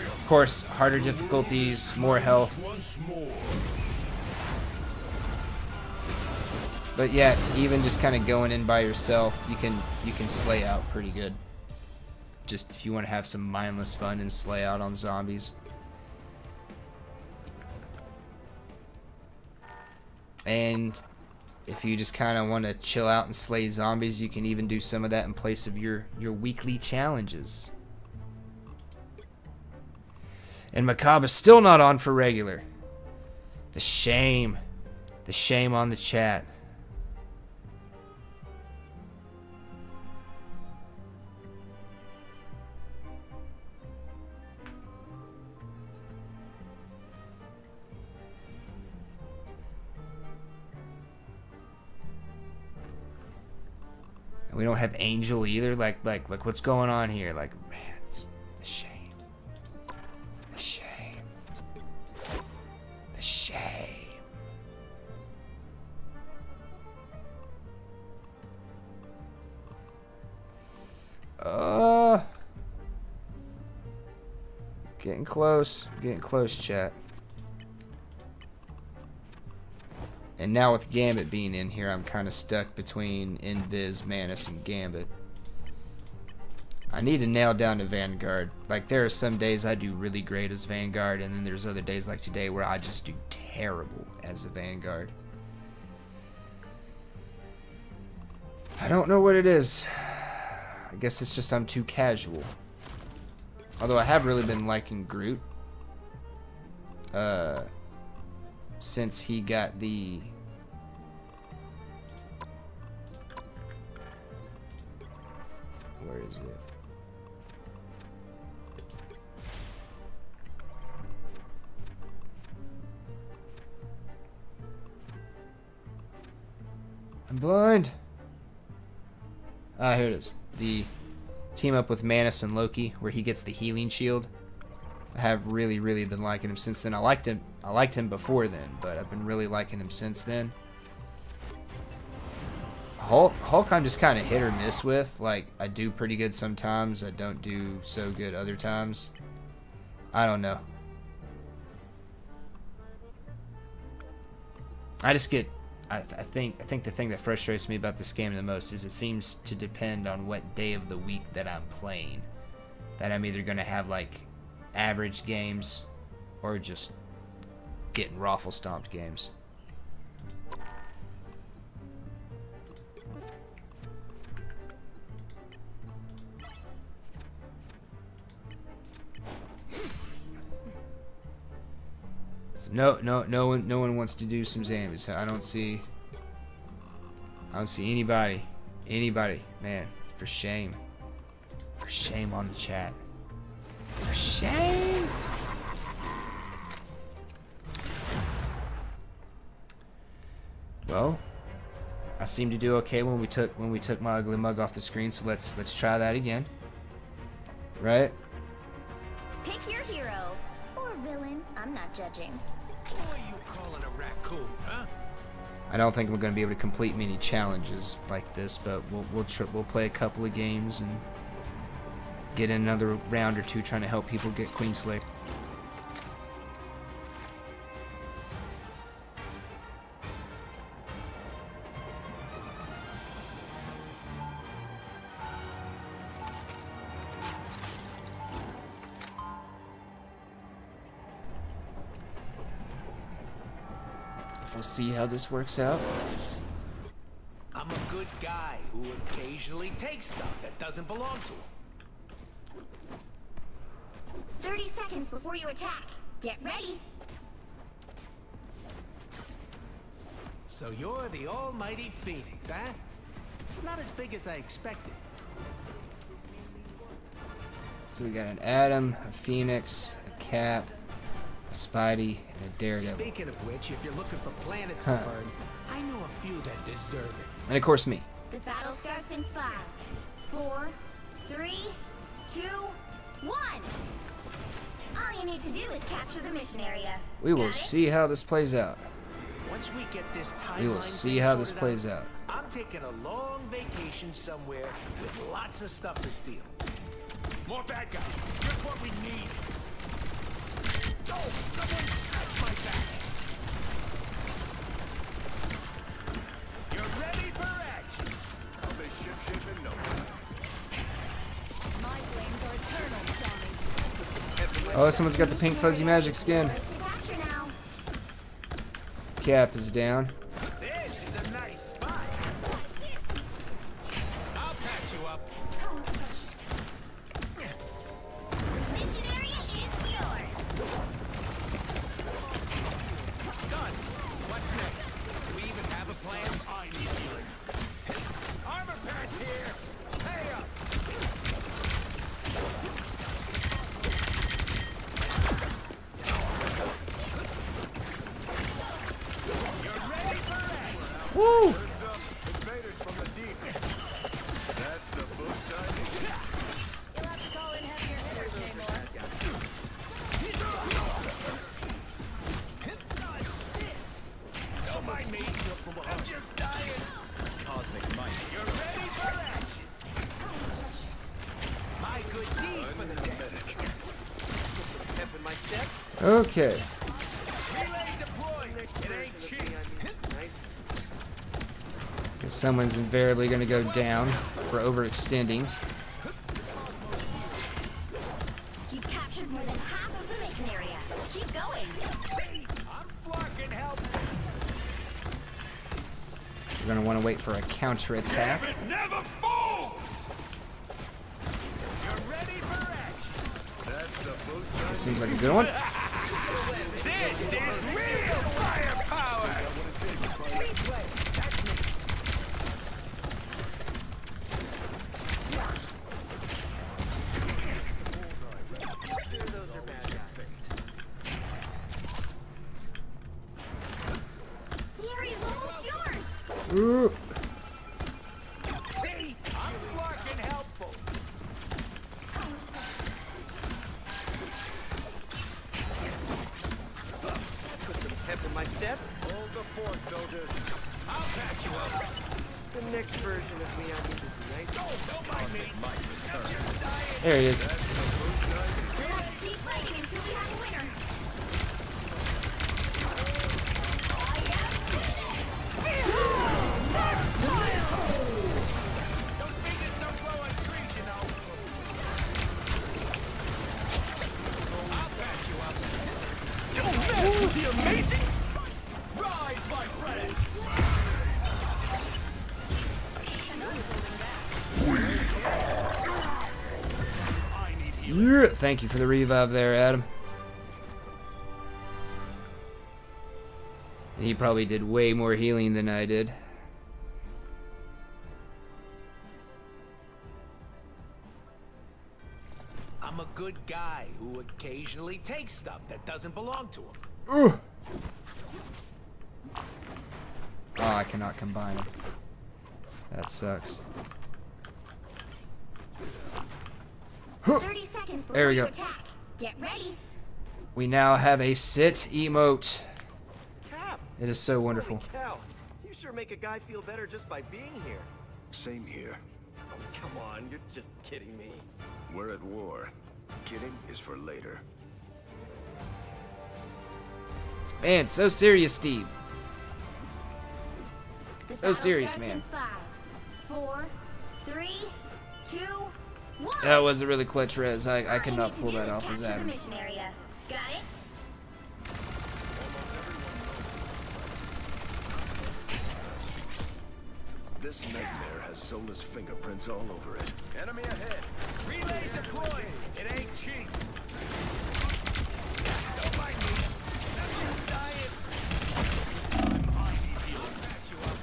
Of course, harder difficulties, more health. But yeah, even just kind of going in by yourself, you can slay out pretty good. Just if you want to have some mindless fun and slay out on zombies. And if you just kind of want to chill out and slay zombies, you can even do some of that in place of your weekly challenges. And Macabre is still not on for regular. The shame. The shame on the chat. We don't have Angel either. Like what's going on here? Like, man, it's a shame. The shame. The shame. Getting close. Getting close, chat. And now with Gambit being in here, I'm kind of stuck between Invis, Manus, and Gambit. I need to nail down to Vanguard. Like, there are some days I do really great as Vanguard, and then there's other days like today where I just do terrible as a Vanguard. I don't know what it is. I guess it's just I'm too casual. Although I have really been liking Groot. Since he got the... Where is it? I'm blind. Ah, here it is. The team up with Manus and Loki, where he gets the healing shield. I have really, really been liking him since then. I liked him before then, but I've been really liking him since then. Hulk I'm just kind of hit or miss with. Like, I do pretty good sometimes. I don't do so good other times. I don't know. I just get... I think the thing that frustrates me about this game the most is it seems to depend on what day of the week that I'm playing. That I'm either going to have, like, average games or just getting raffle stomped games. So no one wants to do some zombies. I don't see anybody, man. For shame on the chat. For shame. Well, I seemed to do okay when we took my ugly mug off the screen, so let's try that again. Right? Pick your hero or villain. I'm not judging. Who are you calling a raccoon, huh? I don't think we're going to be able to complete many challenges like this, but we'll play a couple of games and get in another round or two trying to help people get Queenslayer. We'll see how this works out. I'm a good guy who occasionally takes stuff that doesn't belong to him. 30 seconds before you attack. Get ready. So you're the almighty Phoenix, huh? Not as big as I expected. So we got an Atom, a Phoenix, a Cap, a Spidey, and a Daredevil. Speaking of which, if you're looking for planets to burn, I know a few that deserve it. And of course me. The battle starts in 5, 4, 3, 2, 1. All you need to do is capture the mission area. We will see how this plays out. Once we get this timeline We will see how this sorted plays out. out. I'm taking a long vacation somewhere with lots of stuff to steal. More bad guys. Just what we need. Oh, someone scratch my back. You're ready for action. I'll be ship in no time. My flames are eternal, Johnny. Oh, someone's got the pink fuzzy magic skin. First to capture now. Cap is down. This is a nice spot. I'll patch you up. The mission area is yours. Done. What's next? Do we even have a plan? I need healing. Armor pass here. Pay up. You're ready for action. Woo! Invaders from the deep. That's the boost I need. You'll have to call in heavier hitters, Namor. Don't mind me. I'm just dying. Cosmic might. You're ready for action. My good deed for the day. Step in my steps. Okay. Relay deployed. It ain't cheap. Because someone's invariably going to go down for overextending. You've captured more than half of the mission area. Keep going. I'm flocking help. We're going to want to wait for a counterattack. It never falls. You're ready for action. That's the boost I Seems like a good one. This is real firepower. The area's almost yours. Ooh. soldiers. I'll patch you up. The next version of me, I need is nice. Don't mind me. There he is. We'll have to keep fighting until we have a winner. Those fingers don't grow on trees, you know. I'll patch you up. Don't mess with the amazing rise, my friends. Yeah, thank you for the revive there, Adam. He probably did way more healing than I did. I'm a good guy who occasionally takes stuff that doesn't belong to him. Oh, I cannot combine them. That sucks. 30 seconds before There we you go. attack. Get ready. We now have a sit emote. Cap! It is so wonderful. Holy cow! You sure make a guy feel better just by being here. Same here. Oh, come on, you're just kidding me. We're at war. Kidding is for later. Man, so serious, Steve. The So battle serious, starts man. in 5, 4, 3, 2, 1. That was a really clutch res. I could All you not need to pull do that is off as capture the Adam. mission area. Got it? This nightmare has Zola's fingerprints all over it. Enemy ahead. Relay deployed. It ain't cheap. Don't mind me. I'm just dying. I need healing. Patch you up.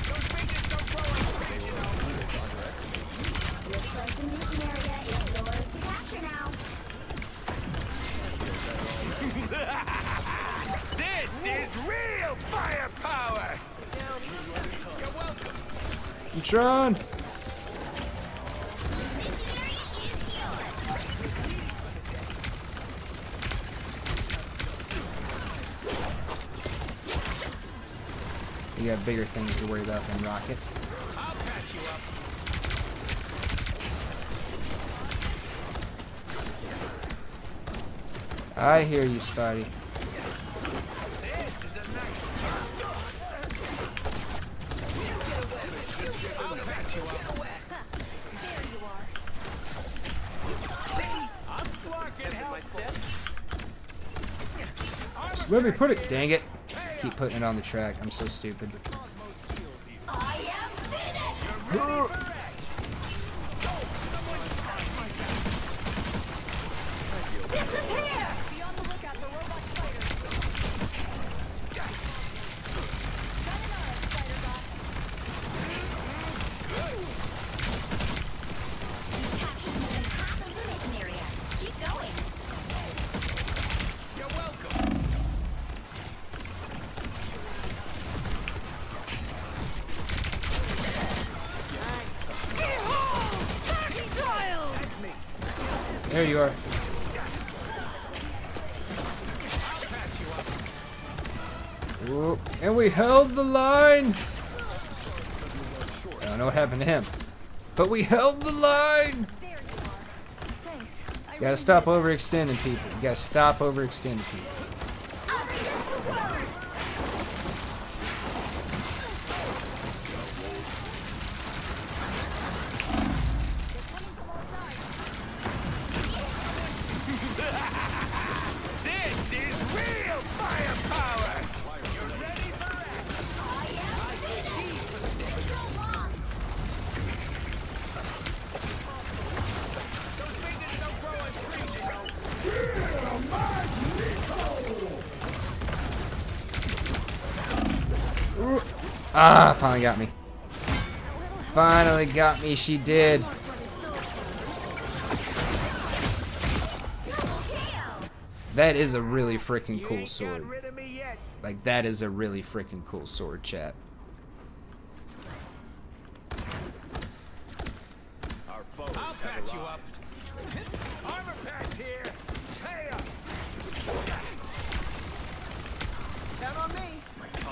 Those fingers don't grow on trees, you know. Your first mission area is yours to capture now. This is real firepower. You're welcome. Tron! Mission area is yours. You got bigger things to worry about than rockets. I'll patch you up. I hear you, Spidey. This is a nice. I'll patch you up. There you are. See, I'm blocking helpful. Just let me put it. Dang it. Keep putting it on the track. I'm so stupid. I am finished. Disappear. Be on the lookout for robot spiders. Sayonara, Spider-Bot. Captured more than half of the mission area. Keep going. You're welcome. That's me. There you are. I'll patch you up. Whoop. And we held the line. I don't know what happened to him. But we held the line. There you are. Thanks. I You gotta really stop needed overextending people. You gotta stop overextending people. Us against the world. This is real firepower. You're ready for action. I am finished. Control lost. Those fingers don't grow on trees, you know. Ah, finally got me. Finally got me. She did. Double kill. That is a really freaking You cool ain't sword. got rid of me yet. Like, that is a really freaking cool sword, chat. Our foes I'll have patch you arrived. up. Armor patch here. Hey up.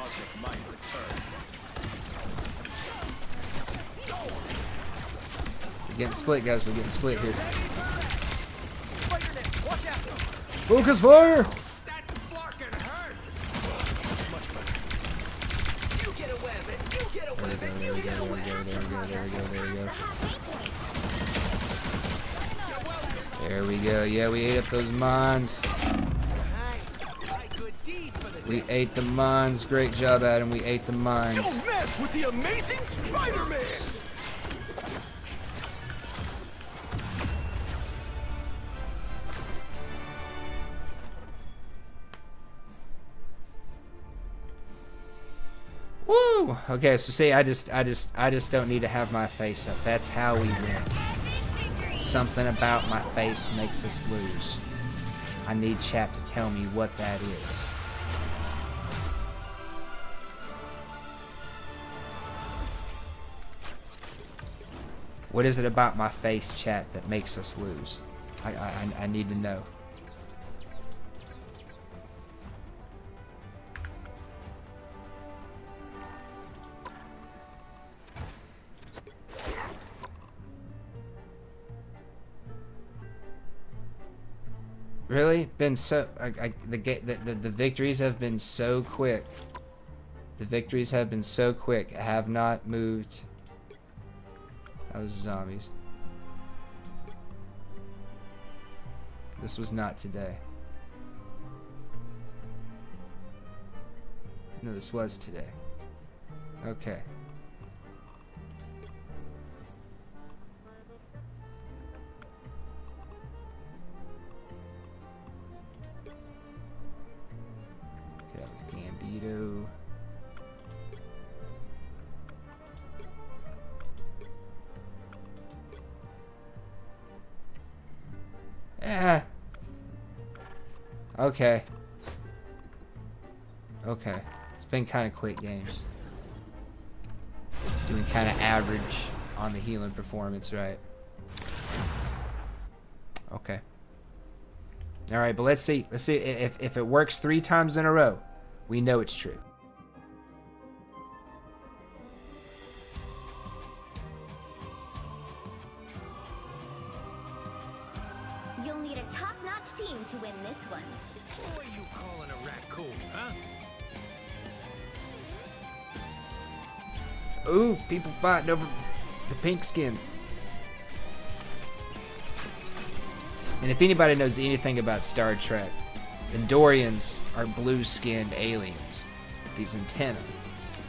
cosmic might returns. We're getting split, guys. We're getting split here. Watch out! Focus fire! That flarkin' hurt! Much better. You get away with it! You get away with it! You get away with it! There we go. Yeah, we ate up those mines. We ate the mines. Great job, Adam. We ate the mines. Don't mess with the amazing Spider-Man! Woo! Okay, so see, I just don't need to have my face up. That's how we win. Something about my face makes us lose. I need chat to tell me what that is. What is it about my face, chat, that makes us lose? I need to know. Really? Been so the victories have been so quick. The victories have been so quick. I have not moved. That was zombies. This was not today. No, this was today. Okay. That was Gambito. Yeah. Okay. Okay. It's been kind of quick games. Doing kind of average on the healing performance, right? Okay. All right, but let's see. Let's see if it works 3 times in a row. We know it's true. You'll need a top-notch team to win this one. Who are you calling a raccoon, huh? Ooh, people fighting over the pink skin. And if anybody knows anything about Star Trek, Andorians are blue-skinned aliens with these antennae.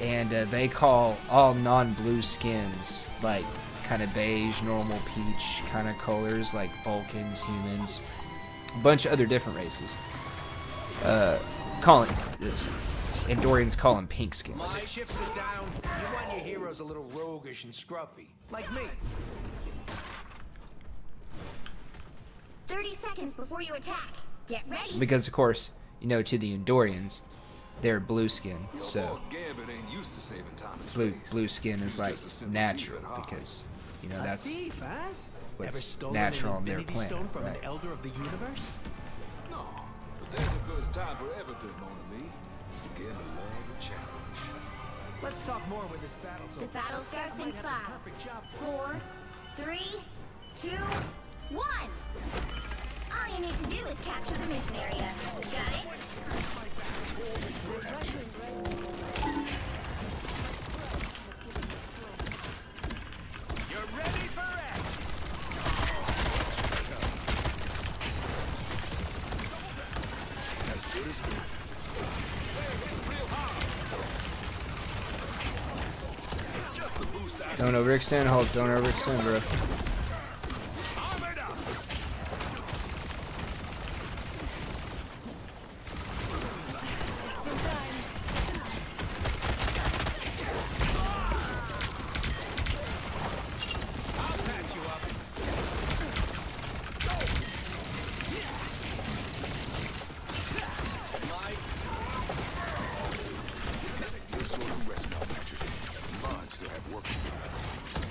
And they call all non-blue skins like kind of beige, normal peach kind of colors, like Vulcans, humans, a bunch of other different races. Andorians call them pink skins. My ships are down. You want your heroes a little roguish and scruffy, like me. 30 seconds before you attack. Get ready. Because of course, you know, to the Andorians, they're blue skin, so blue skin is like natural because you know that's what's natural on their planet, right? An elder of the universe? No, but there's a first time for everything, Mona Lee. Together, love, a challenge. Let's talk more when this battle's over. The battle starts in 5, 4, 3, 2, 1. All you need to do is capture the mission area. Got it? You're ready for it! As good as good. Don't overextend, Hulk. Don't overextend, bro.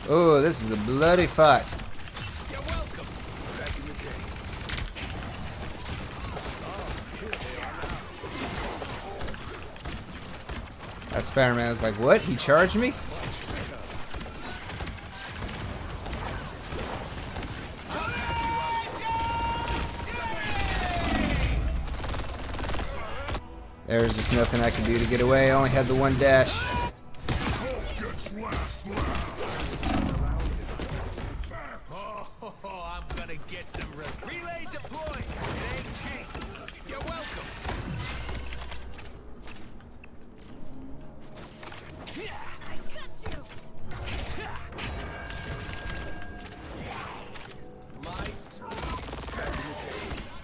Oh, this is a bloody fight. You're welcome. Back in the game. That Spider-Man was like, what? He charged me? There's just nothing I can do to get away. I only had the one dash. Oh, I'm gonna get some relay deployed. It ain't cheap. You're welcome. I got you.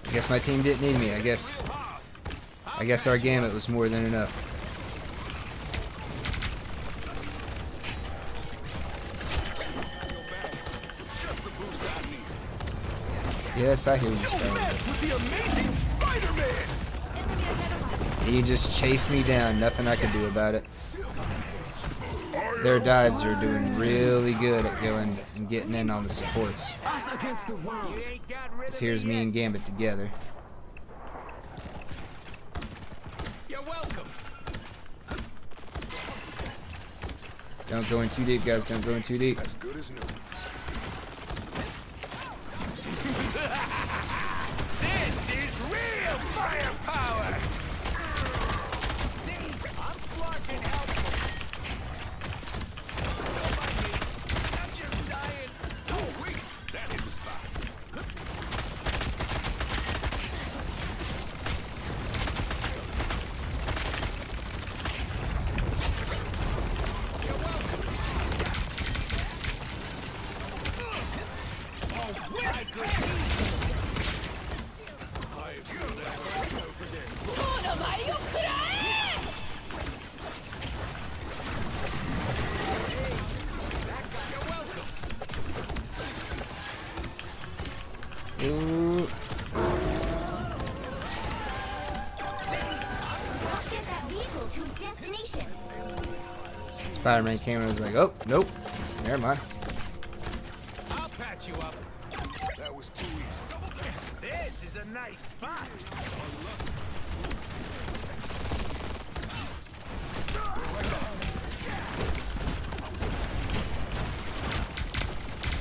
I guess my team didn't need me. I guess our gamut was more than enough. Yes, I hear you, Spider-Man. He just chased me down. Nothing I could do about it. Their dives are doing really good at going and getting in on the supports. This here's me and Gambit together. You're welcome. Don't go in too deep, guys. Don't go in too deep. As good as new. This is real firepower. See, I'm flarking helpful. Don't mind me. I'm just dying. Oh wait, that hit the spot. Ooh. Get that vehicle to its destination. Spider-Man came and was like, oh, nope. Never mind. I'll patch you up. That was too easy. This is a nice spot.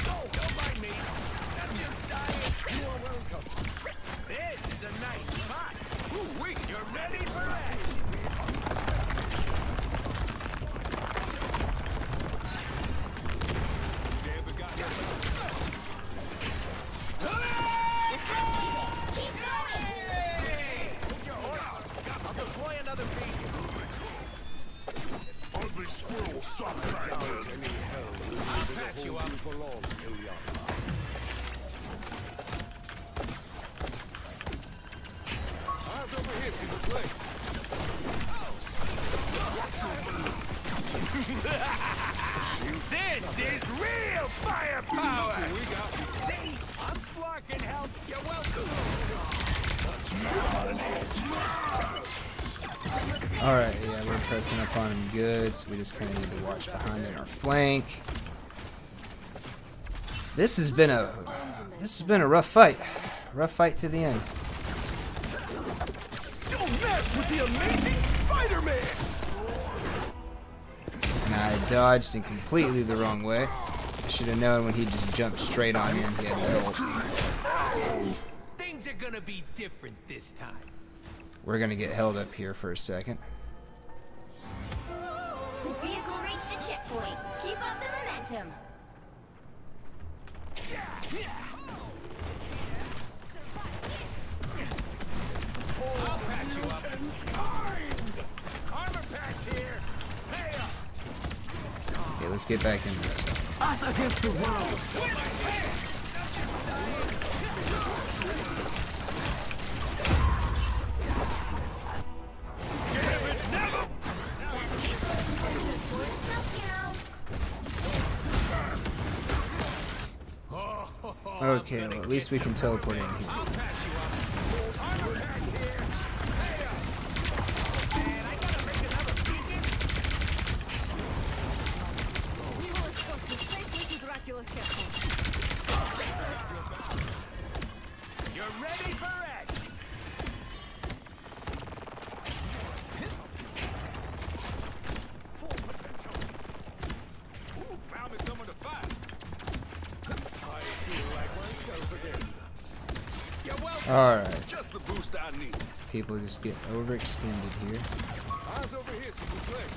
Don't mind me. I'm just dying. You are welcome. This is a nice spot. Ooh, wait, you're ready for action. I'll deploy another beacon. Ugly squirrel, stop crying out. I'll patch you up. Eyes over here, see the play. This is real firepower! See? I'm flarking help. You're welcome. Alright, yeah, we're pressing up on him good, so we just kind of need to watch behind in our flank. This has been a rough fight. Rough fight to the end. Don't mess with the amazing Spider-Man! And I dodged in completely the wrong way. I should have known when he just jumped straight on in, he had his ult. Things are gonna be different this time. We're gonna get held up here for a second. The vehicle reached a checkpoint. Keep up the momentum. I'll patch you up. Armor patch here. Hey up. Okay, let's get back in this. Us against the world. Okay, well, at least we can teleport in here. I'll patch you up. Armor patch here. Hey up. Man, I gotta make another beacon. We will escort you safely to Dracula's castle. You're ready for action. Alright. Just the boost I need. People just get overextended here. Eyes over here, s'il vous plaît.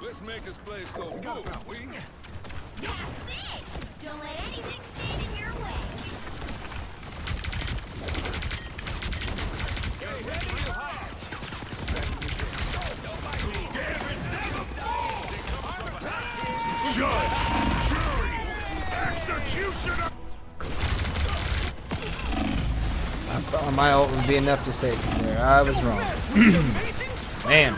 Let's make this place go boom. That's it! Don't let anything stand in your way. Get ready to hide. Judge, jury, executioner. I thought my ult would be enough to save me there. I was wrong. Man.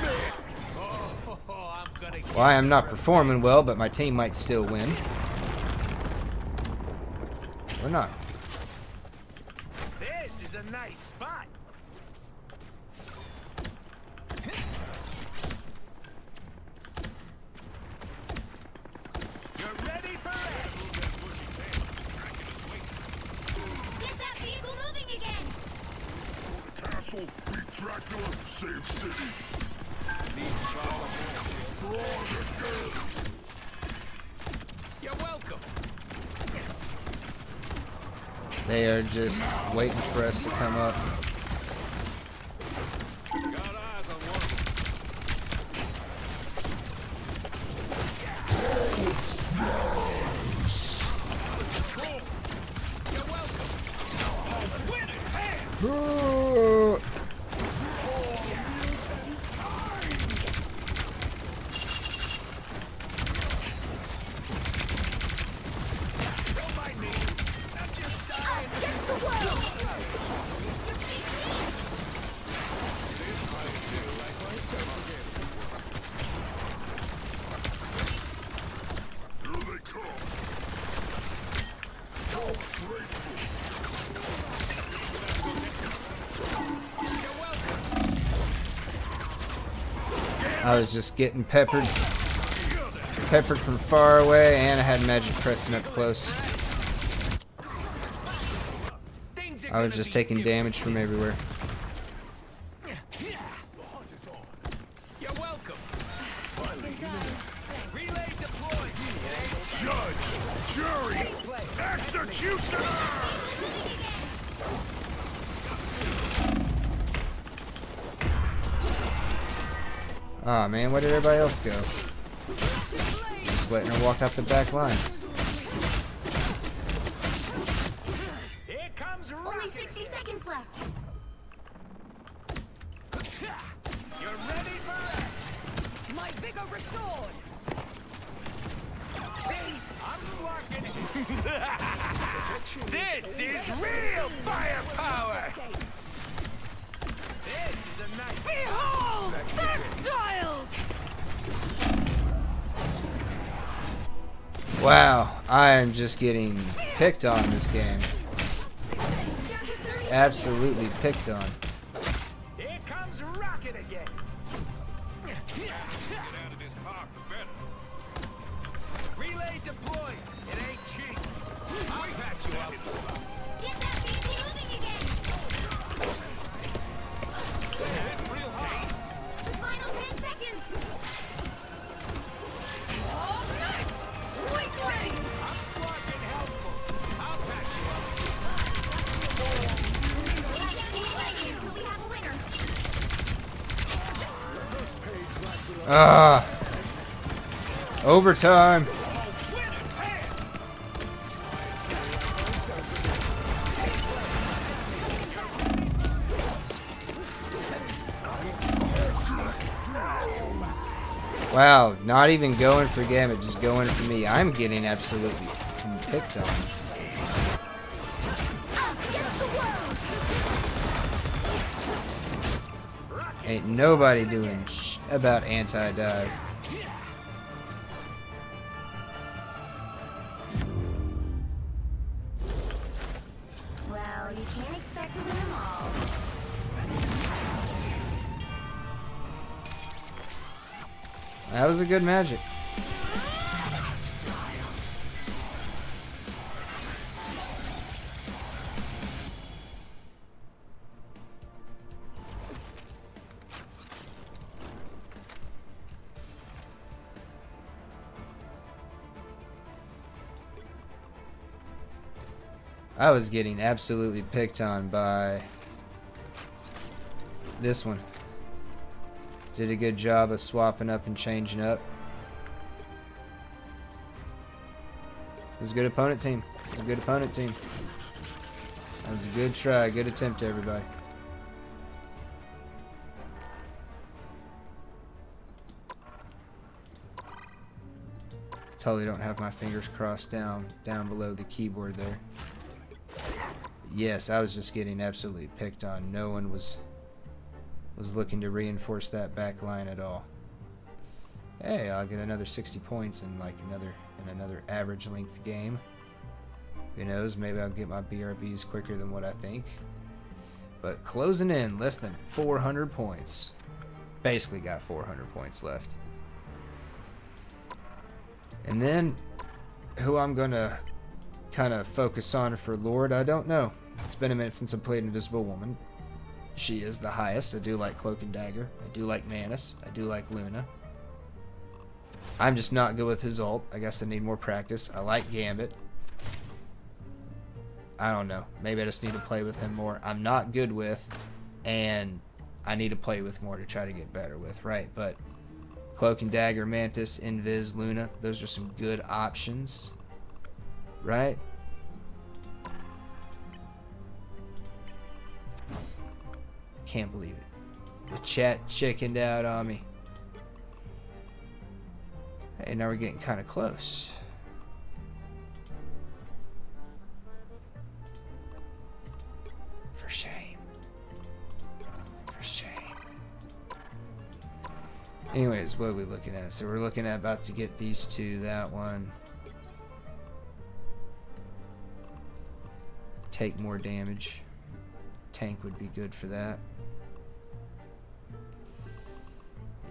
Well, I am not performing well, but my team might still win. Or not. This is a nice spot. You're ready for it. Get that vehicle moving again! Castle, beat Dracula, save city. You're welcome. They are just waiting for us to come up. Got eyes on one of You're welcome. Win it, hand. Don't mind me. I'm just dying. Against the world! Here they come. Oh, grateful. You're welcome. I was just getting peppered from far away, and I had magic pressing up close. Things are I was gonna just be taking different damage from this everywhere. You're welcome. Relay deployed. Judge, jury, executioner. Aw, man, where did everybody else go? Just letting her walk out the back line. Here comes Only Rocket. 60 seconds left. You're ready for it. My vigor restored. See, I'm working. This is real firepower. This is a nice. Behold, their child! Wow, I am just getting picked on this game. Just absolutely picked on. Here comes Rocket again. Get out of this park, better. Relay deployed. It ain't cheap. I'll patch you up. Get that vehicle moving again! Real taste. The final 10 seconds! Queenslayin! I'm fucking helpful. I'll patch you up. Until we have a winner. Ah! Overtime! Win it, hand. Wow, not even going for Gambit, just going for me. I'm getting absolutely picked on. Us against the world! Ain't nobody doing about anti-dive. Well, you can't expect to win them all. That was a good magic. I was getting absolutely picked on by this one. Did a good job of swapping up and changing up. It was a good opponent team. It was a good opponent team. That was a good try, good attempt, everybody. Totally don't have my fingers crossed down below the keyboard there. Yes, I was just getting absolutely picked on. No one was looking to reinforce that back line at all. Hey, I'll get another 60 points in like another average length game. Who knows? Maybe I'll get my BRBs quicker than what I think. But closing in, less than 400 points. Basically got 400 points left. And then, who I'm gonna kind of focus on for Lord, I don't know. It's been a minute since I played Invisible Woman. She is the highest. I do like Cloak and Dagger. I do like Manus. I do like Luna. I'm just not good with his ult. I guess I need more practice. I like Gambit. I don't know. Maybe I just need to play with him more. I'm not good with, and I need to play with more to try to get better with, right? But Cloak and Dagger, Mantis, Invis, Luna, those are some good options, right? Can't believe it. The chat chickened out on me. Hey, now we're getting kind of close. For shame. For shame. Anyways, what are we looking at? So we're looking at about to get these two, that one. Take more damage. Tank would be good for that.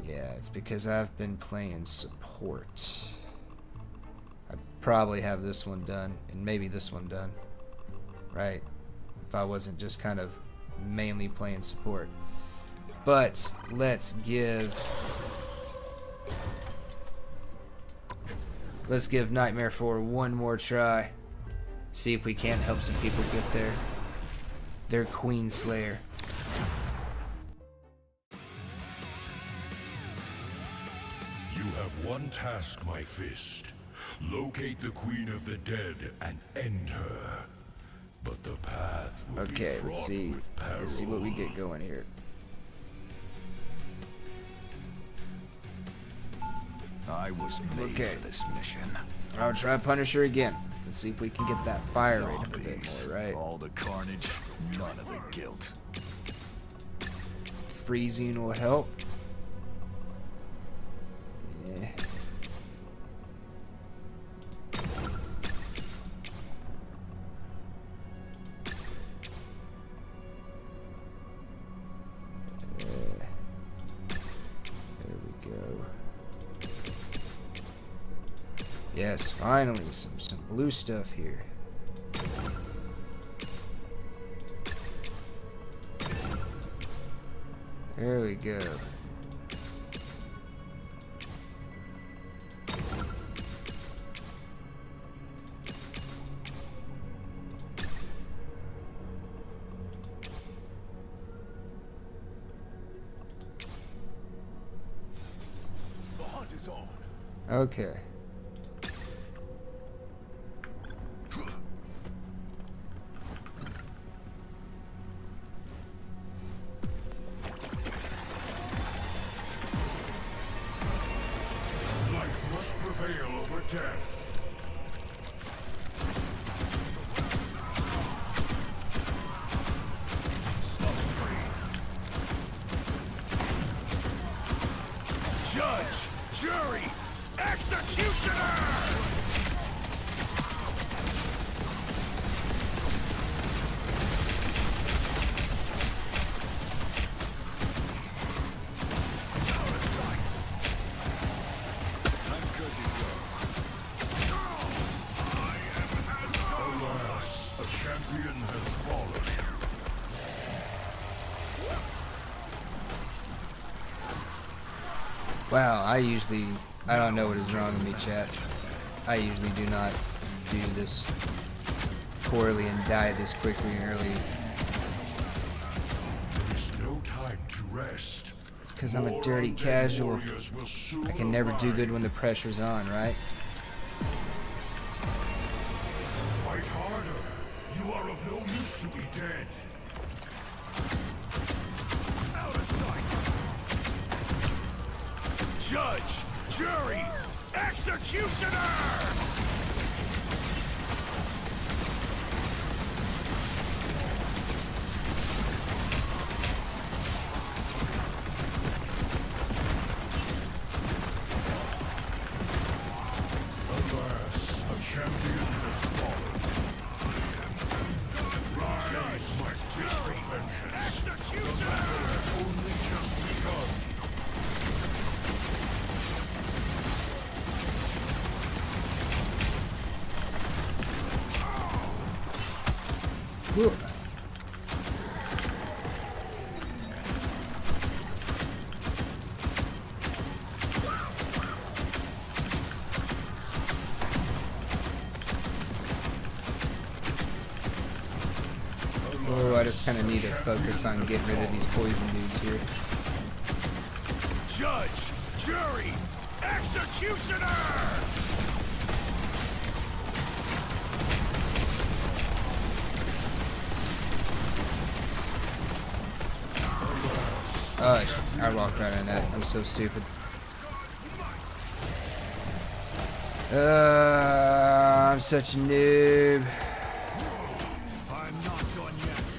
Yeah, it's because I've been playing support. I probably have this one done, and maybe this one done, right? If I wasn't just kind of mainly playing support. But let's give Nightmare 4 one more try. See if we can't help some people get their Queenslayer. You have one task, my fist. Locate the Queen of the Dead and end her. But the path will be fraught let's see. with peril. Let's see what we get going here. I was made for this mission. I'll try Punisher again. Let's see if we can get that fire rate up a bit more, right? All the carnage, none of the guilt. Freezing will help. Yeah. There we go. Yes, finally some blue stuff here. There we go. The hunt is on. Okay. Life must prevail over death. Smoke screen. Judge, jury, executioner! Alas, a champion has fallen. Wow, I don't know what is wrong with me, chat. I usually do not do this poorly and die this quickly and early. There is no time to rest. It's because I'm a dirty casual. I can never do good when the pressure's on, right? Fight harder. You are of no use to be dead. Out of sight. Judge, jury, executioner! Whew. Oh, I just kind of need to focus on getting rid of these poison dudes here. Judge, jury, executioner! Oh, I walked right in that. I'm so stupid. I'm such a noob. I'm not done yet.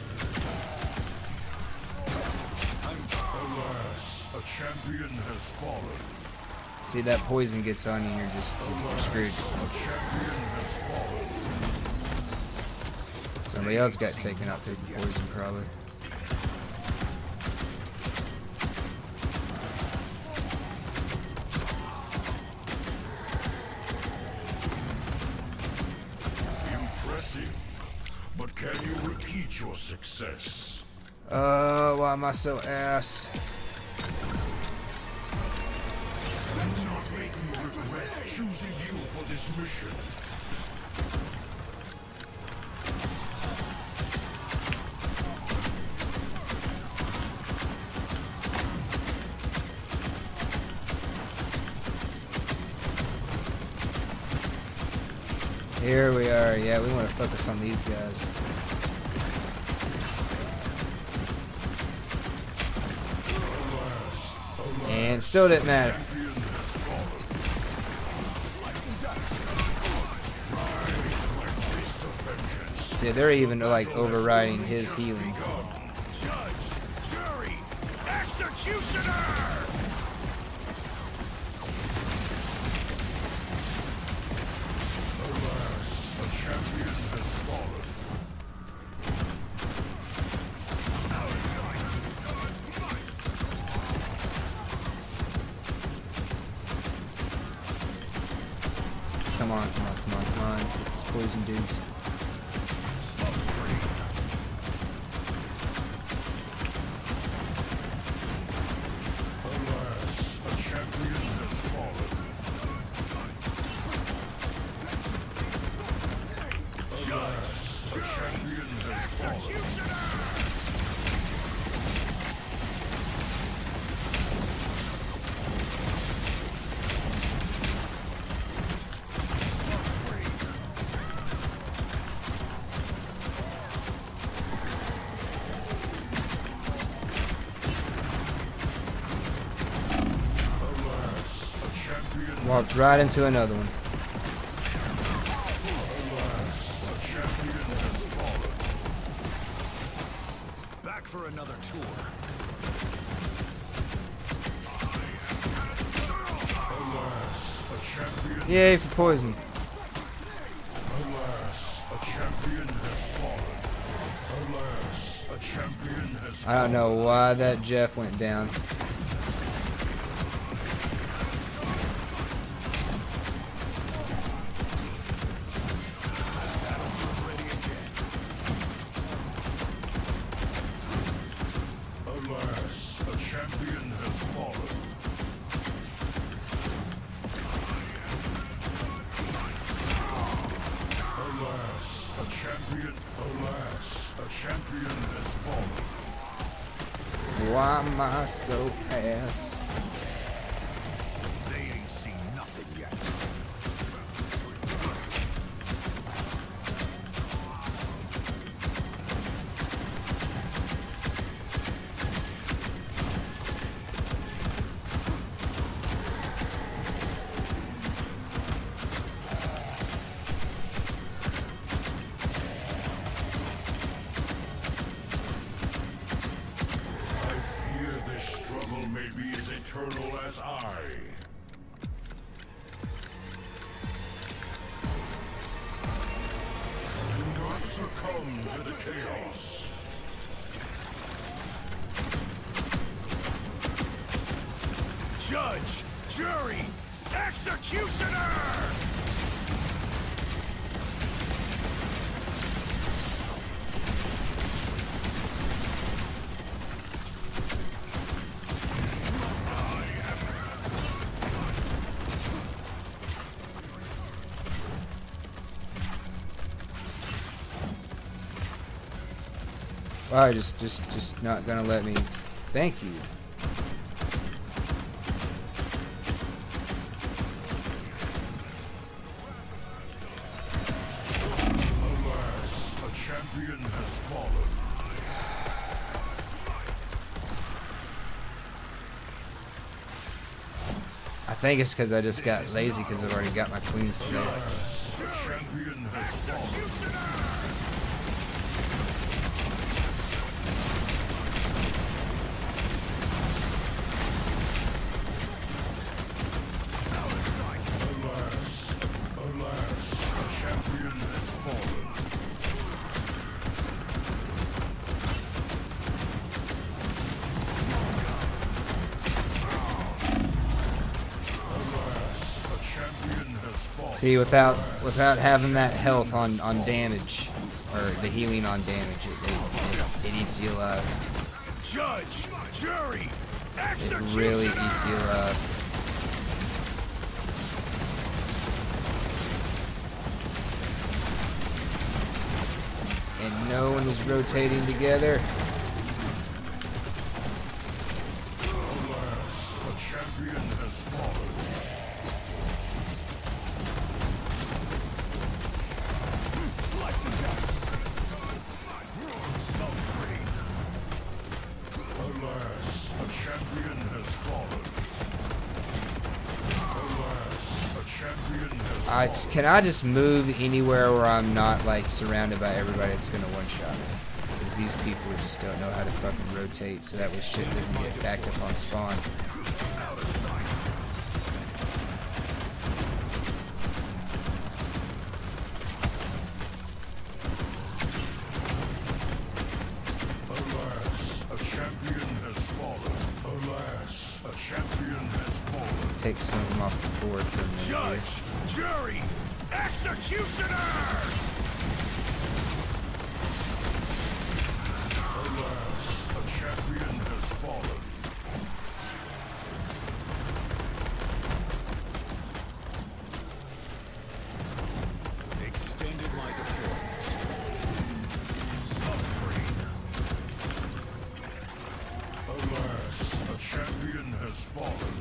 Alas, a champion has fallen. See, that poison gets on you and you're just screwed. A champion has fallen. Somebody else got taken out because of the poison, probably. But can you repeat your success? Why am I so ass? Do not make me regret choosing you for this mission. Here we are. Yeah, we want to focus on these guys. And still didn't matter. See, they're even like overriding his healing. Judge, jury, executioner! Come on, come on, come on, come on. Let's get these poison dudes. Alas, a champion has fallen. Alas, a champion has fallen. Walked right into another one. Back for another tour. Alas, a champion. Yay for poison. Alas, a champion has fallen. Alas, a champion has I don't know why that Jeff went down. Alas, a champion has fallen. Alas, a champion Alas, a champion has fallen. Why am I so fast? They ain't seen nothing yet. May be as eternal as I. Do not succumb to the chaos. Judge, jury, executioner! Why just not gonna let me? Thank you. Alas, a champion has fallen. I think it's because I just got lazy because I've already got my Queenslayer. Alas, a champion has fallen. See, without having that health on damage, or the healing on damage, it eats you alive. Judge, jury, It really eats you alive. And no one is rotating together. Alas, a champion has fallen. Slice and dice. Smoke screen. Alas, a champion has fallen. Alas, a champion has fallen. Can I just move anywhere where I'm not like surrounded by everybody that's gonna one-shot me? Because these people just don't know how to fucking rotate, so that way shit doesn't get backed up on spawn. Out of sight. Alas, a champion has fallen. Alas, a champion has fallen. Take some of them off the board for a minute. Judge, jury, executioner! Alas, a champion has fallen. Extended my deployment. Smoke screen. Alas, a champion has fallen.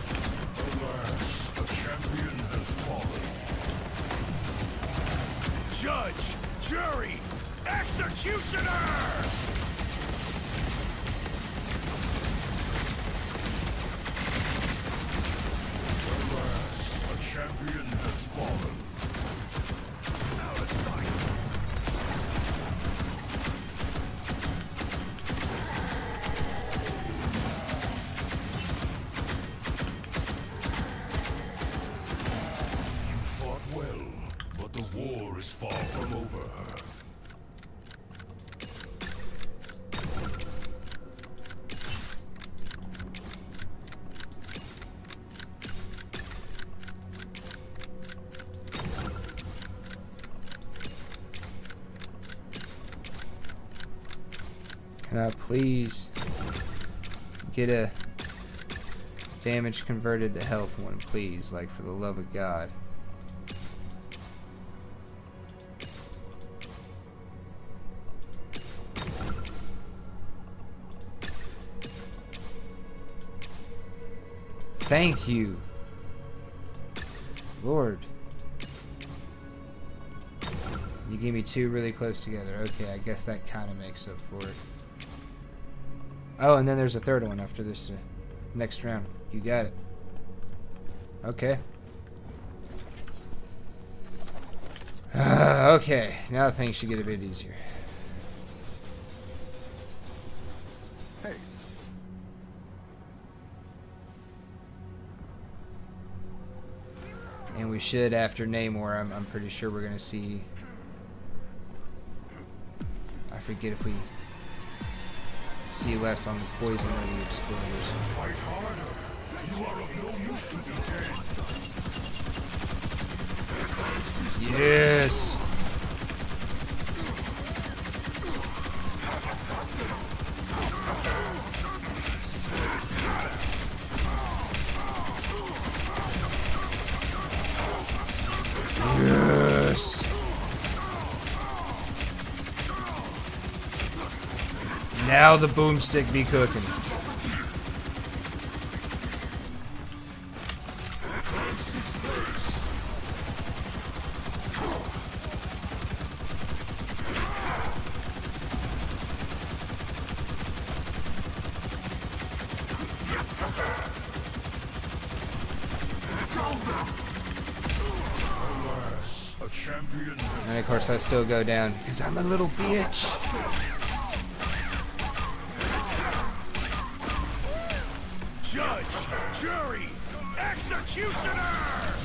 Alas, a champion has fallen. Judge, jury, executioner! Alas, a champion has fallen. Out of sight. You fought well, but the war is far from over. Can I please get a damage converted to health one, please? Like, for the love of God. Thank you, Lord. You gave me two really close together. Okay, I guess that kind of makes up for it. Oh, and then there's a third one after this next round. You got it. Okay. Okay, now things should get a bit easier. Hey. And we should, after Namor, I'm pretty sure we're gonna see. I forget if we see less on the poison or the exploders. Fight harder. You are of no use to the dead. Yes. Yes. Now the boomstick be cooking. Alas, a champion has And of course I still go down because I'm a little bitch. Judge, jury, executioner!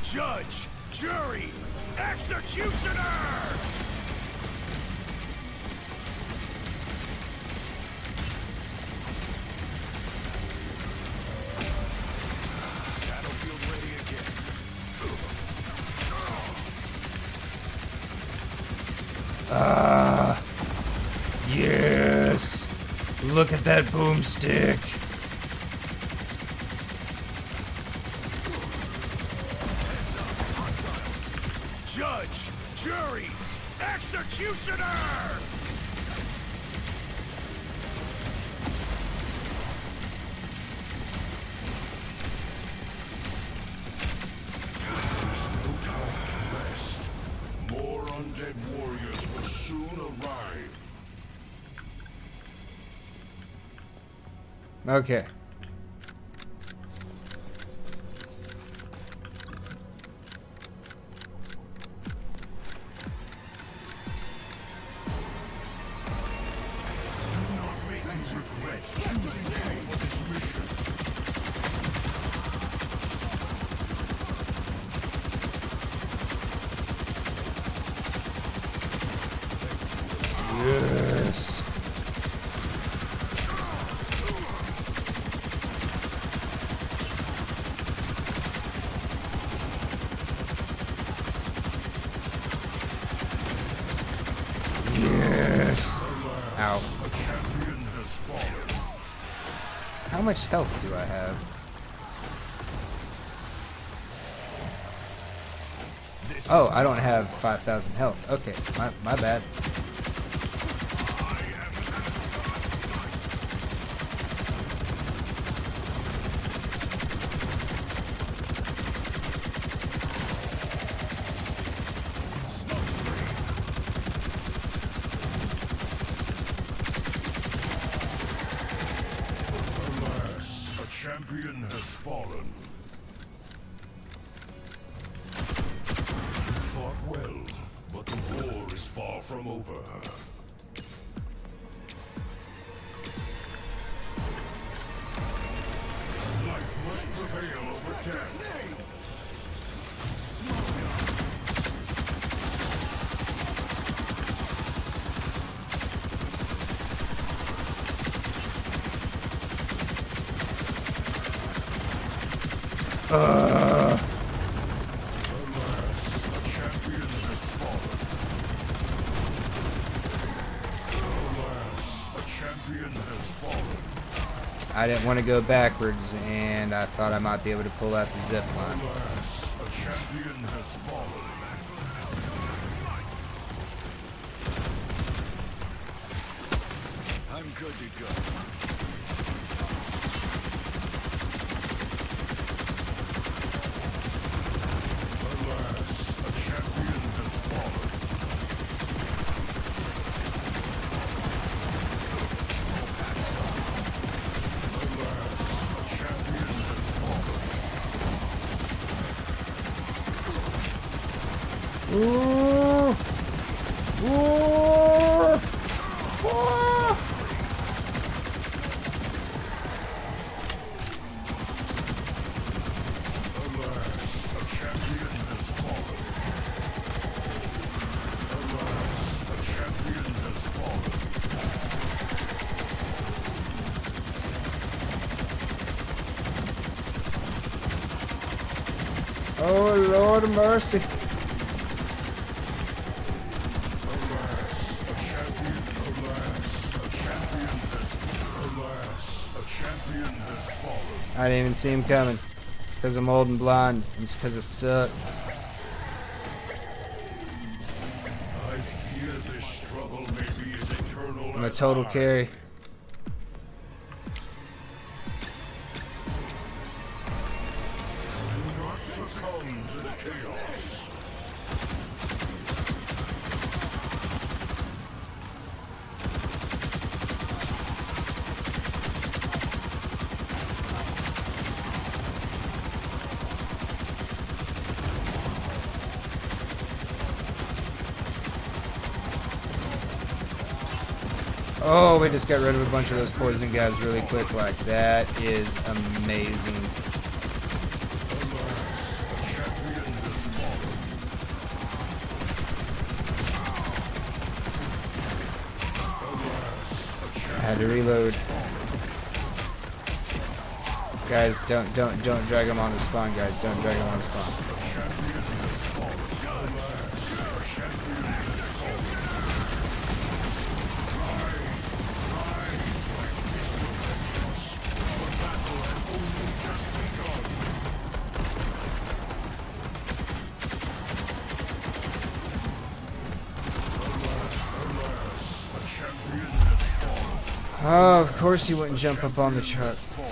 Judge, jury, executioner! Battlefield ready again. Yes. Look at that boomstick. Judge, jury, executioner! no time to rest. More undead warriors will soon arrive. Okay. Yes. Yes. Ow. A champion has fallen. How much health do I have? Oh, I don't have 5,000 health. Okay, my bad. Alas, a champion has fallen. You fought well, but the war is far from over. Alas, a champion has fallen. Alas, a champion has fallen. I didn't want to go backwards, and I thought I might be able to pull out the zip line. Alas, a champion has fallen. I'm good to go. Alas, a champion has fallen. Alas, a champion has fallen. Ooh! Ooh! Ooh! Alas, a champion has fallen. Alas, a champion has fallen. Oh, Lord of mercy. Alas, a champion. Alas, a champion has. Alas, a champion has fallen. I didn't even see him coming. It's because I'm old and blind. It's because I suck. I fear this struggle may be as eternal I'm a as total I. carry. Do not succumb to the chaos. Oh, we just got rid of a bunch of those poison guys really quick. Like, that is amazing. Alas, a champion has fallen. Alas, a I champion. had to reload. Guys, don't drag him on the spawn, guys. Don't drag him on the spawn. Champion has fallen. Alas, a champion has fallen. Rise, my fist of vengeance. The battle has only just begun. Alas, a champion has fallen. Oh, of course he wouldn't jump up on the truck. Fallen.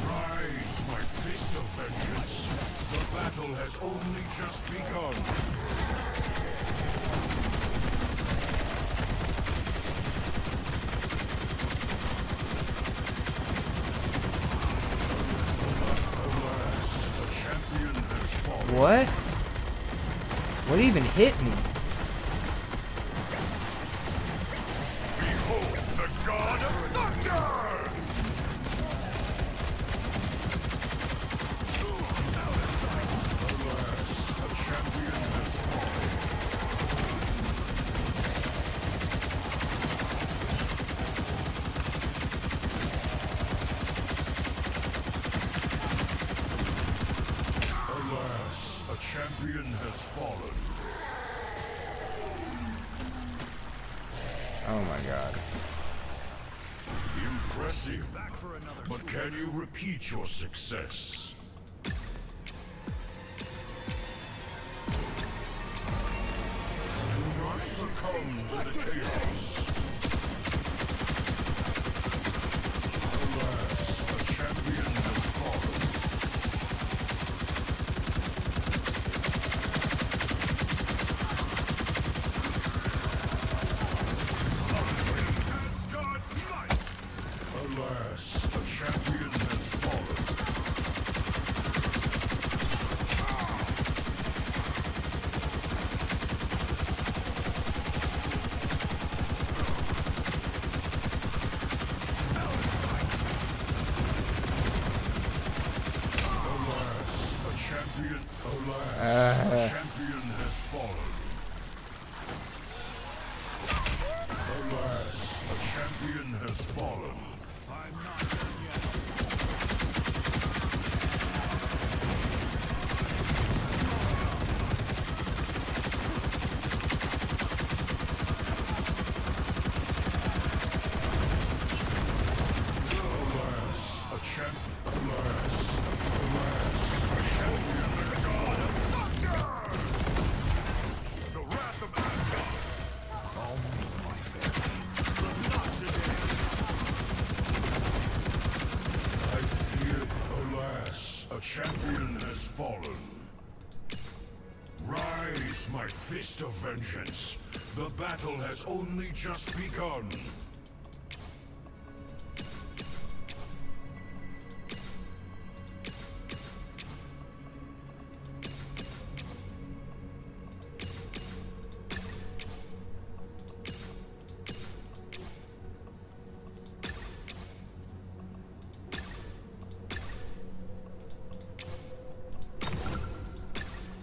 Rise, my fist of vengeance. The battle has only just begun. Alas, a champion has fallen. What? What even hit me? Behold the god of thunder! Alas, a champion has fallen. Alas, a champion has fallen. Oh my god. Impressive. But can you repeat your success? Do not succumb to the chaos. Alas, a champion has fallen. Alas, a champion has fallen. fist of vengeance. The battle has only just begun.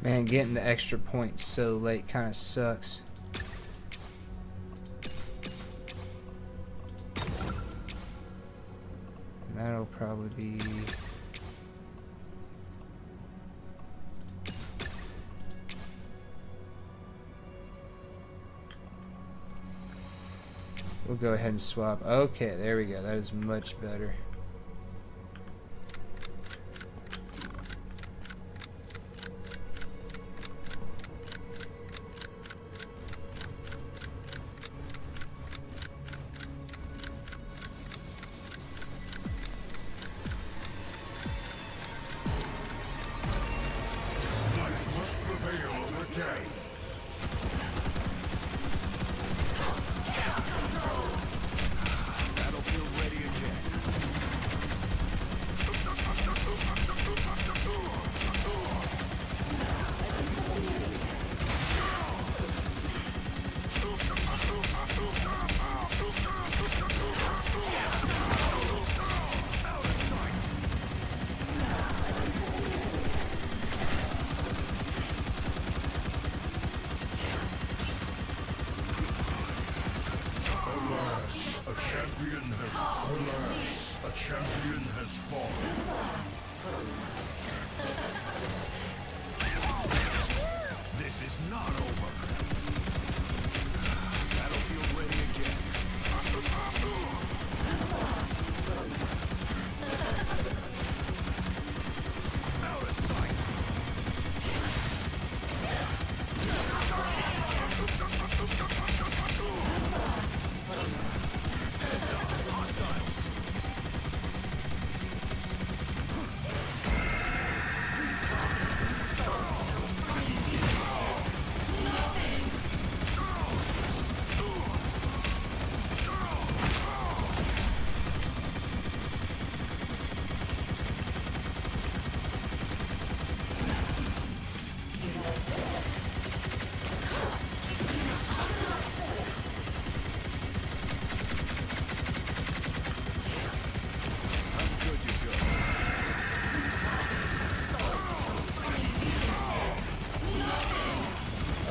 Man, getting the extra points so late kind of sucks. And that'll probably be... We'll go ahead and swap. Okay, there we go. That is much better.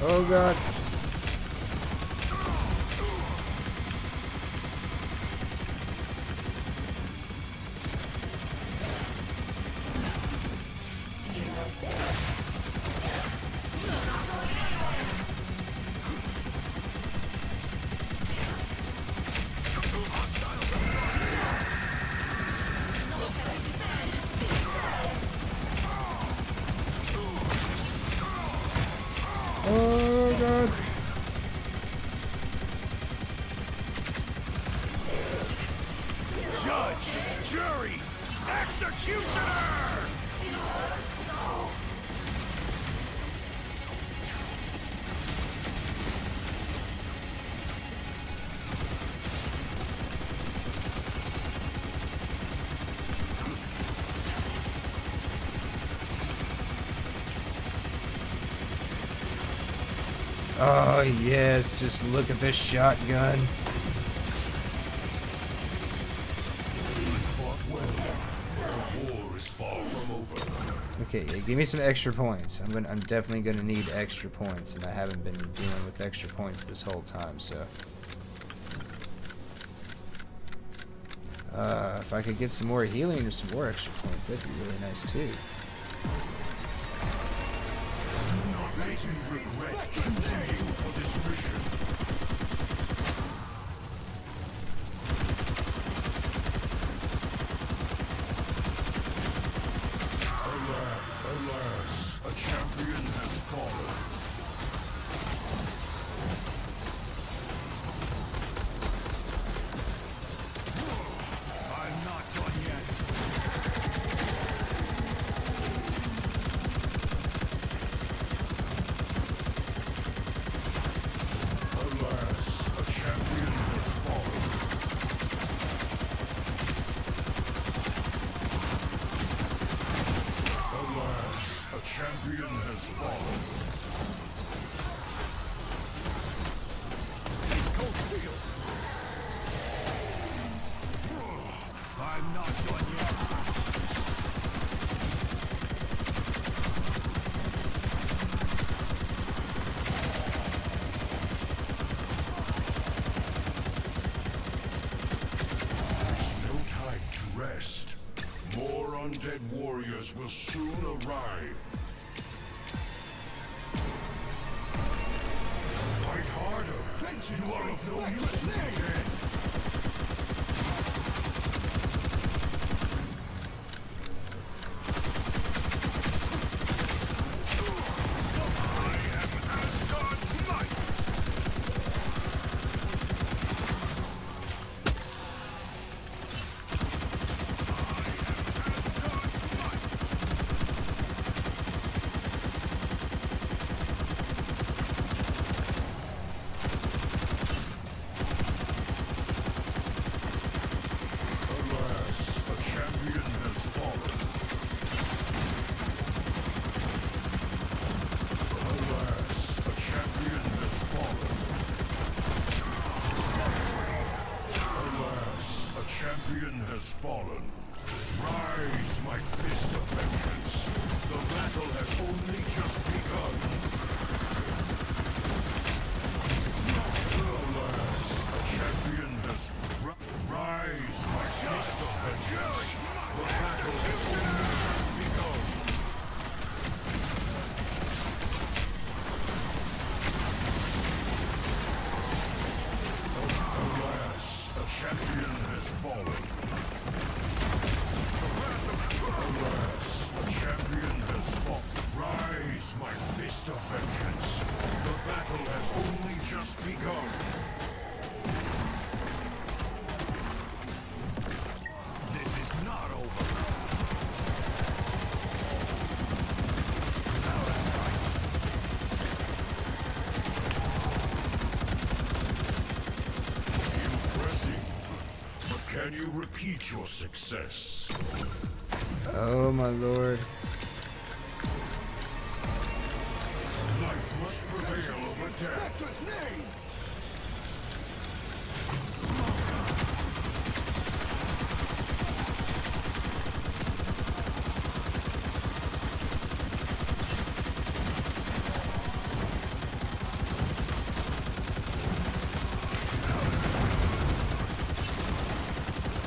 Oh god. Oh god. Judge, jury, executioner! Oh yes, just look at this shotgun. Okay, yeah, give me some extra points. I'm definitely gonna need extra points, and I haven't been dealing with extra points this whole time, so. If I could get some more healing or some more extra points, that'd be really nice too. Regret choosing for this mission. Alas, a champion has fallen. I'm not done yet. not done yet. There's no time to rest. More undead warriors will soon arrive. Fight harder. You are of no use to me dead. Has fallen. Rise, my fist of vengeance. The battle has only just begun. Alas, a champion has rise, my fist of vengeance. The battle has only just begun. Alas, a champion has fallen. Alas, a champion has fought. Rise, my fist of vengeance. The battle has only just begun. This is not over. Out of sight. Impressive. But can you repeat your success? Oh my lord. Life must prevail over death.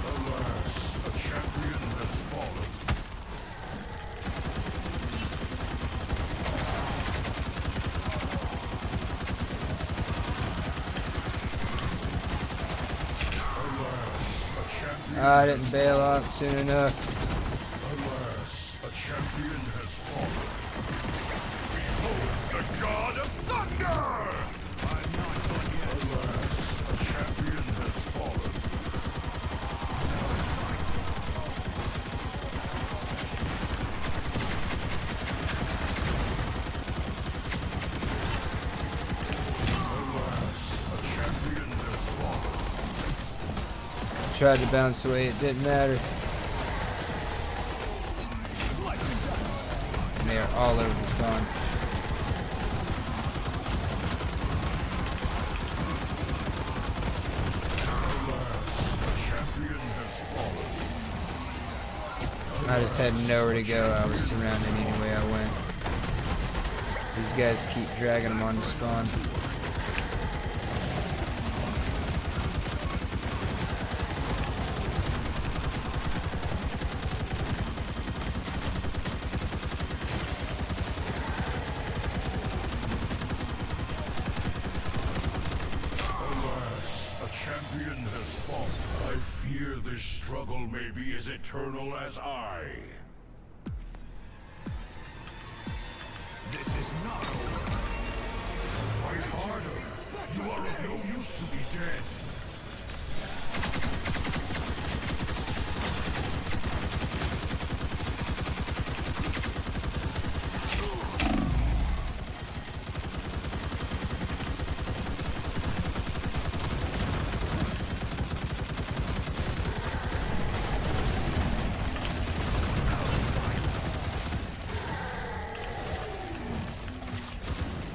Alas, a champion has fallen. I didn't bail out soon enough. Alas, a champion has fallen. Behold the god of thunder! I'm not done yet. Alas, a champion has fallen. Alas, a champion has fallen. Tried to bounce away, it didn't matter. And they are all over the spawn. I just had nowhere to go. I was surrounded any way I went. These guys keep dragging them on the spawn. Alas, a champion has fallen. I fear this struggle may be as eternal as I. This is not over. Fight harder. You are of no use to be dead.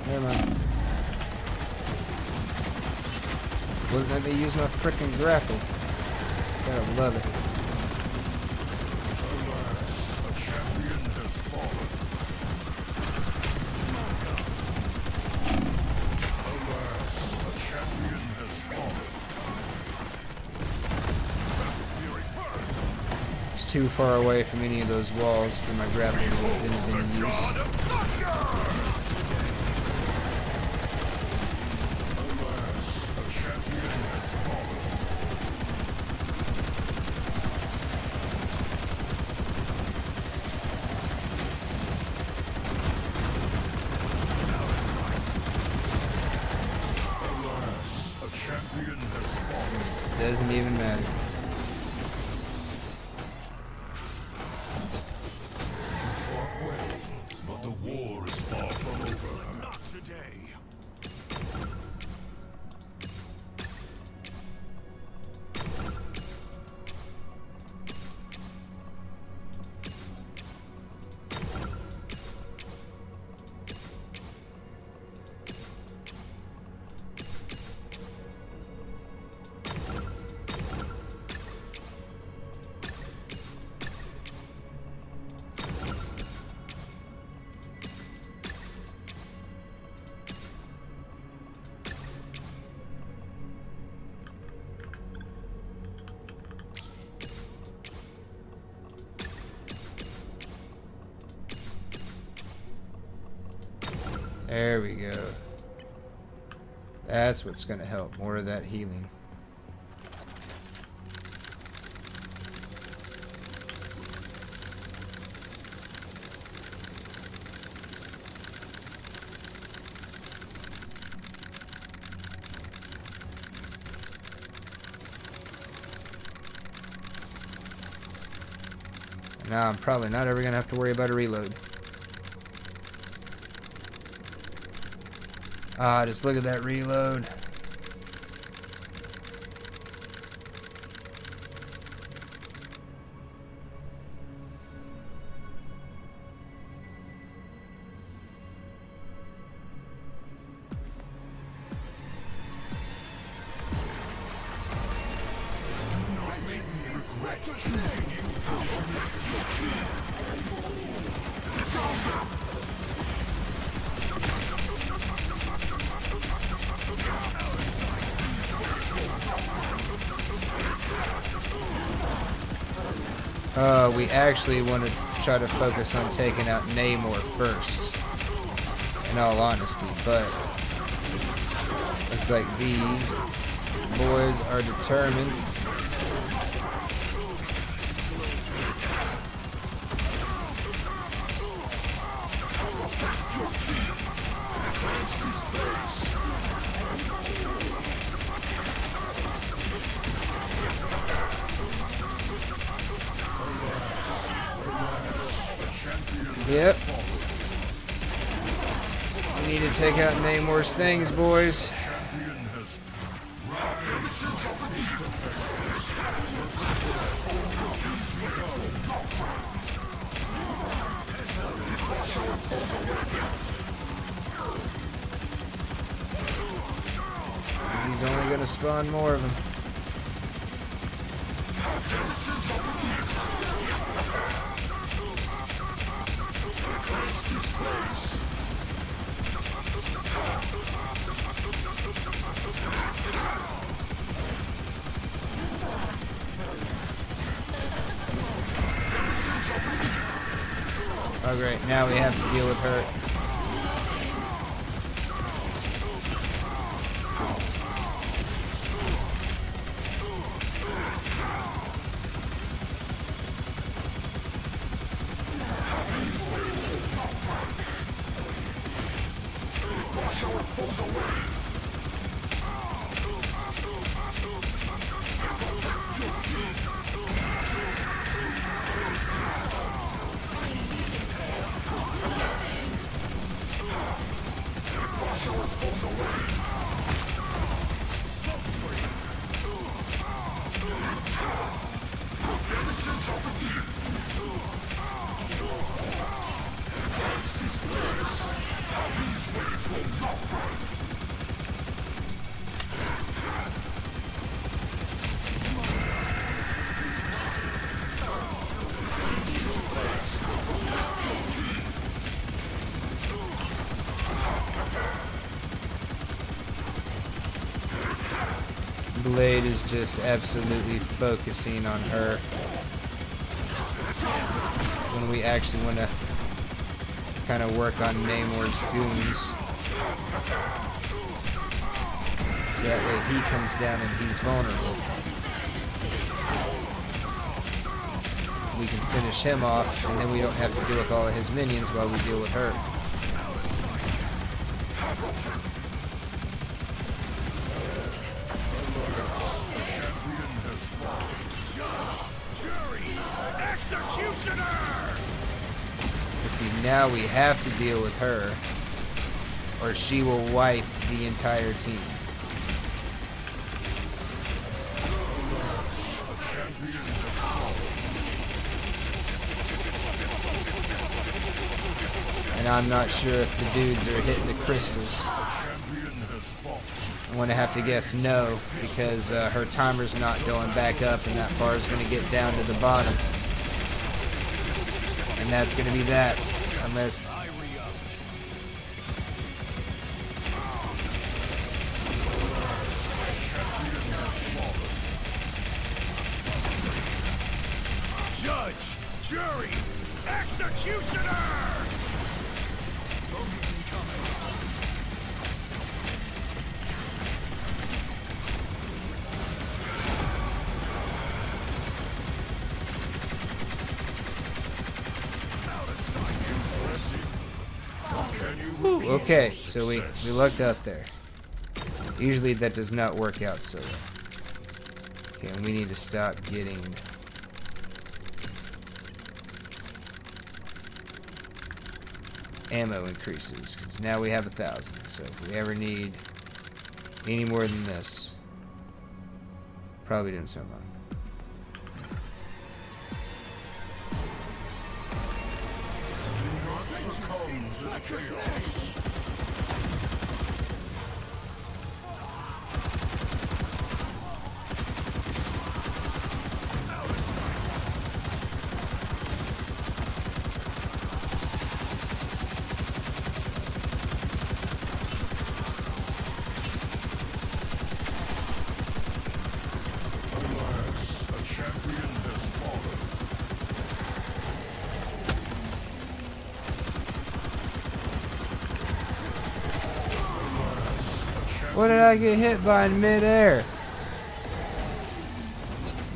Never mind. Wouldn't let me use my frickin' grapple. Gotta love it. too far away from any of those walls for my grappling hook didn't have any use. Doesn't even matter. But the war is far from over. Not today. There we go. That's what's going to help. More of that healing. Now I'm probably not ever going to have to worry about a reload. Ah, just look at that reload. We actually want to try to focus on taking out Namor first, in all honesty, but looks like these boys are determined. Yep. We need to take out Namor's things, boys. He's only going to spawn more of them. Oh great, now we have to deal with her. Blade is just absolutely focusing on her. when we actually want to kind of work on Namor's goons. So that way he comes down and he's vulnerable. We can finish him off, and then we don't have to deal with all of his minions while we deal with her. See, now we have to deal with her, or she will wipe the entire team. And I'm not sure if the dudes are hitting the crystals. I'm going to have to guess no, because her timer's not going back up, and that bar is going to get down to the bottom. And that's going to be that, unless... Judge, jury, executioner! Okay, so we looked up there. Usually that does not work out so well. Okay, and we need to stop getting... ammo increases, because now we have 1,000. So if we ever need any more than this, probably doing so wrong. What did I get hit by in midair?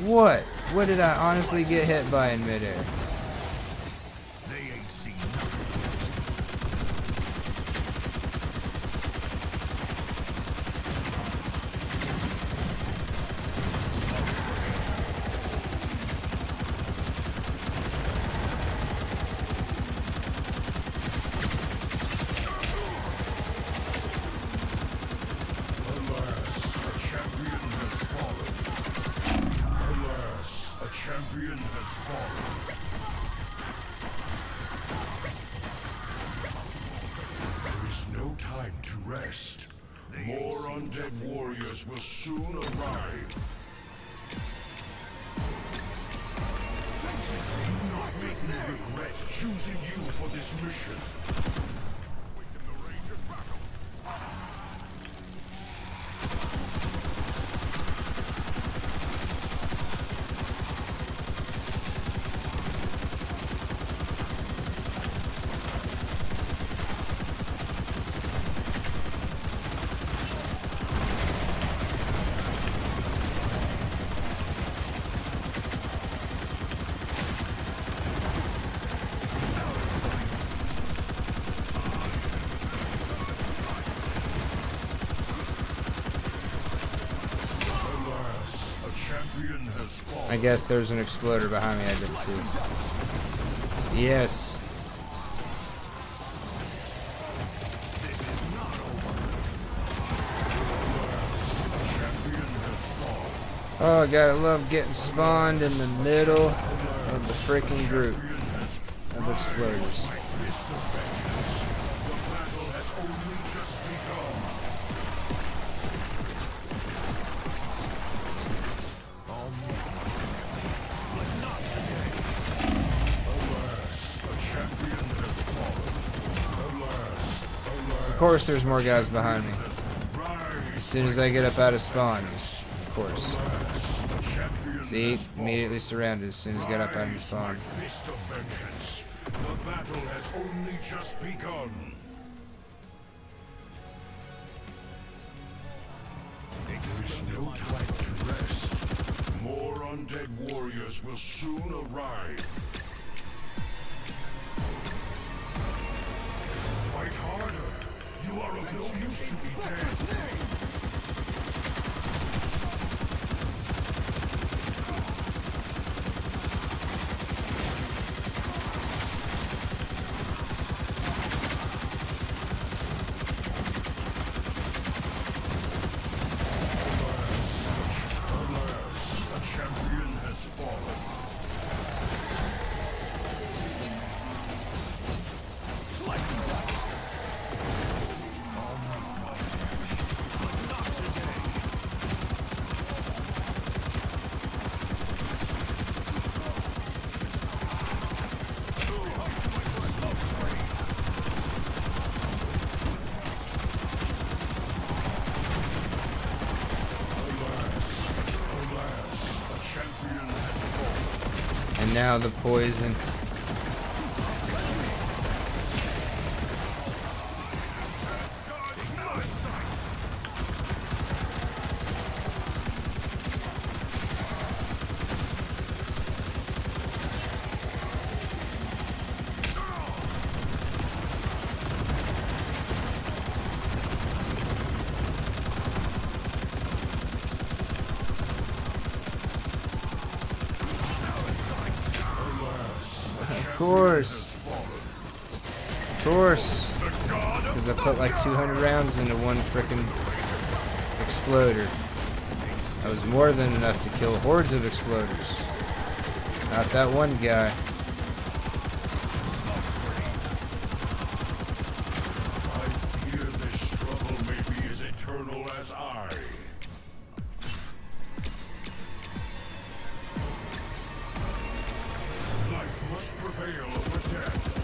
What? What did I honestly get hit by in midair? They ain't seen nothing. Champion has fallen. There is no time to rest. More undead warriors will soon arrive. Do not make me regret choosing you for this mission. I guess there's an exploder behind me I didn't see. Yes. Oh, I gotta love getting spawned in the middle of the freaking group of exploders. Of course there's more guys behind me. As soon as I get up out of spawn, of course. champion See, has fallen. immediately surrounded as soon as he got up out of the Rise, my spawn. fist of vengeance. The battle has only just begun. There is no time to rest. More undead warriors will soon arrive. Fight harder. You are of no use to be dead. Alas, a champion has fallen. Alas, a champion has fallen. And now the poison. Of course. Because I put like 200 rounds into one frickin' exploder. That was more than enough to kill hordes of exploders. Not that one guy. I fear this struggle may be as eternal as I. Life must prevail over death.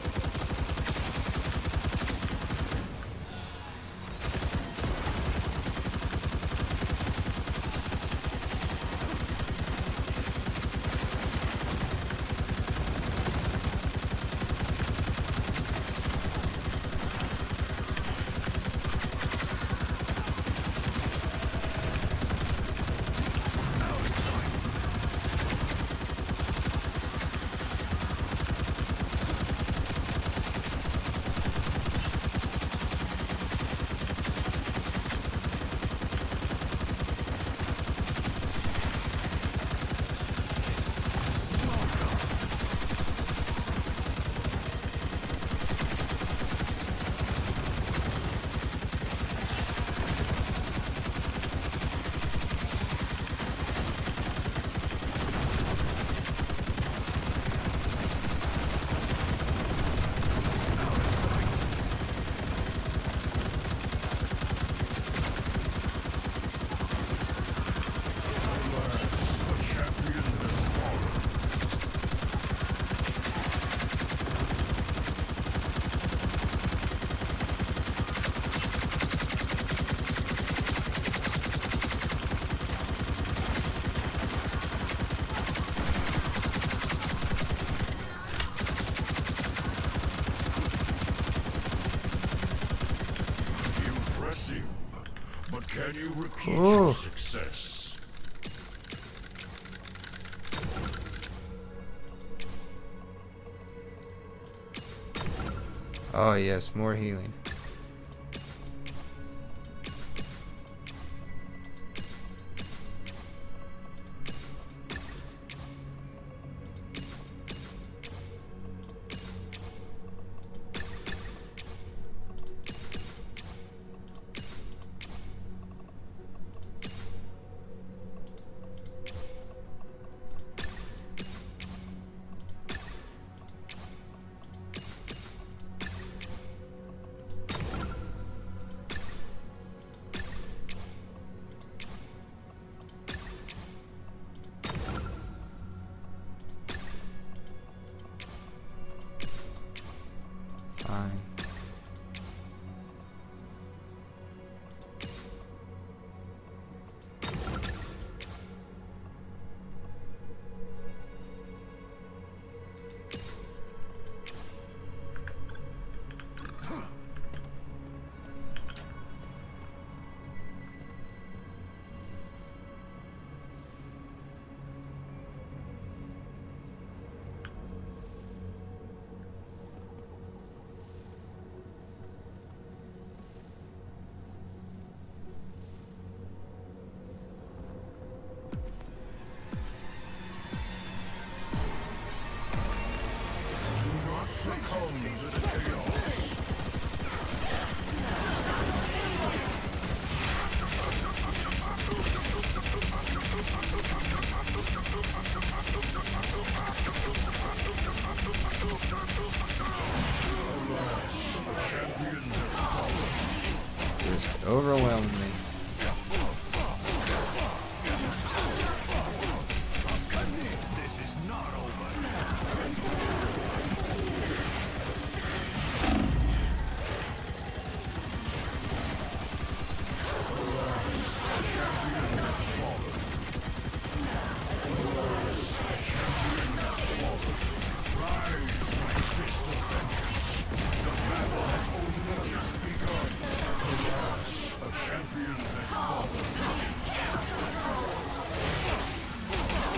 But can you repeat your success? Oh yes, more healing.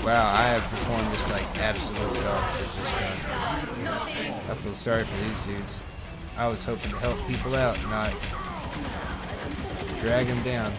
Wow, I have performed just like absolute dog shit this time. I feel sorry for these dudes. I was hoping to help people out, not drag them down.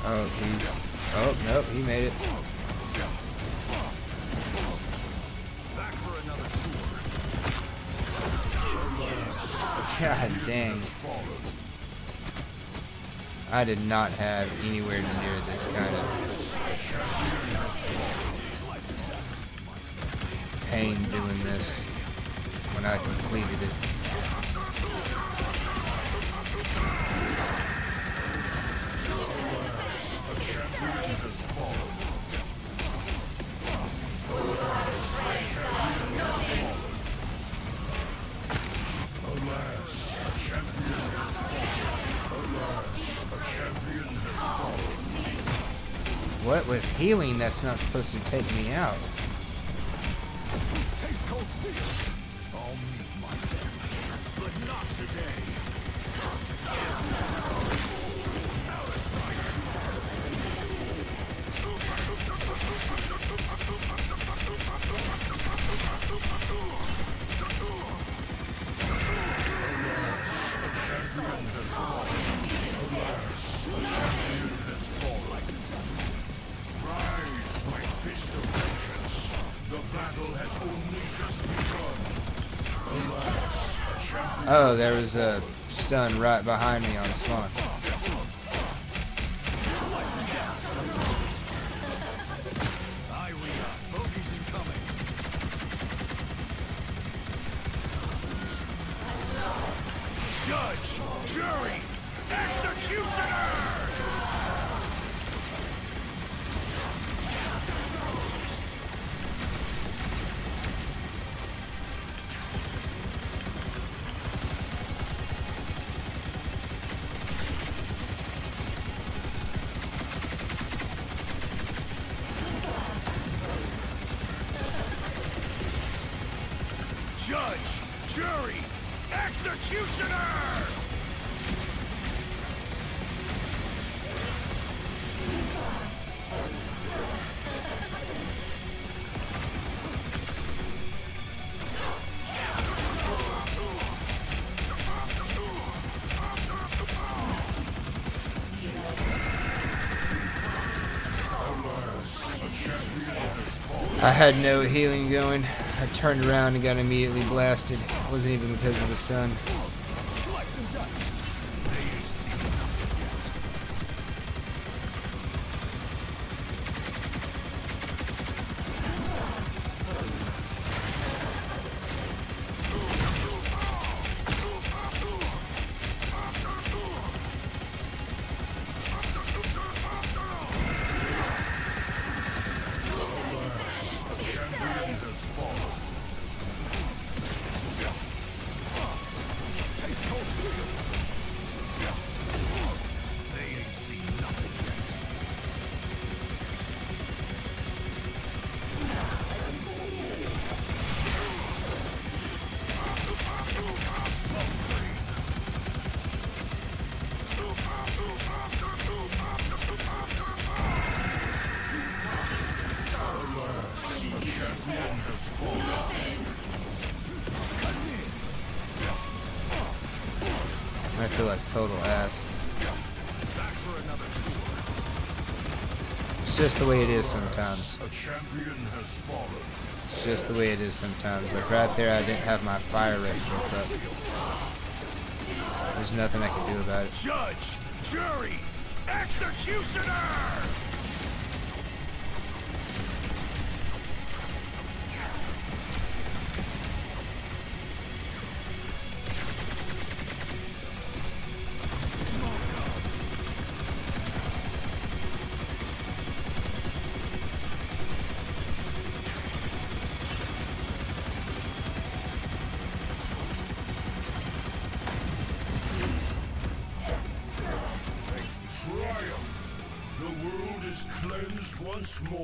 Oh, oh, nope, he made it. Back for another tour. God dang. I did not have anywhere near this kind of pain doing this when I completed it. What with healing that's not supposed to take me out? Taste cold steel. I'll meet my family, but not today. Out of sight. Rise, my fist of vengeance. The battle has only just begun. Alas, a champion. Oh, there was a stun right behind me on spawn. Bogeys incoming. Judge, jury, executioner! Judge, jury, executioner! I had no healing going. I turned around and got immediately blasted. It wasn't even because of the stun. Slice and dice. They ain't seen nothing Taste cold steel. They ain't seen nothing yet. I feel like total ass. Back for another tour. It's just the way it is sometimes. A champion has fallen. It's just the way it is sometimes. Like right there, I didn't have my fire rate built up. There's nothing I can do about it. Judge, jury, executioner!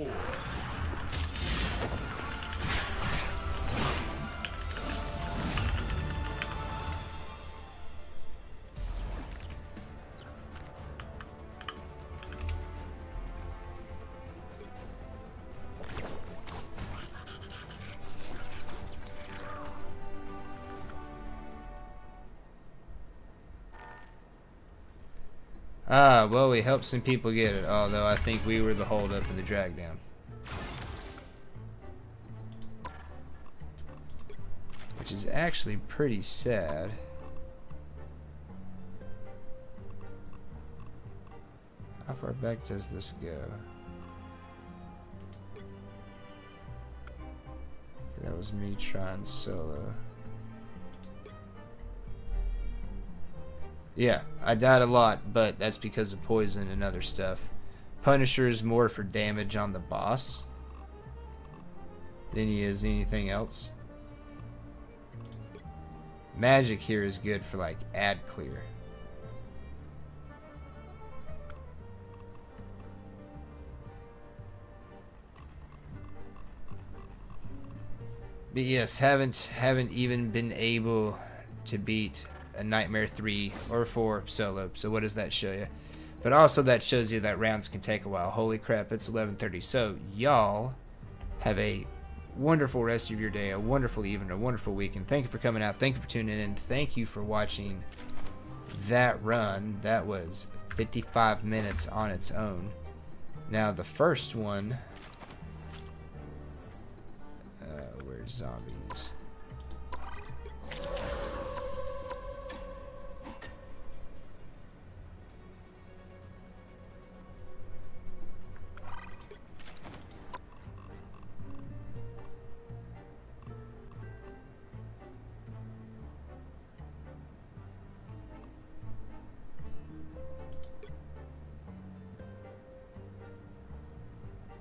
4. Ah, well, we helped some people get it, although I think we were the holdup in the drag down. Which is actually pretty sad. How far back does this go? That was me trying solo. Yeah, I died a lot, but that's because of poison and other stuff. Punisher is more for damage on the boss than he is anything else. Magic here is good for like ad clear. But yes, haven't even been able to beat a Nightmare 3 or 4 solo. So what does that show you? But also that shows you that rounds can take a while. Holy crap, it's 11:30. So y'all have a wonderful rest of your day, a wonderful evening, a wonderful weekend. Thank you for coming out. Thank you for tuning in. Thank you for watching that run. That was 55 minutes on its own. Now the first one, where's zombies?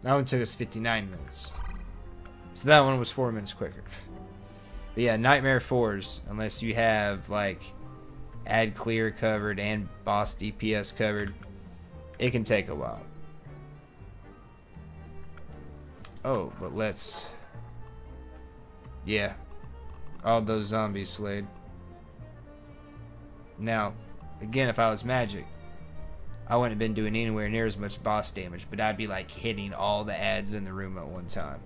That one took us 59 minutes. So that one was 4 minutes quicker. But yeah, Nightmare 4s, unless you have like ad clear covered and boss DPS covered, it can take a while. Oh, but let's... Yeah. All those zombies slayed. Now, again, if I was magic, I wouldn't have been doing anywhere near as much boss damage, but I'd be like hitting all the ads in the room at one time.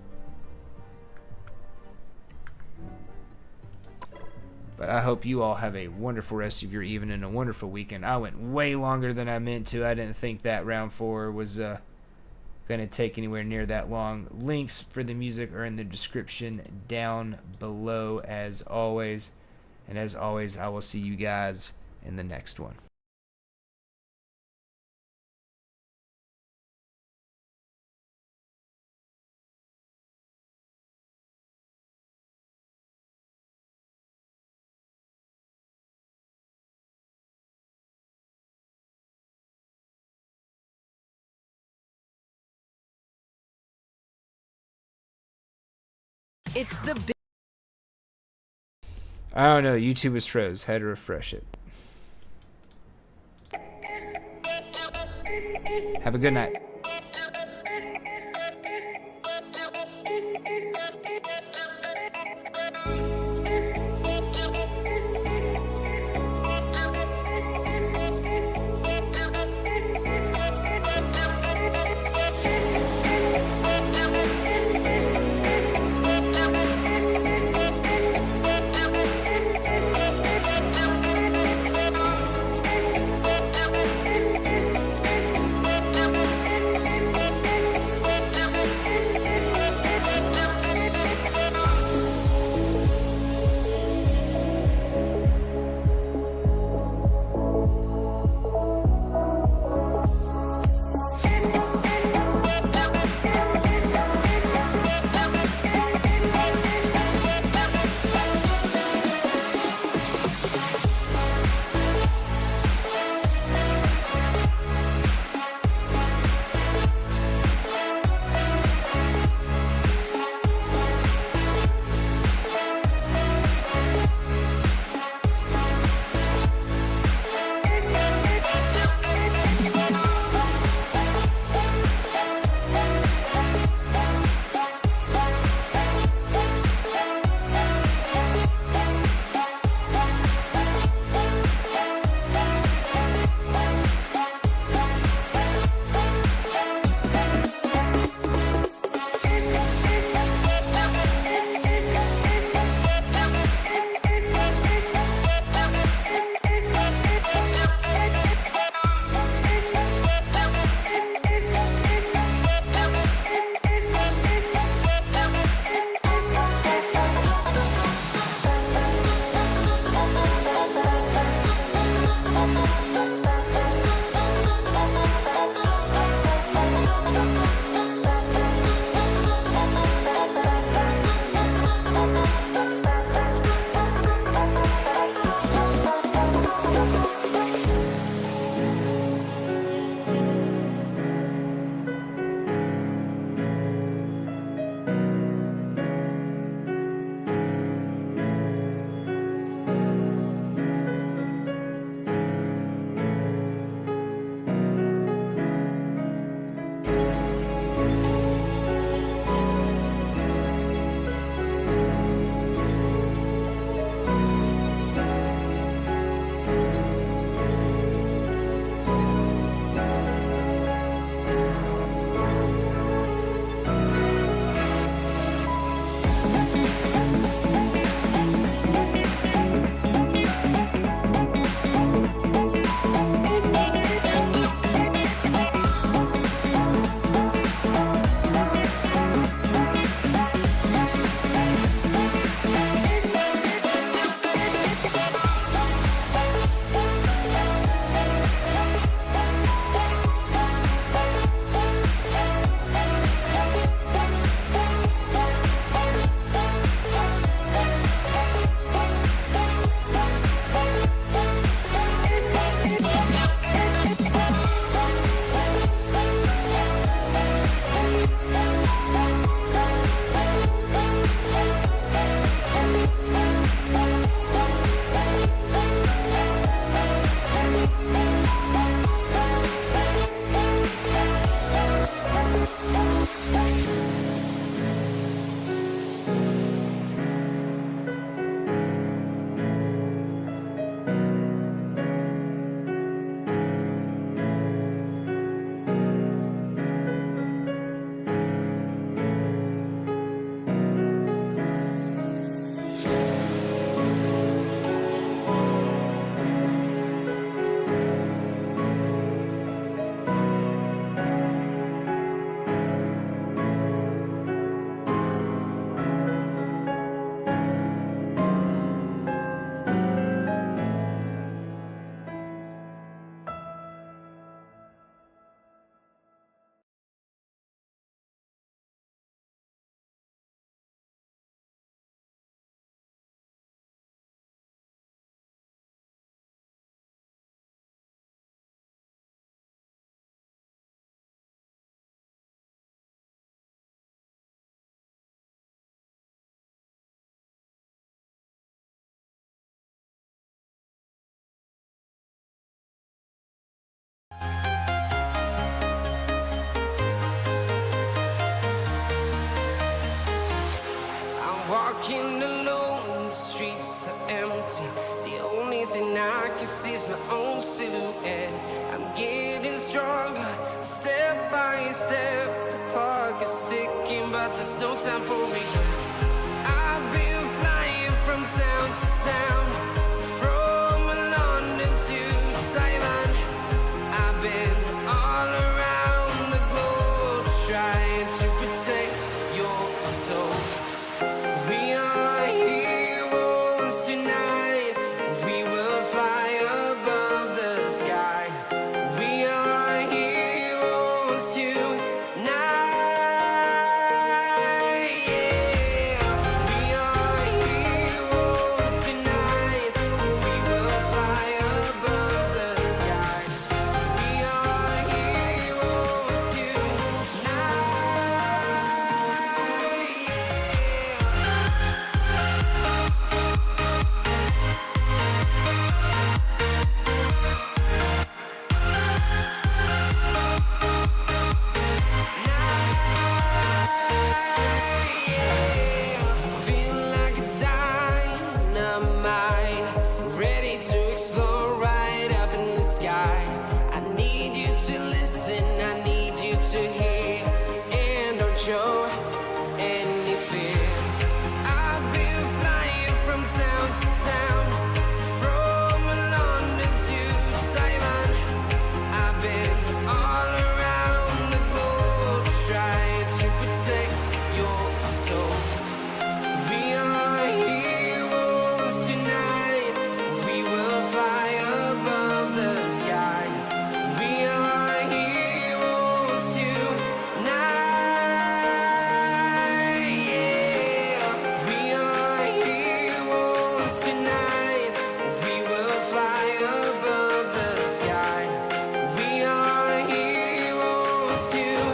But I hope you all have a wonderful rest of your evening and a wonderful weekend. I went way longer than I meant to. I didn't think that round 4 was going to take anywhere near that long. Links for the music are in the description down below as always. And as always, I will see you guys in the next one. It's the big... I don't know, YouTube was froze. Had to refresh it. Have a good night. walking alone, the streets are empty. The only thing I can see is my own silhouette. I'm getting stronger, step by step. The clock is ticking, but there's no time for regrets. I've been flying from town to town, from London to Taiwan. I've been all around the globe, trying to protect your soul. We are heroes tonight. We will fly above the sky. We are heroes tonight. Yeah. We are heroes tonight. We will fly above the sky. We are heroes tonight. Feel like a dynamite, ready to explode right up in the sky. I need you to listen, I need you to hear, and don't show any fear. I've been flying from town to town, from London to Taiwan. I've been all around the globe, trying to protect your soul. We are heroes tonight. We will fly above the sky. We are heroes tonight. Yeah. We are heroes tonight. We will fly above the sky. We are heroes tonight.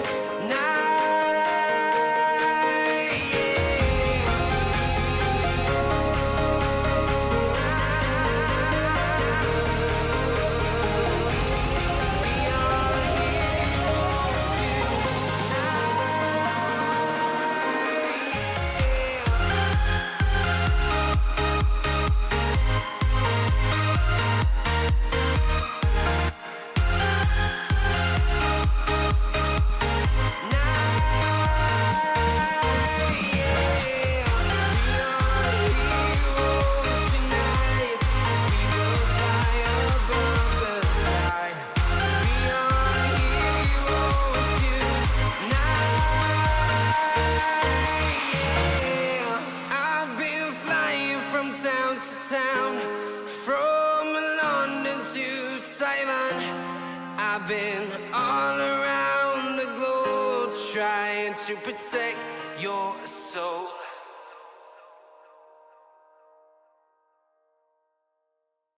I've been flying from town to town, from London to Taiwan. I've been all around the globe, trying to protect your soul.